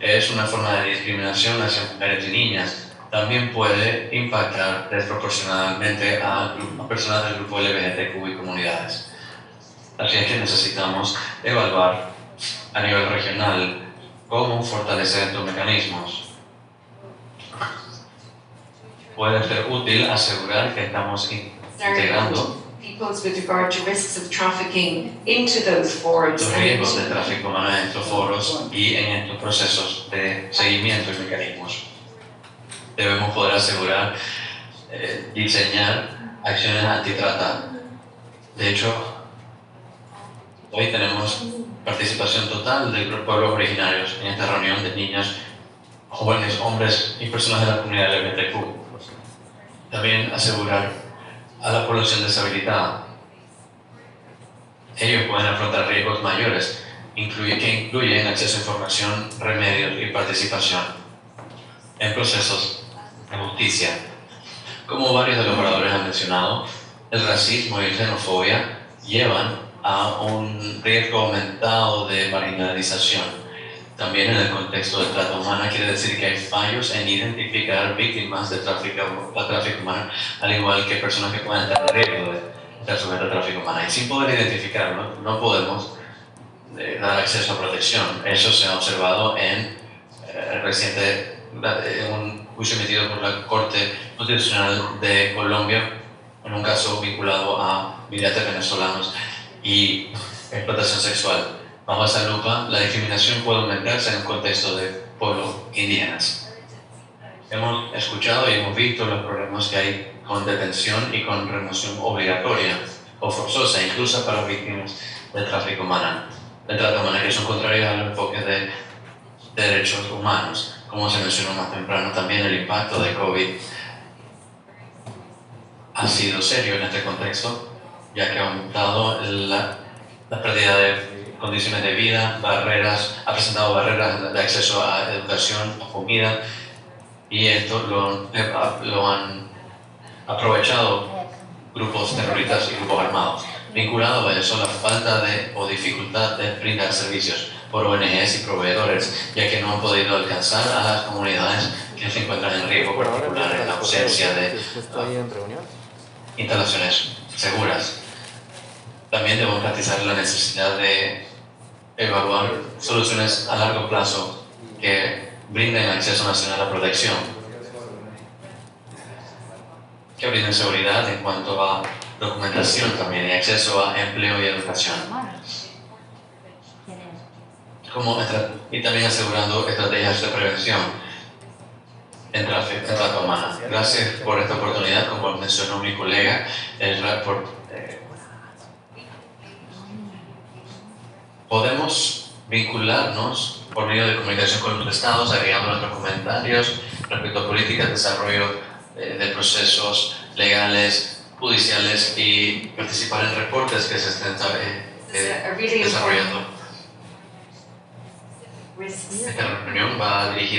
es una forma de discriminación hacia mujeres y niñas. También puede impactar desproporcionadamente a personas del grupo LGBTQ y comunidades. Así es que necesitamos evaluar a nivel regional cómo fortalecer estos mecanismos. Puede ser útil asegurar que estamos integrando peoples with regard to risks of trafficking into those forums. Los riesgos de tráfico humano en estos foros y en estos procesos de seguimiento y mecanismos. Debemos poder asegurar, diseñar acciones antitrata. De hecho, hoy tenemos participación total de los pueblos originarios en esta reunión de niños, jóvenes, hombres y personas de la comunidad LGBTQ. También asegurar a la población deshabilitada. Ellos pueden afrontar riesgos mayores, que incluyen acceso a información, remedios y participación en procesos de justicia. Como varios de los oradores han mencionado, el racismo y la xenofobia llevan a un riesgo aumentado de marginalización. También en el contexto de trata humana quiere decir que hay fallos en identificar víctimas de tráfico humano, al igual que personas que pueden tener riesgo de estar sujetas a tráfico humano. Y sin poder identificarlo, no podemos dar acceso a protección. Eso se ha observado en un juicio emitido por la Corte Constitucional de Colombia, en un caso vinculado a migrantes venezolanos y explotación sexual. Bajo esa lupa, la discriminación puede aumentarse en un contexto de pueblos indígenas. Hemos escuchado y hemos visto los problemas que hay con detención y con remoción obligatoria o forzosa, incluso para víctimas de tráfico humano, de trata humana, que son contrarios a los enfoques de derechos humanos. Como se mencionó más temprano, también el impacto de COVID ha sido serio en este contexto, ya que ha aumentado la pérdida de condiciones de vida, ha presentado barreras de acceso a educación, a comida, y esto lo han aprovechado grupos terroristas y grupos armados. Vinculado a eso, la falta o dificultad de brindar servicios por ONGs y proveedores, ya que no han podido alcanzar a las comunidades que se encuentran en riesgo particular en la ausencia de instalaciones seguras. También debemos enfatizar la necesidad de evaluar soluciones a largo plazo que brinden acceso nacional a protección, que brinden seguridad en cuanto a documentación también y acceso a empleo y educación. Y también asegurando estrategias de prevención en trata humana. Gracias por esta oportunidad, como mencionó mi colega, podemos vincularnos por medio de comunicación con los estados, agregando nuestros comentarios respecto a políticas de desarrollo de procesos legales, judiciales y participar en reportes que se estén desarrollando. Esta reunión va dirigida